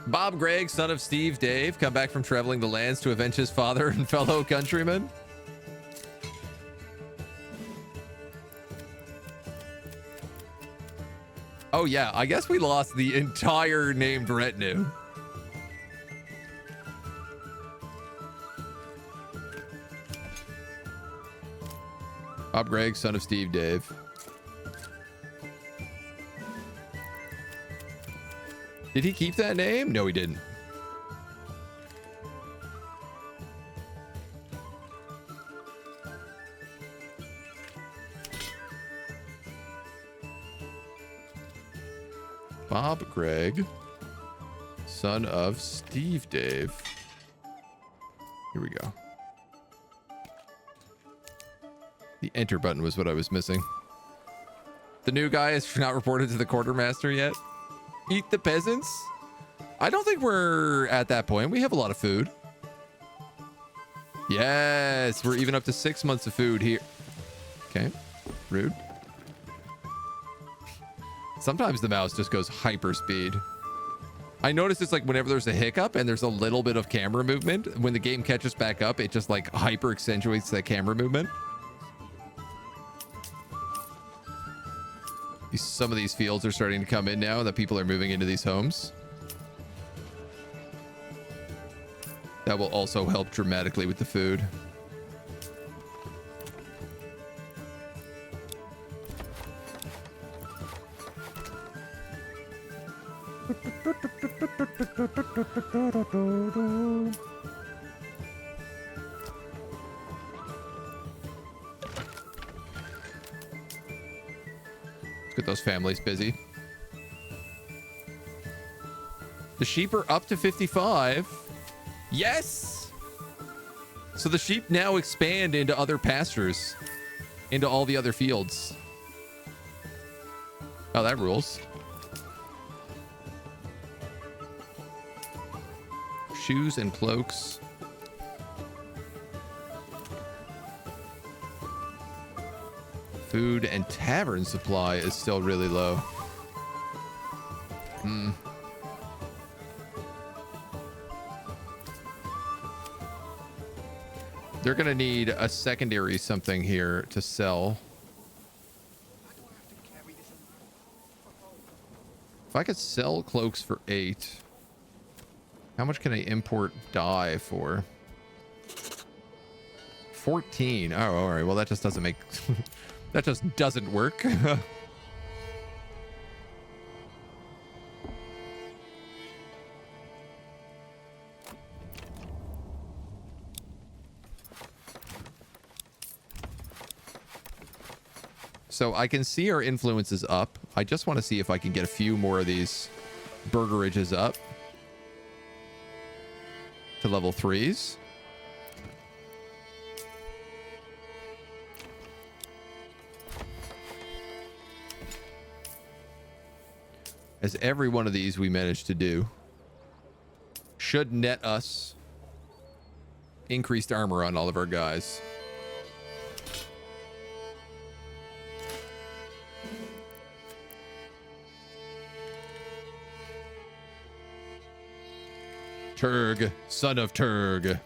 Bob Gregg, son of Steve Dave, come back from traveling the lands to avenge his father and fellow countrymen. Oh yeah, I guess we lost the entire named retinue. Bob Gregg, son of Steve Dave. Did he keep that name? No, he didn't. Bob Gregg, son of Steve Dave. Here we go. The enter button was what I was missing. The new guy is not reported to the quartermaster yet. Eat the peasants? I don't think we're at that point. We have a lot of food. Yes, we're even up to 6 months of food here. Okay, rude. Sometimes the mouse just goes hyper speed. I notice it's like whenever there's a hiccup and there's a little bit of camera movement, when the game catches back up, it just like hyper accentuates that camera movement. Some of these fields are starting to come in now that people are moving into these homes. That will also help dramatically with the food. Let's get those families busy. The sheep are up to 55. Yes! So the sheep now expand into other pastures, into all the other fields. Oh, that rules. Shoes and cloaks. Food and tavern supply is still really low. Hmm. They're going to need a secondary something here to sell. If I could sell cloaks for 8, how much can I import dye for? 14. Oh, all right. Well, that just doesn't make... that just doesn't work. So I can see our influence is up. I just want to see if I can get a few more of these burgerages up to level 3s. As every one of these we managed to do should net us increased armor on all of our guys. Turg, son of Turg.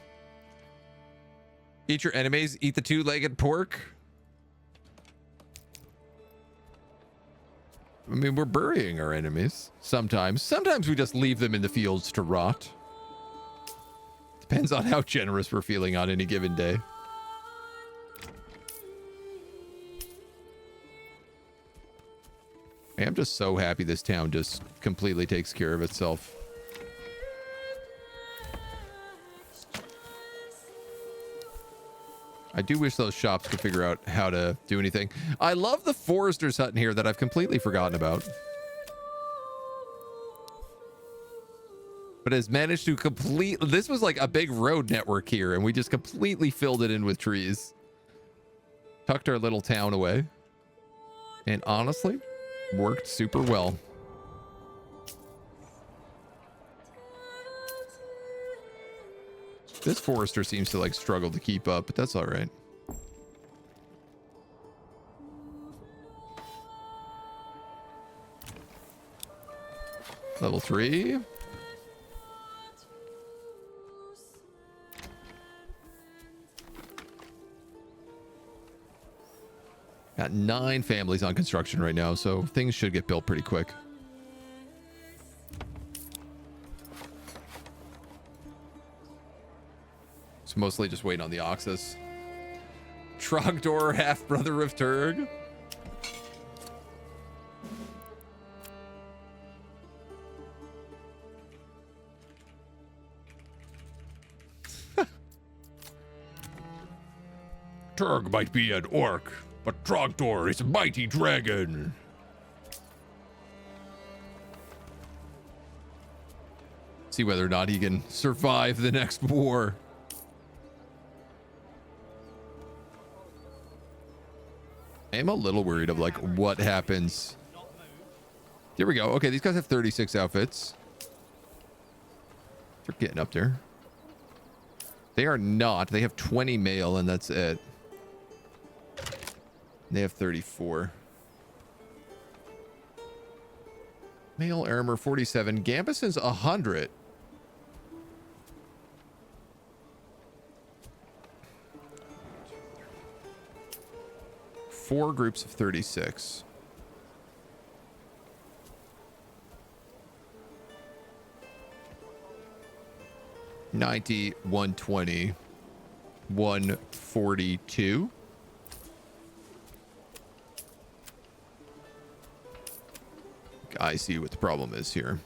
Eat your enemies, eat the two-legged pork. I mean, we're burying our enemies sometimes. Sometimes we just leave them in the fields to rot. Depends on how generous we're feeling on any given day. I'm just so happy this town just completely takes care of itself. I do wish those shops could figure out how to do anything. I love the forester's hut in here that I've completely forgotten about. But has managed to complete... This was like a big road network here, and we just completely filled it in with trees. Tucked our little town away. And honestly, worked super well. This forester seems to like struggle to keep up, but that's all right. Level 3. Got 9 families on construction right now, so things should get built pretty quick. Mostly just waiting on the Oxus. Trogdor, half-brother of Turg. Turg might be an orc, but Trogdor is a mighty dragon. See whether or not he can survive the next war. I am a little worried of like what happens. Here we go. Okay, these guys have 36 outfits. They're getting up there. They are not. They have 20 mail and that's it. They have 34. Mail armor 47. Gambeson's 100. Four groups of 36. $90, $120, $142. I see what the problem is here.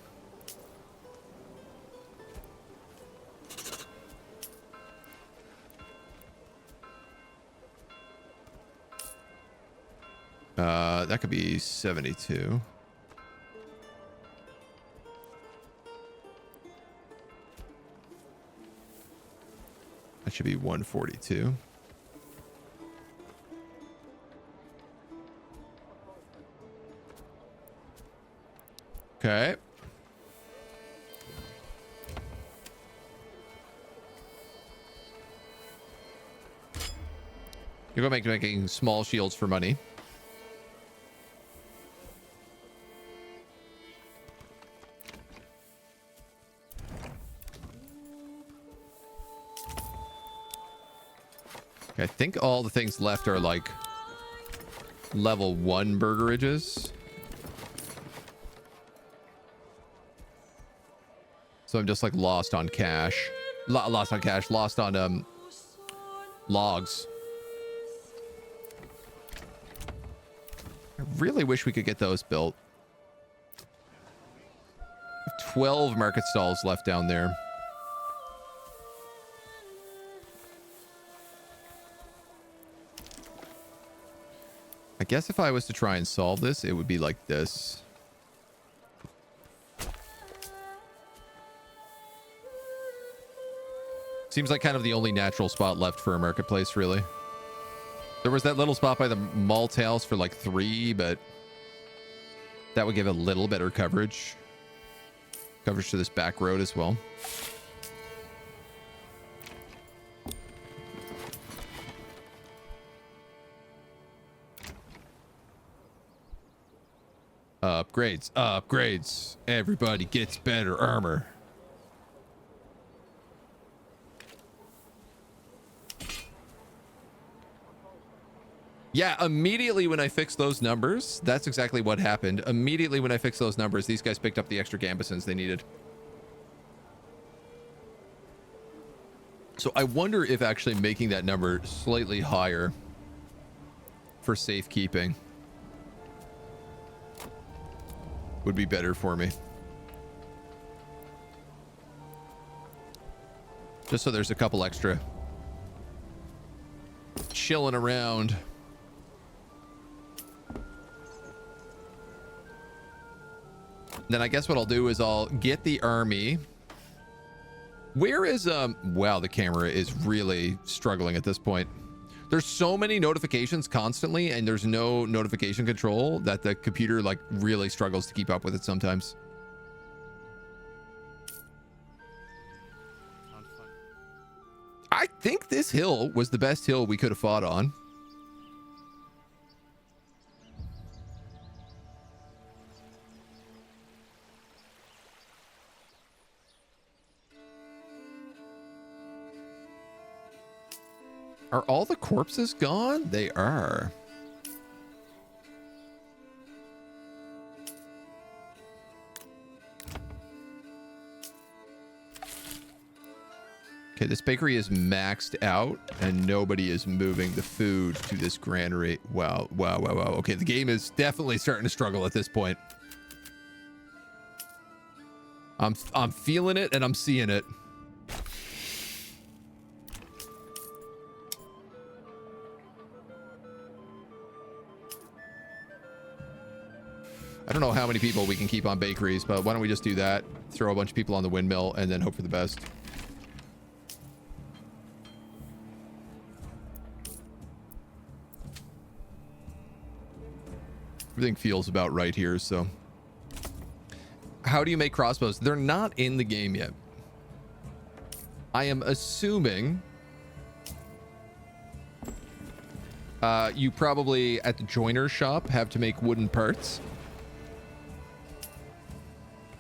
That could be 72. That should be 142. Okay. You're going to making small shields for money. Okay, I think all the things left are like level 1 burgerages. So I'm just like lost on cash. Lost on logs. I really wish we could get those built. 12 market stalls left down there. I guess if I was to try and solve this, it would be like this. Seems like kind of the only natural spot left for a marketplace, really. There was that little spot by the malt house for like 3, but that would give a little better coverage. Coverage to this back road as well. Upgrades, upgrades. Everybody gets better armor. Yeah, immediately when I fixed those numbers, that's exactly what happened. Immediately when I fixed those numbers, these guys picked up the extra Gambesons they needed. So I wonder if actually making that number slightly higher for safekeeping would be better for me. Just so there's a couple extra chilling around. Then I guess what I'll do is I'll get the army. Where is wow, the camera is really struggling at this point. There's so many notifications constantly and there's no notification control that the computer like really struggles to keep up with it sometimes. I think this hill was the best hill we could have fought on. Are all the corpses gone? They are. Okay, this bakery is maxed out and nobody is moving the food to this granary. Wow, wow, wow, wow. Okay, the game is definitely starting to struggle at this point. I'm feeling it and I'm seeing it. I don't know how many people we can keep on bakeries, but why don't we just do that? Throw a bunch of people on the windmill and then hope for the best. Everything feels about right here, so. How do you make crossbows? They're not in the game yet. I am assuming you probably at the joiner's shop have to make wooden parts.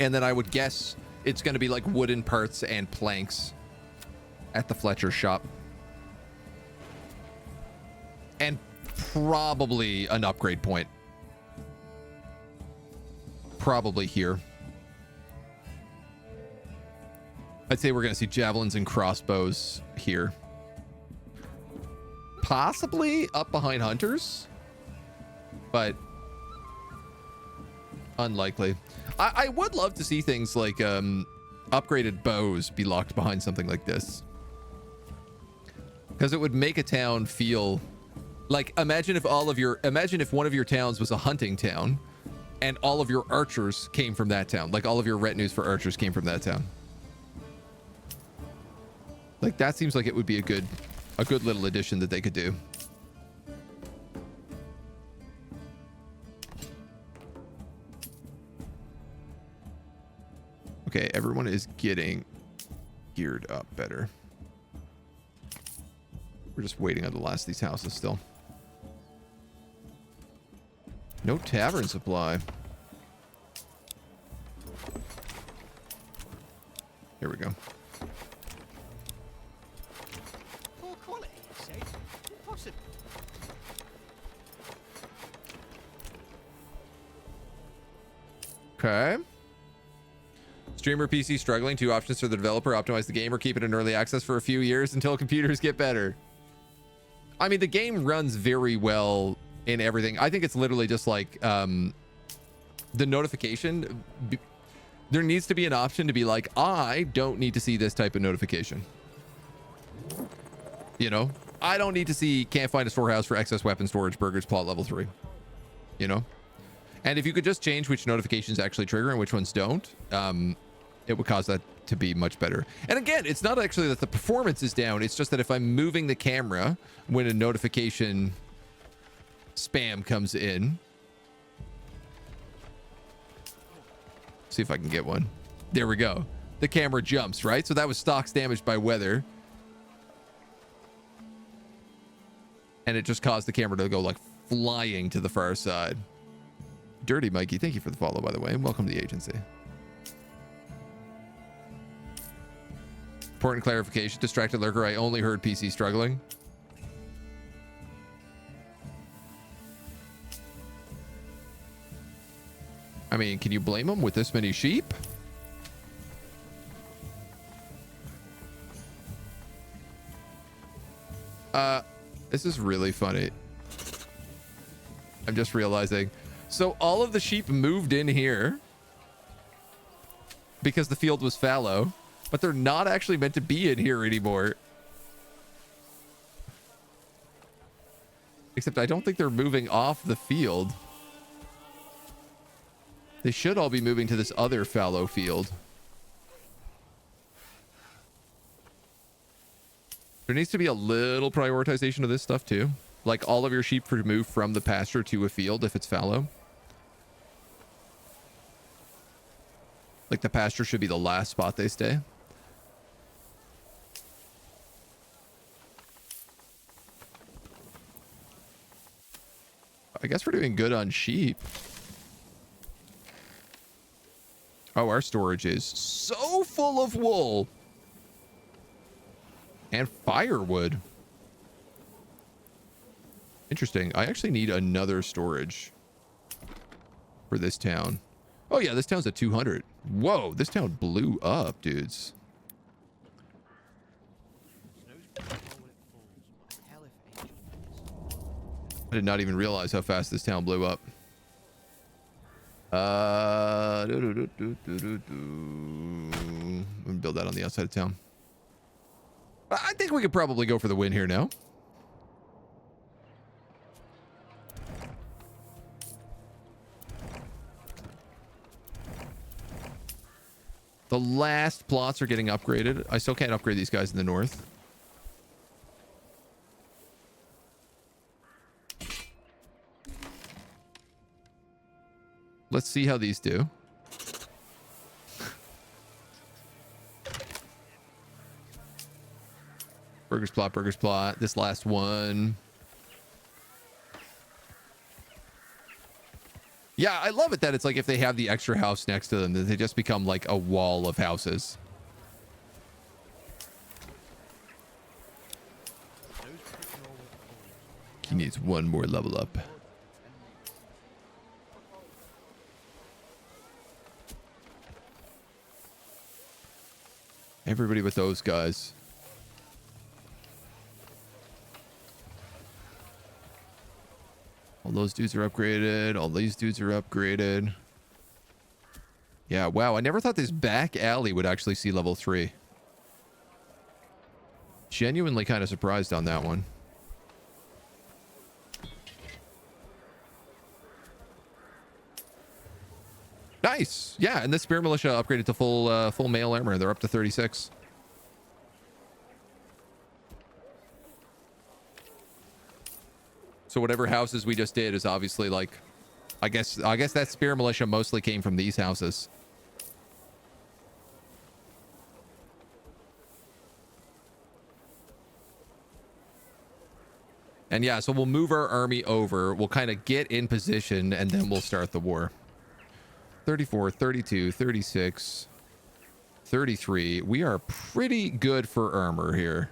And then I would guess it's going to be like wooden parts and planks at the Fletcher's shop. And probably an upgrade point. Probably here. I'd say we're going to see javelins and crossbows here. Possibly up behind hunters, but unlikely. I would love to see things like upgraded bows be locked behind something like this, because it would make a town feel like, imagine if one of your towns was a hunting town and all of your archers came from that town, like all of your retinues for archers came from that town. Like, that seems like it would be a good little addition that they could do. Okay, everyone is getting geared up better. We're just waiting on the last of these houses still. No tavern supply. Here we go. Poor quality, you say? Impossible. Okay. Streamer PC struggling. 2 options for the developer: optimize the game or keep it in early access for a few years until computers get better. I mean, the game runs very well in everything. I think it's literally just like the notification. There needs to be an option to be like, I don't need to see this type of notification. You know, I don't need to see can't find a storehouse for excess weapon storage, burgers, plot level 3. You know? And if you could just change which notifications actually trigger and which ones don't, it would cause that to be much better. And again, it's not actually that the performance is down. It's just that if I'm moving the camera when a notification spam comes in. See if I can get one. There we go. The camera jumps, right? So that was stocks damaged by weather. And it just caused the camera to go like flying to the far side. Dirty Mikey, thank you for the follow, by the way, and welcome to the agency. Important clarification. Distracted lurker, I only heard PC struggling. I mean, can you blame them with this many sheep? This is really funny. I'm just realizing. So all of the sheep moved in here because the field was fallow, but they're not actually meant to be in here anymore. Except I don't think they're moving off the field. They should all be moving to this other fallow field. There needs to be a little prioritization of this stuff too. Like all of your sheep move from the pasture to a field if it's fallow. Like the pasture should be the last spot they stay. I guess we're doing good on sheep. Oh, our storage is so full of wool and firewood. Interesting. I actually need another storage for this town. Oh yeah, this town's at 200. Whoa, this town blew up, dudes. I did not even realize how fast this town blew up. I'm gonna build that on the outside of town. I think we could probably go for the win here now. The last plots are getting upgraded. I still can't upgrade these guys in the north. Let's see how these do. Burgers plot, burgers plot. This last one. Yeah, I love it that it's like if they have the extra house next to them, that they just become like a wall of houses. He needs one more level up. Everybody but those guys. All those dudes are upgraded. All these dudes are upgraded. Yeah, wow. I never thought this back alley would actually see level 3. Genuinely kind of surprised on that one. Nice. Yeah, and the Spear Militia upgraded to full mail armor. They're up to 36. So whatever houses we just did is obviously like, I guess that Spear Militia mostly came from these houses. And yeah, so we'll move our army over. We'll kind of get in position and then we'll start the war. 34, 32, 36, 33. We are pretty good for armor here.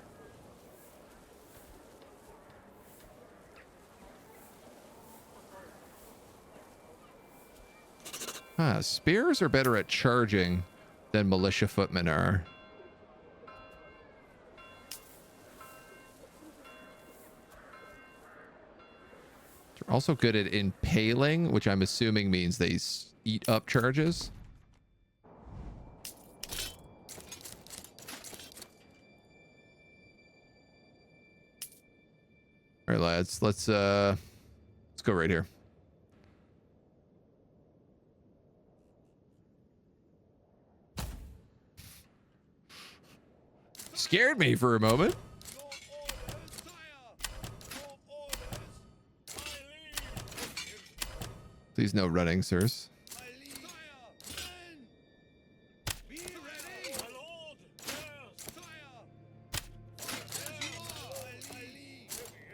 Spears are better at charging than militia footmen are. They're also good at impaling, which I'm assuming means they eat up charges. All right, lads, let's go right here. Scared me for a moment. Please no running, sirs.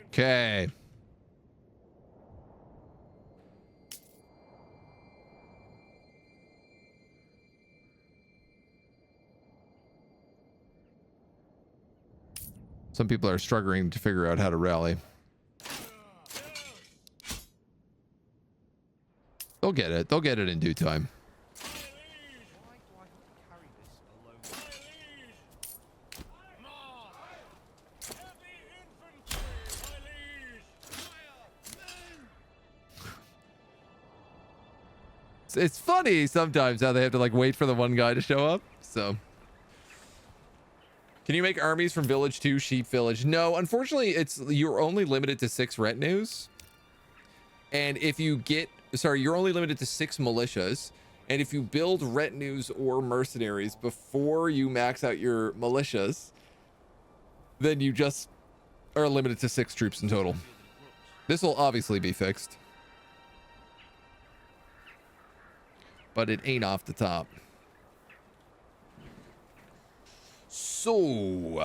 Okay. Some people are struggling to figure out how to rally. They'll get it. They'll get it in due time. It's funny sometimes how they have to like wait for the one guy to show up. So can you make armies from village to sheep village? No, unfortunately, you're only limited to 6 retinues. And if you get, sorry, you're only limited to 6 militias. And if you build retinues or mercenaries before you max out your militias, then you just are limited to 6 troops in total. This will obviously be fixed. But it ain't off the top. So,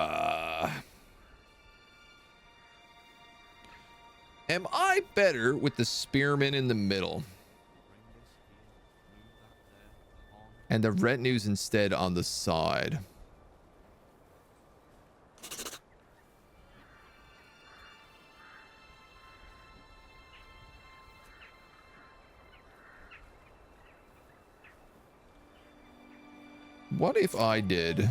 am I better with the spearmen in the middle and the retinues instead on the side? What if I did?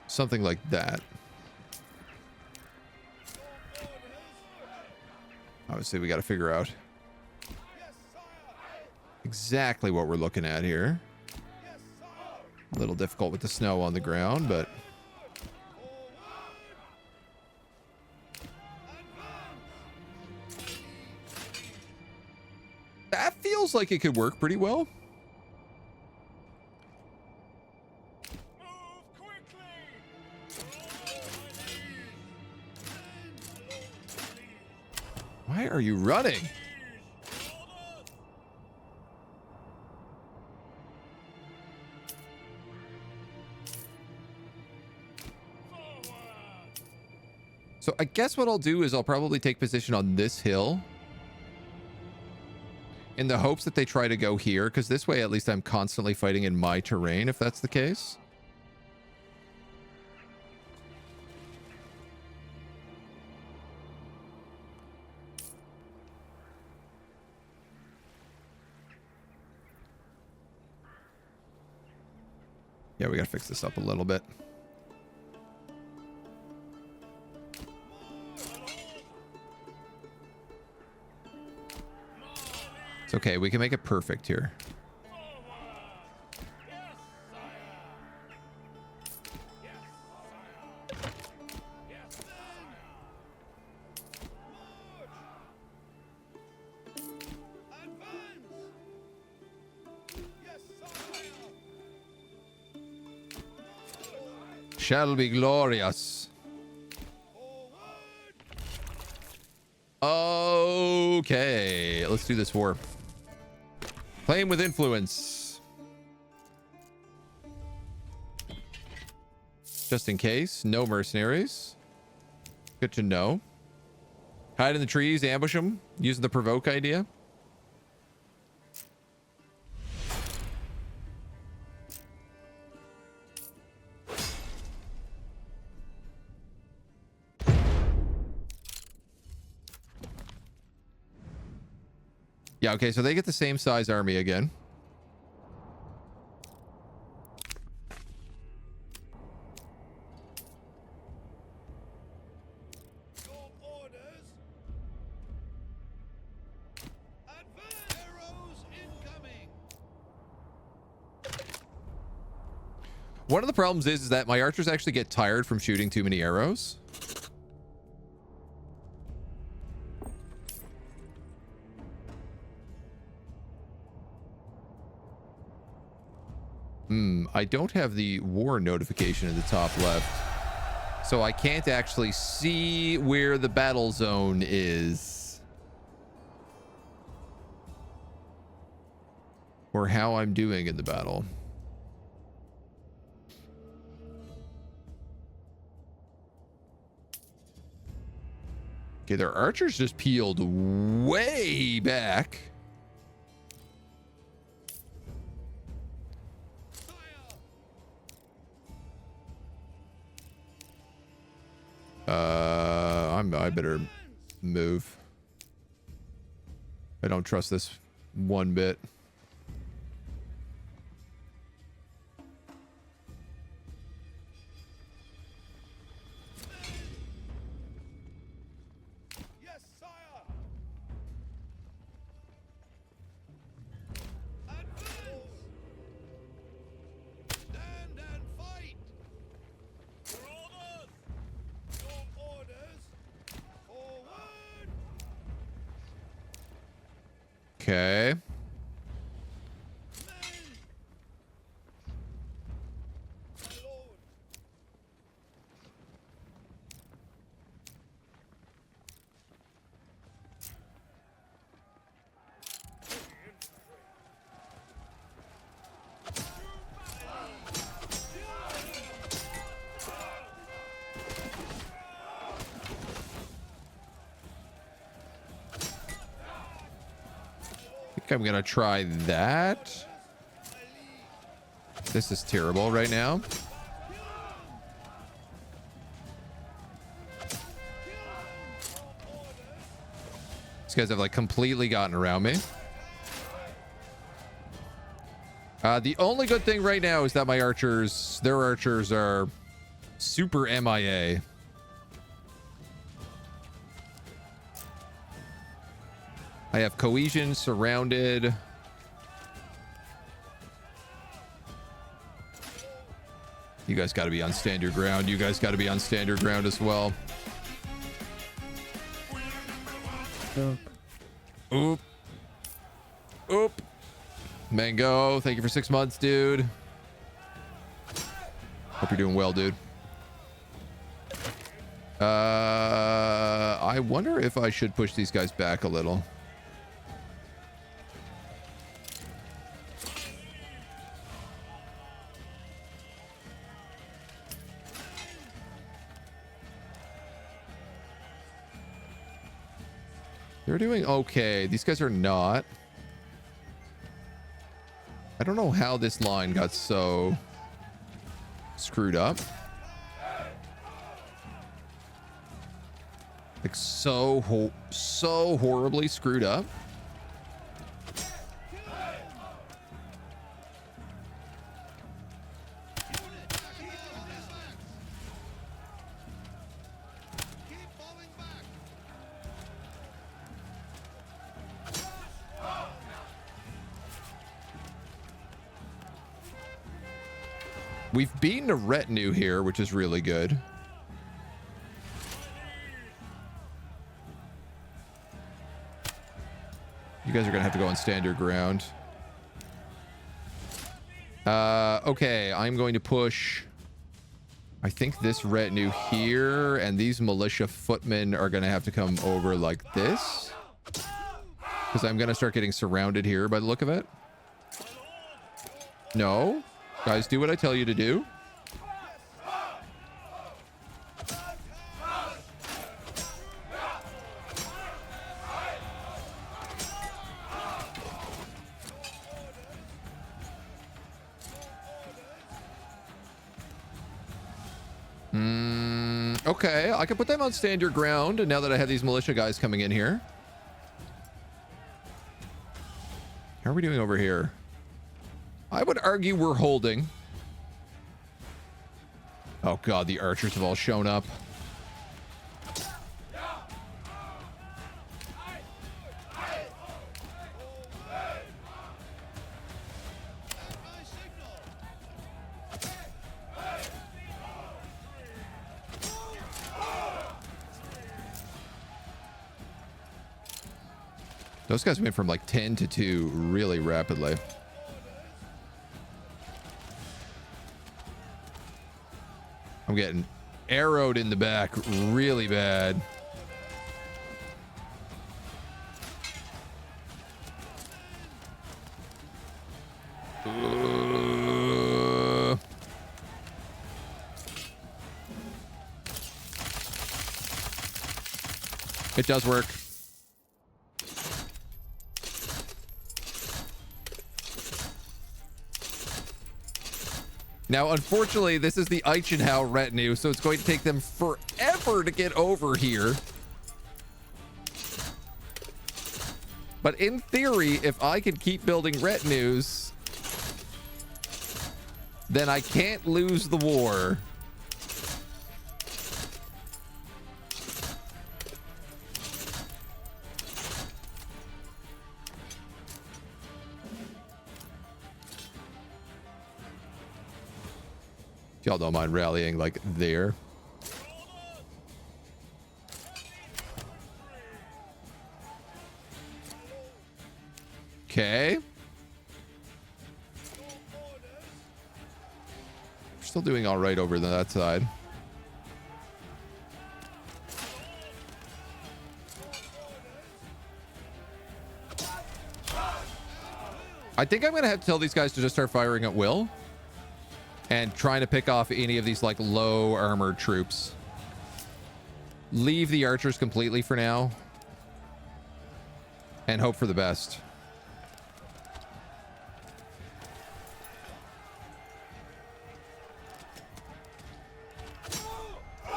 Something like that. Obviously, we got to figure out. exactly what we're looking at here. A little difficult with the snow on the ground, but that feels like it could work pretty well. Why are you running? So I guess what I'll do is I'll probably take position on this hill in the hopes that they try to go here, because this way at least I'm constantly fighting in my terrain if that's the case. Yeah, we gotta fix this up a little bit. It's okay, we can make it perfect here. Shall be glorious. Okay, let's do this war. Claim with influence. Just in case. No mercenaries. Good to know. Hide in the trees, ambush them. Using the provoke idea. Yeah, okay, so they get the same size army again. Your orders. Advance. Arrows incoming. One of the problems is that my archers actually get tired from shooting too many arrows. I don't have the war notification in the top left, so I can't actually see where the battle zone is or how I'm doing in the battle. Okay, their archers just peeled way back. I better move. I don't trust this one bit. Yes, sire. Advance. Stand and fight. Your orders. Your orders. Forward. Okay. My lord. I think I'm gonna try that. This is terrible right now. These guys have like completely gotten around me. The only good thing right now is that my archers, their archers are super MIA. I have cohesion surrounded. You guys got to be on stand your ground. You guys got to be on stand your ground as well. Nope. Oop. Oop. Mango, thank you for 6 months, dude. Hope you're doing well, dude. I wonder if I should push these guys back a little. They're doing okay. These guys are not. I don't know how this line got so screwed up. Like so horribly screwed up. We've beaten a retinue here, which is really good. You guys are gonna have to go and stand your ground. Okay, I'm going to push, I think, this retinue here, and these militia footmen are gonna have to come over like this, because I'm gonna start getting surrounded here by the look of it. No. Guys, do what I tell you to do. Okay, I can put them on stand your ground, and now that I have these militia guys coming in here. How are we doing over here? I would argue we're holding. Oh god, the archers have all shown up. Those guys went from like 10 to 2 really rapidly. I'm getting arrowed in the back really bad. It does work. Now, unfortunately, this is the Eichenhau retinue, so it's going to take them forever to get over here. But in theory, if I can keep building retinues, then I can't lose the war. Y'all don't mind rallying like there. Okay. We're still doing all right over that side. I think I'm going to have to tell these guys to just start firing at will. And trying to pick off any of these like low armored troops. Leave the archers completely for now. And hope for the best.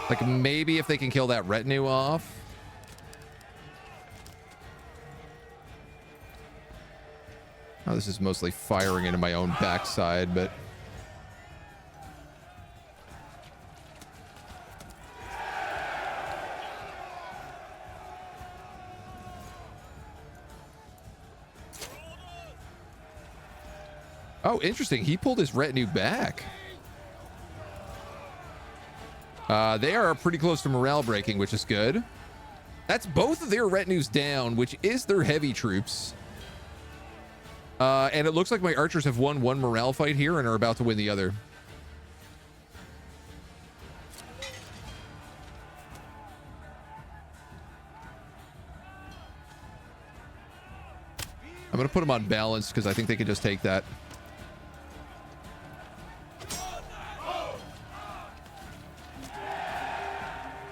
Like maybe if they can kill that retinue off. Oh, this is mostly firing into my own backside, but... Oh, interesting. He pulled his retinue back. They are pretty close to morale breaking, which is good. That's both of their retinues down, which is their heavy troops. And it looks like my archers have won one morale fight here and are about to win the other. I'm going to put them on balance because I think they can just take that.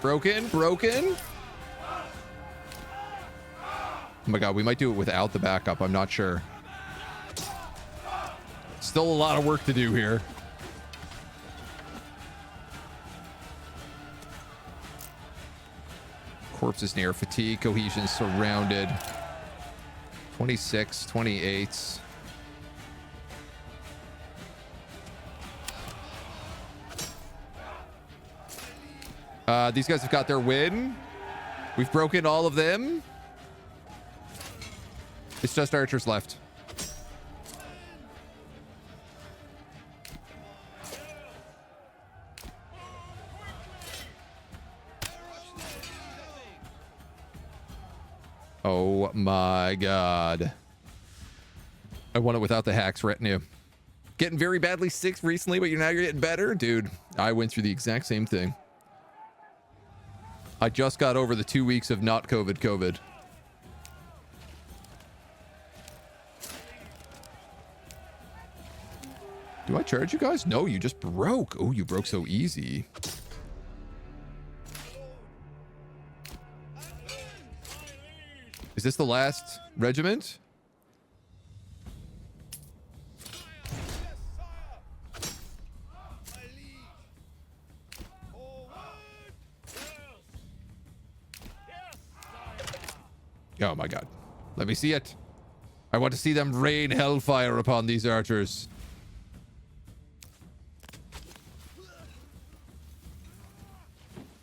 Broken. Oh my god, we might do it without the backup. I'm not sure. Still a lot of work to do here. Corpses near. Fatigue, cohesion, surrounded. 26, 28. These guys have got their win. We've broken all of them. It's just archers left. Oh my god. I won it without the hacks retinue. Getting very badly sick recently, but you're getting better? Dude, I went through the exact same thing. I just got over the 2 weeks of not COVID. Do I charge you guys? No, you just broke. Oh, you broke so easy. Is this the last regiment? Oh my god. Let me see it. I want to see them rain hellfire upon these archers.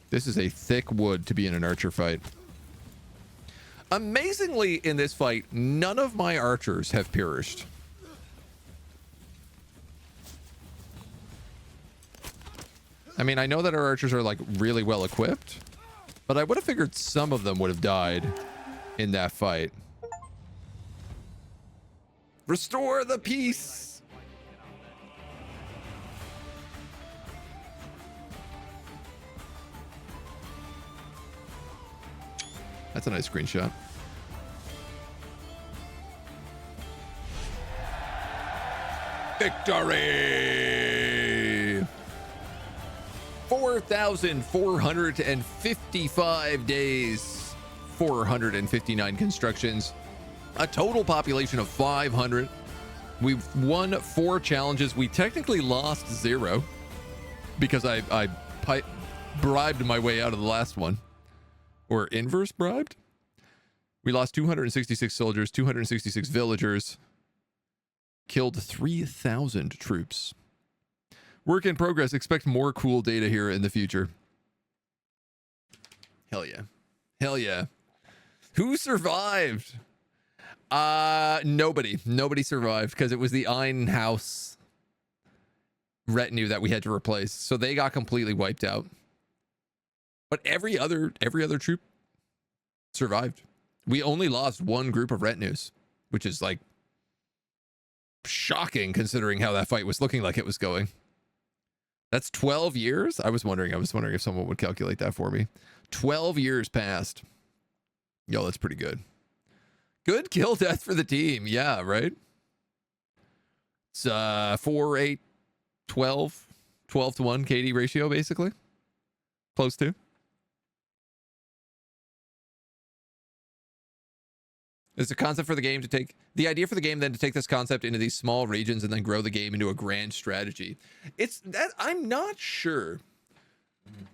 This is a thick wood to be in an archer fight. Amazingly, in this fight, none of my archers have perished. I mean, I know that our archers are like really well equipped, but I would have figured some of them would have died in that fight. Restore the peace. That's a nice screenshot. Victory! 4,455 days, 459 constructions, a total population of 500. We've won 4 challenges. We technically lost 0 because I bribed my way out of the last one. Or inverse bribed. We lost 266 soldiers, 266 villagers, killed 3,000 troops. Work in progress. Expect more cool data here in the future. Hell yeah. Hell yeah. Who survived? Nobody. Nobody survived because it was the Ein House retinue that we had to replace. So they got completely wiped out. But every other troop survived. We only lost 1 group of retinues, which is like shocking considering how that fight was looking like it was going. That's 12 years. I was wondering if someone would calculate that for me. 12 years passed. Yo, that's pretty good. Good kill death for the team. Yeah, right? It's 4, 8, 12 to 1 KD ratio, basically. Close to. It's a concept for the game to take the idea for the game then to take this concept into these small regions and then grow the game into a grand strategy. It's that I'm not sure.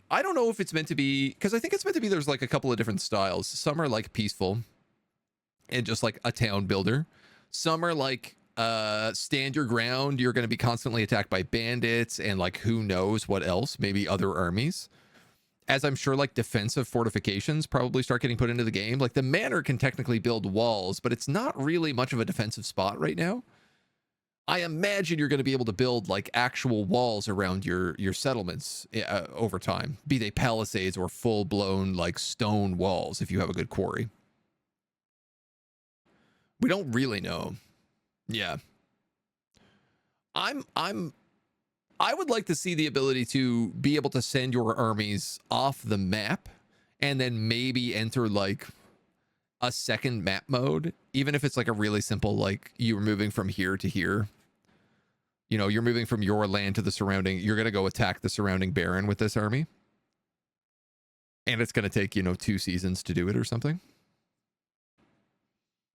I don't know if it's meant to be, because I think it's meant to be there's like a couple of different styles. Some are like peaceful and just like a town builder. Some are like stand your ground. You're going to be constantly attacked by bandits and like who knows what else, maybe other armies. As I'm sure like defensive fortifications probably start getting put into the game. Like the manor can technically build walls, but it's not really much of a defensive spot right now. I imagine you're going to be able to build like actual walls around your settlements over time, be they palisades or full-blown like stone walls if you have a good quarry. We don't really know. Yeah. I would like to see the ability to be able to send your armies off the map and then maybe enter like a second map mode, even if it's like a really simple, like you're moving from here to here. You know, you're moving from your land to the surrounding, you're going to go attack the surrounding baron with this army. And it's going to take, 2 seasons to do it or something.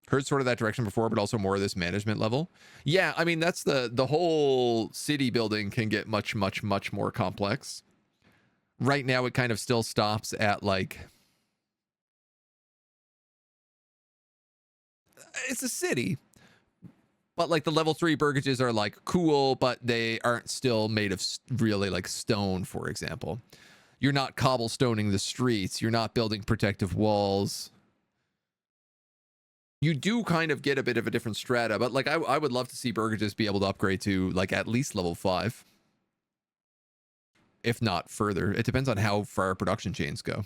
Heard sort of that direction before, but also more of this management level. Yeah, I mean, that's the whole city building can get much, much, much more complex. Right now, it kind of still stops at like, it's a city. But like the level 3 burgages are like cool, but they aren't still made of really like stone, for example. You're not cobblestoning the streets. You're not building protective walls. You do kind of get a bit of a different strata, but like I would love to see burgages be able to upgrade to like at least level 5. If not further. It depends on how far production chains go.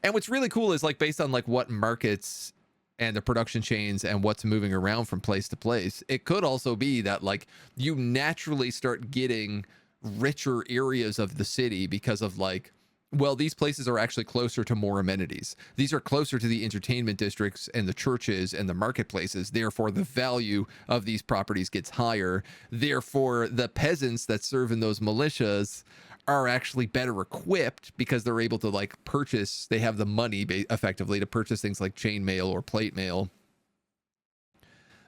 And what's really cool is like based on like what markets and the production chains and what's moving around from place to place, it could also be that like you naturally start getting richer areas of the city because of like, well, these places are actually closer to more amenities. These are closer to the entertainment districts and the churches and the marketplaces. Therefore, the value of these properties gets higher. Therefore, the peasants that serve in those militias are actually better equipped because they're able to like purchase, they have the money effectively to purchase things like chain mail or plate mail,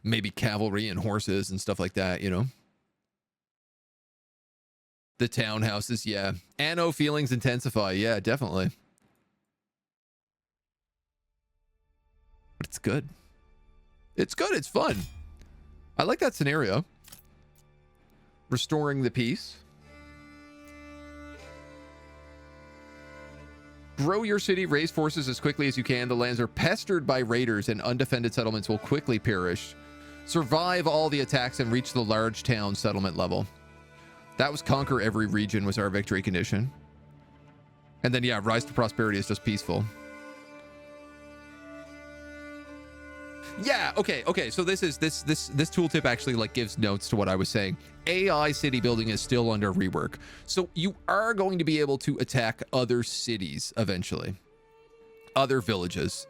maybe cavalry and horses and stuff like that, The townhouses, yeah. Anno feelings intensify, yeah, definitely. But it's good. It's good, it's fun. I like that scenario. Restoring the peace. Grow your city, raise forces as quickly as you can. The lands are pestered by raiders and undefended settlements will quickly perish. Survive all the attacks and reach the large town settlement level. That was conquer every region was our victory condition. And then, yeah, rise to prosperity is just peaceful. Yeah, okay. So this tooltip actually like gives notes to what I was saying. AI city building is still under rework. So you are going to be able to attack other cities eventually. Other villages.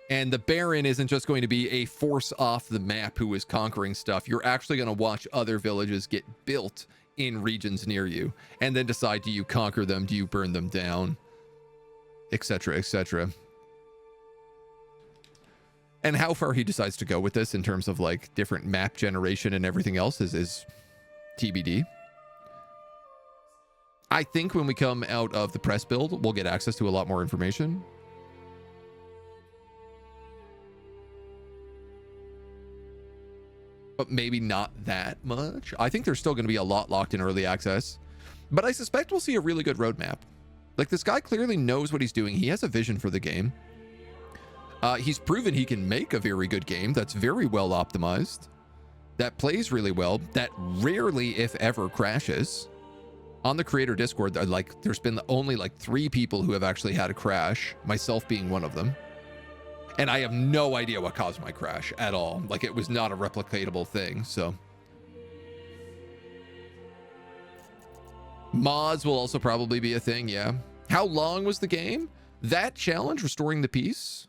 And the Baron isn't just going to be a force off the map who is conquering stuff. You're actually going to watch other villages get built in regions near you and then decide, do you conquer them? Do you burn them down? Etc, etc. And how far he decides to go with this in terms of like different map generation and everything else is TBD. I think when we come out of the press build, we'll get access to a lot more information. But maybe not that much. I think there's still going to be a lot locked in early access. But I suspect we'll see a really good roadmap. Like, this guy clearly knows what he's doing. He has a vision for the game. He's proven he can make a very good game that's very well optimized, that plays really well, that rarely, if ever, crashes. On the creator Discord, like, there's been only like 3 people who have actually had a crash, myself being one of them. And I have no idea what caused my crash at all. Like, it was not a replicatable thing, so. Mods will also probably be a thing, yeah. How long was the game? That challenge, Restoring the Peace?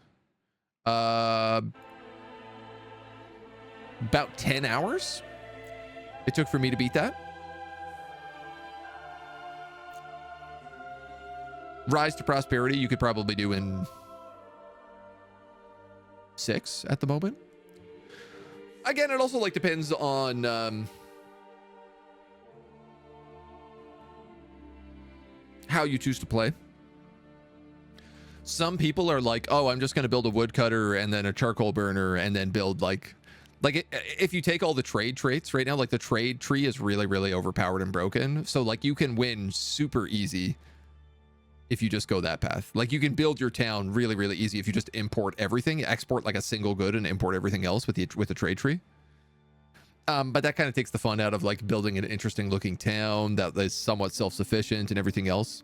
About 10 hours it took for me to beat that. Rise to Prosperity you could probably do in 6 at the moment. Again, it also like depends on how you choose to play. Some people are like, oh, I'm just going to build a woodcutter and then a charcoal burner and then build like if you take all the trade traits right now, like the trade tree is really, really overpowered and broken. So like you can win super easy if you just go that path. Like you can build your town really, really easy if you just import everything, export like a single good and import everything else with the trade tree. But that kind of takes the fun out of like building an interesting looking town that is somewhat self-sufficient and everything else.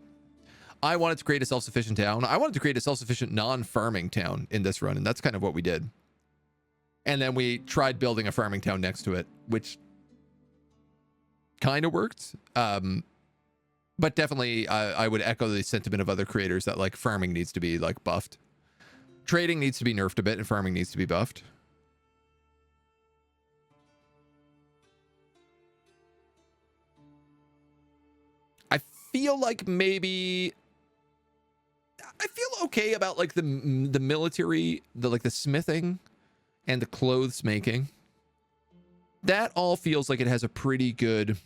I wanted to create a self-sufficient town. I wanted to create a self-sufficient non-farming town in this run, and that's kind of what we did. And then we tried building a farming town next to it, which kind of worked. But definitely I would echo the sentiment of other creators that like farming needs to be like buffed. Trading needs to be nerfed a bit and farming needs to be buffed. I feel like maybe I feel okay about like the military, the smithing and the clothes making. That all feels like it has a pretty good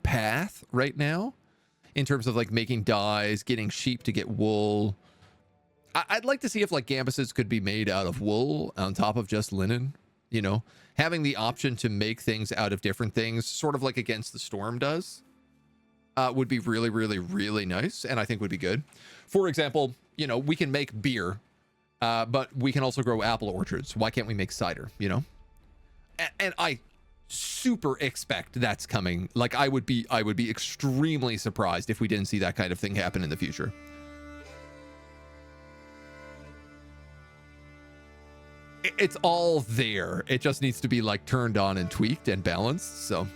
path right now in terms of like making dyes, getting sheep to get wool. I'd like to see if like gambuses could be made out of wool on top of just linen, you know, having the option to make things out of different things, sort of like Against the Storm does, would be really, really, really nice. And I think would be good. For example, you know, we can make beer, but we can also grow apple orchards. Why can't we make cider, you know? And I super expect that's coming. Like I would be extremely surprised if we didn't see that kind of thing happen in the future. It's all there. It just needs to be like turned on and tweaked and balanced. So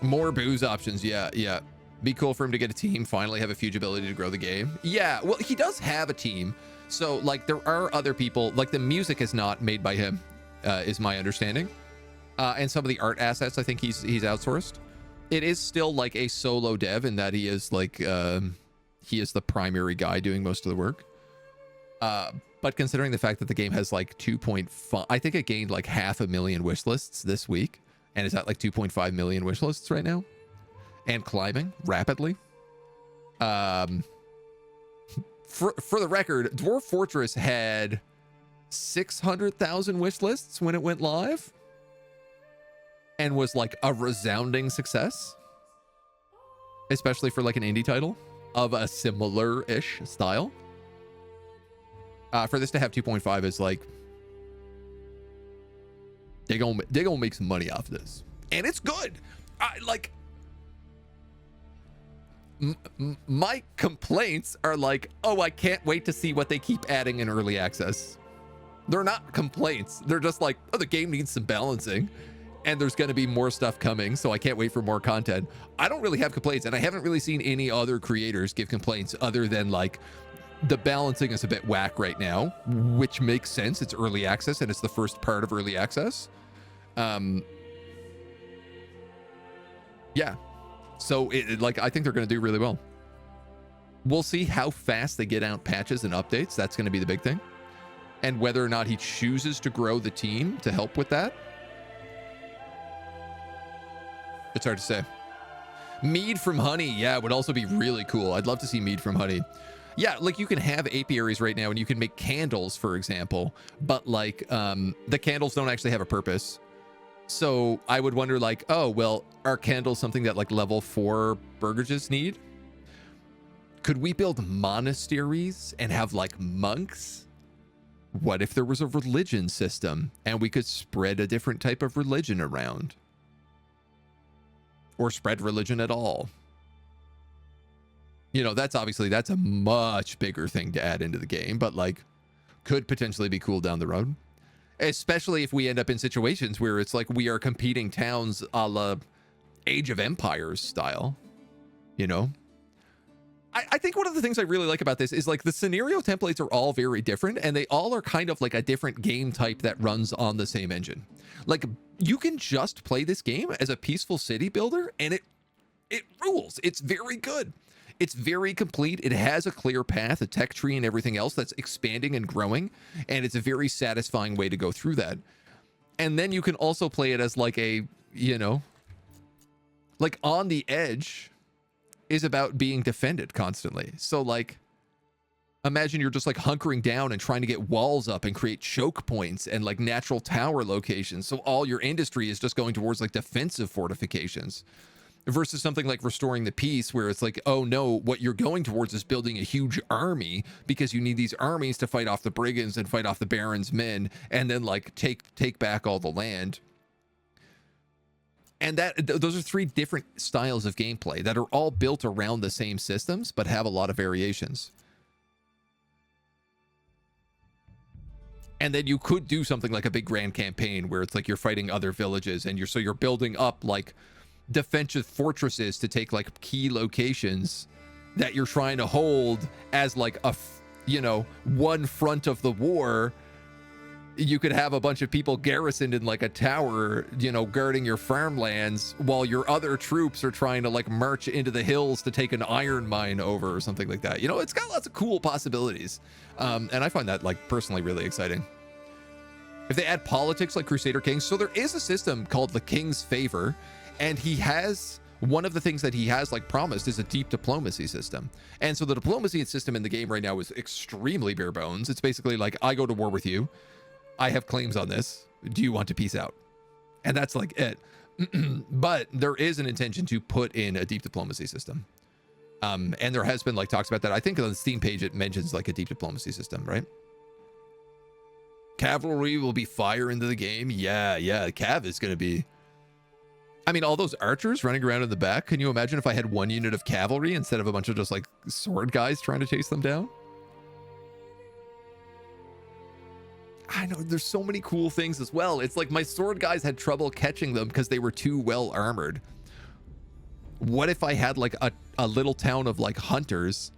more booze options. Yeah. Be cool for him to get a team, finally have a huge ability to grow the game. Yeah, well, he does have a team. So like there are other people, like the music is not made by him, is my understanding. And some of the art assets, I think he's outsourced. It is still like a solo dev in that he is like, he is the primary guy doing most of the work. But considering the fact that the game has like 2.5, I think it gained like 500,000 wish lists this week and is at like 2.5 million wish lists right now and climbing rapidly. For the record, Dwarf Fortress had 600,000 wish lists when it went live and was like a resounding success, especially for like an indie title of a similar-ish style. For this to have 2.5 is like they gonna make some money off this, and it's good. My complaints are like, oh, I can't wait to see what they keep adding in early access. They're not complaints. They're just like, oh, the game needs some balancing and there's going to be more stuff coming, so I can't wait for more content. I don't really have complaints, and I haven't really seen any other creators give complaints other than like the balancing is a bit whack right now, which makes sense. It's early access and it's the first part of early access. Yeah. So like, I think they're going to do really well. We'll see how fast they get out patches and updates. That's going to be the big thing. And whether or not he chooses to grow the team to help with that. It's hard to say. Mead from honey. Yeah, would also be really cool. I'd love to see mead from honey. Yeah, like you can have apiaries right now and you can make candles, for example, but like the candles don't actually have a purpose. So I would wonder like, oh, well, are candles something that like level 4 burgages need? Could we build monasteries and have like monks? What if there was a religion system and we could spread a different type of religion around? Or spread religion at all? You know, that's a much bigger thing to add into the game, but like could potentially be cool down the road. Especially if we end up in situations where it's like we are competing towns a la Age of Empires style, you know? I think one of the things I really like about this is like the scenario templates are all very different and they all are kind of like a different game type that runs on the same engine. Like you can just play this game as a peaceful city builder and it rules. It's very good. It's very complete. It has a clear path, a tech tree and everything else that's expanding and growing. And it's a very satisfying way to go through that. And then you can also play it as like a, you know, like On the Edge is about being defended constantly. So like, imagine you're just like hunkering down and trying to get walls up and create choke points and like natural tower locations. So all your industry is just going towards like defensive fortifications. versus something like Restoring the Peace, where it's like, oh no, what you're going towards is building a huge army because you need these armies to fight off the brigands and fight off the Baron's men, and then like take back all the land. And those are three different styles of gameplay that are all built around the same systems, but have a lot of variations. And then you could do something like a big grand campaign where it's like you're fighting other villages, and you're building up like defensive fortresses to take like key locations that you're trying to hold as like one front of the war. You could have a bunch of people garrisoned in like a tower, guarding your farmlands, while your other troops are trying to like march into the hills to take an iron mine over or something like that. It's got lots of cool possibilities. And I find that like personally really exciting. If they add politics like Crusader Kings, so there is a system called the King's Favor, and he has one of the things that he has like promised is a deep diplomacy system. And so the diplomacy system in the game right now is extremely bare bones. It's basically like, I go to war with you, I have claims on this, do you want to peace out? And that's like it. But there is an intention to put in a deep diplomacy system. And there has been like talks about that. I think on the Steam page it mentions like a deep diplomacy system, right? Cavalry will be fire into the game. Yeah, Cav is going to be... I mean, all those archers running around in the back, can you imagine if I had one unit of cavalry instead of a bunch of just like sword guys trying to chase them down? I know, there's so many cool things as well. It's like my sword guys had trouble catching them because they were too well armored. What if I had like a little town of like hunters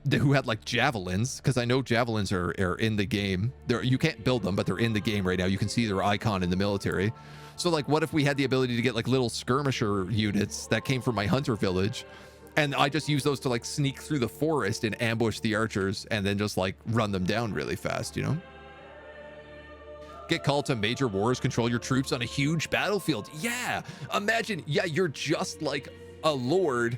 who had like javelins? Because I know javelins are in the game. You can't build them, but they're in the game right now. You can see their icon in the military. So like, what if we had the ability to get like little skirmisher units that came from my hunter village, and I just use those to like sneak through the forest and ambush the archers and then just like run them down really fast, Get called to major wars, control your troops on a huge battlefield. Yeah, imagine, you're just like a lord,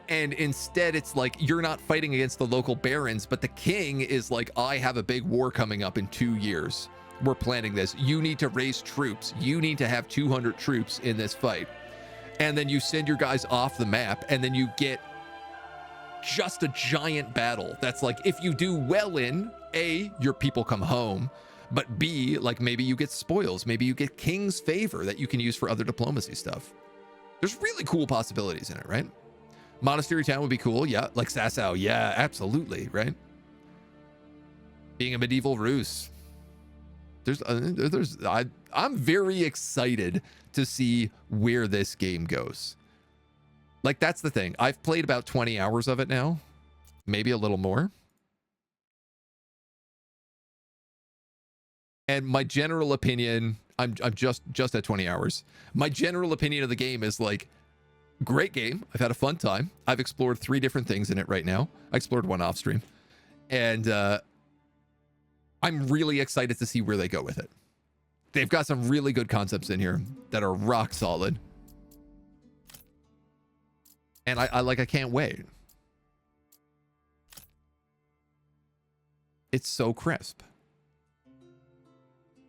and instead it's like you're not fighting against the local barons, but the king is like, I have a big war coming up in 2 years. We're planning this. You need to raise troops. You need to have 200 troops in this fight. And then you send your guys off the map, and then you get just a giant battle. That's like, if you do well in, A, your people come home, but B, like maybe you get spoils. Maybe you get King's Favor that you can use for other diplomacy stuff. There's really cool possibilities in it, right? Monastery Town would be cool. Yeah. Like Sasau. Yeah, absolutely. Right. Being a medieval Rus. I'm very excited to see where this game goes. Like, that's the thing. I've played about 20 hours of it now, maybe a little more. And my general opinion, I'm just at 20 hours. My general opinion of the game is like, great game. I've had a fun time. I've explored 3 different things in it right now. I explored one off stream. And I'm really excited to see where they go with it. They've got some really good concepts in here that are rock solid. And I can't wait. It's so crisp.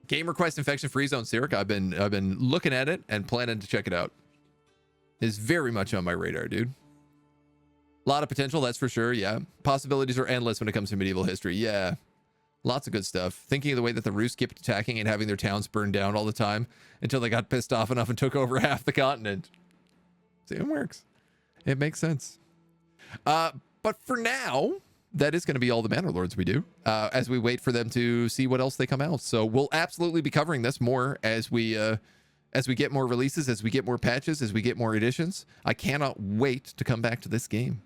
Game request infection free zone, Sirik. I've been looking at it and planning to check it out. It's very much on my radar, dude. A lot of potential, that's for sure. Yeah. Possibilities are endless when it comes to medieval history. Yeah. Lots of good stuff. Thinking of the way that the Rus kept attacking and having their towns burned down all the time until they got pissed off enough and took over half the continent. See, it works. It makes sense. But for now, that is going to be all the Manor Lords we do as we wait for them to see what else they come out. So we'll absolutely be covering this more as we get more releases, as we get more patches, as we get more editions. I cannot wait to come back to this game.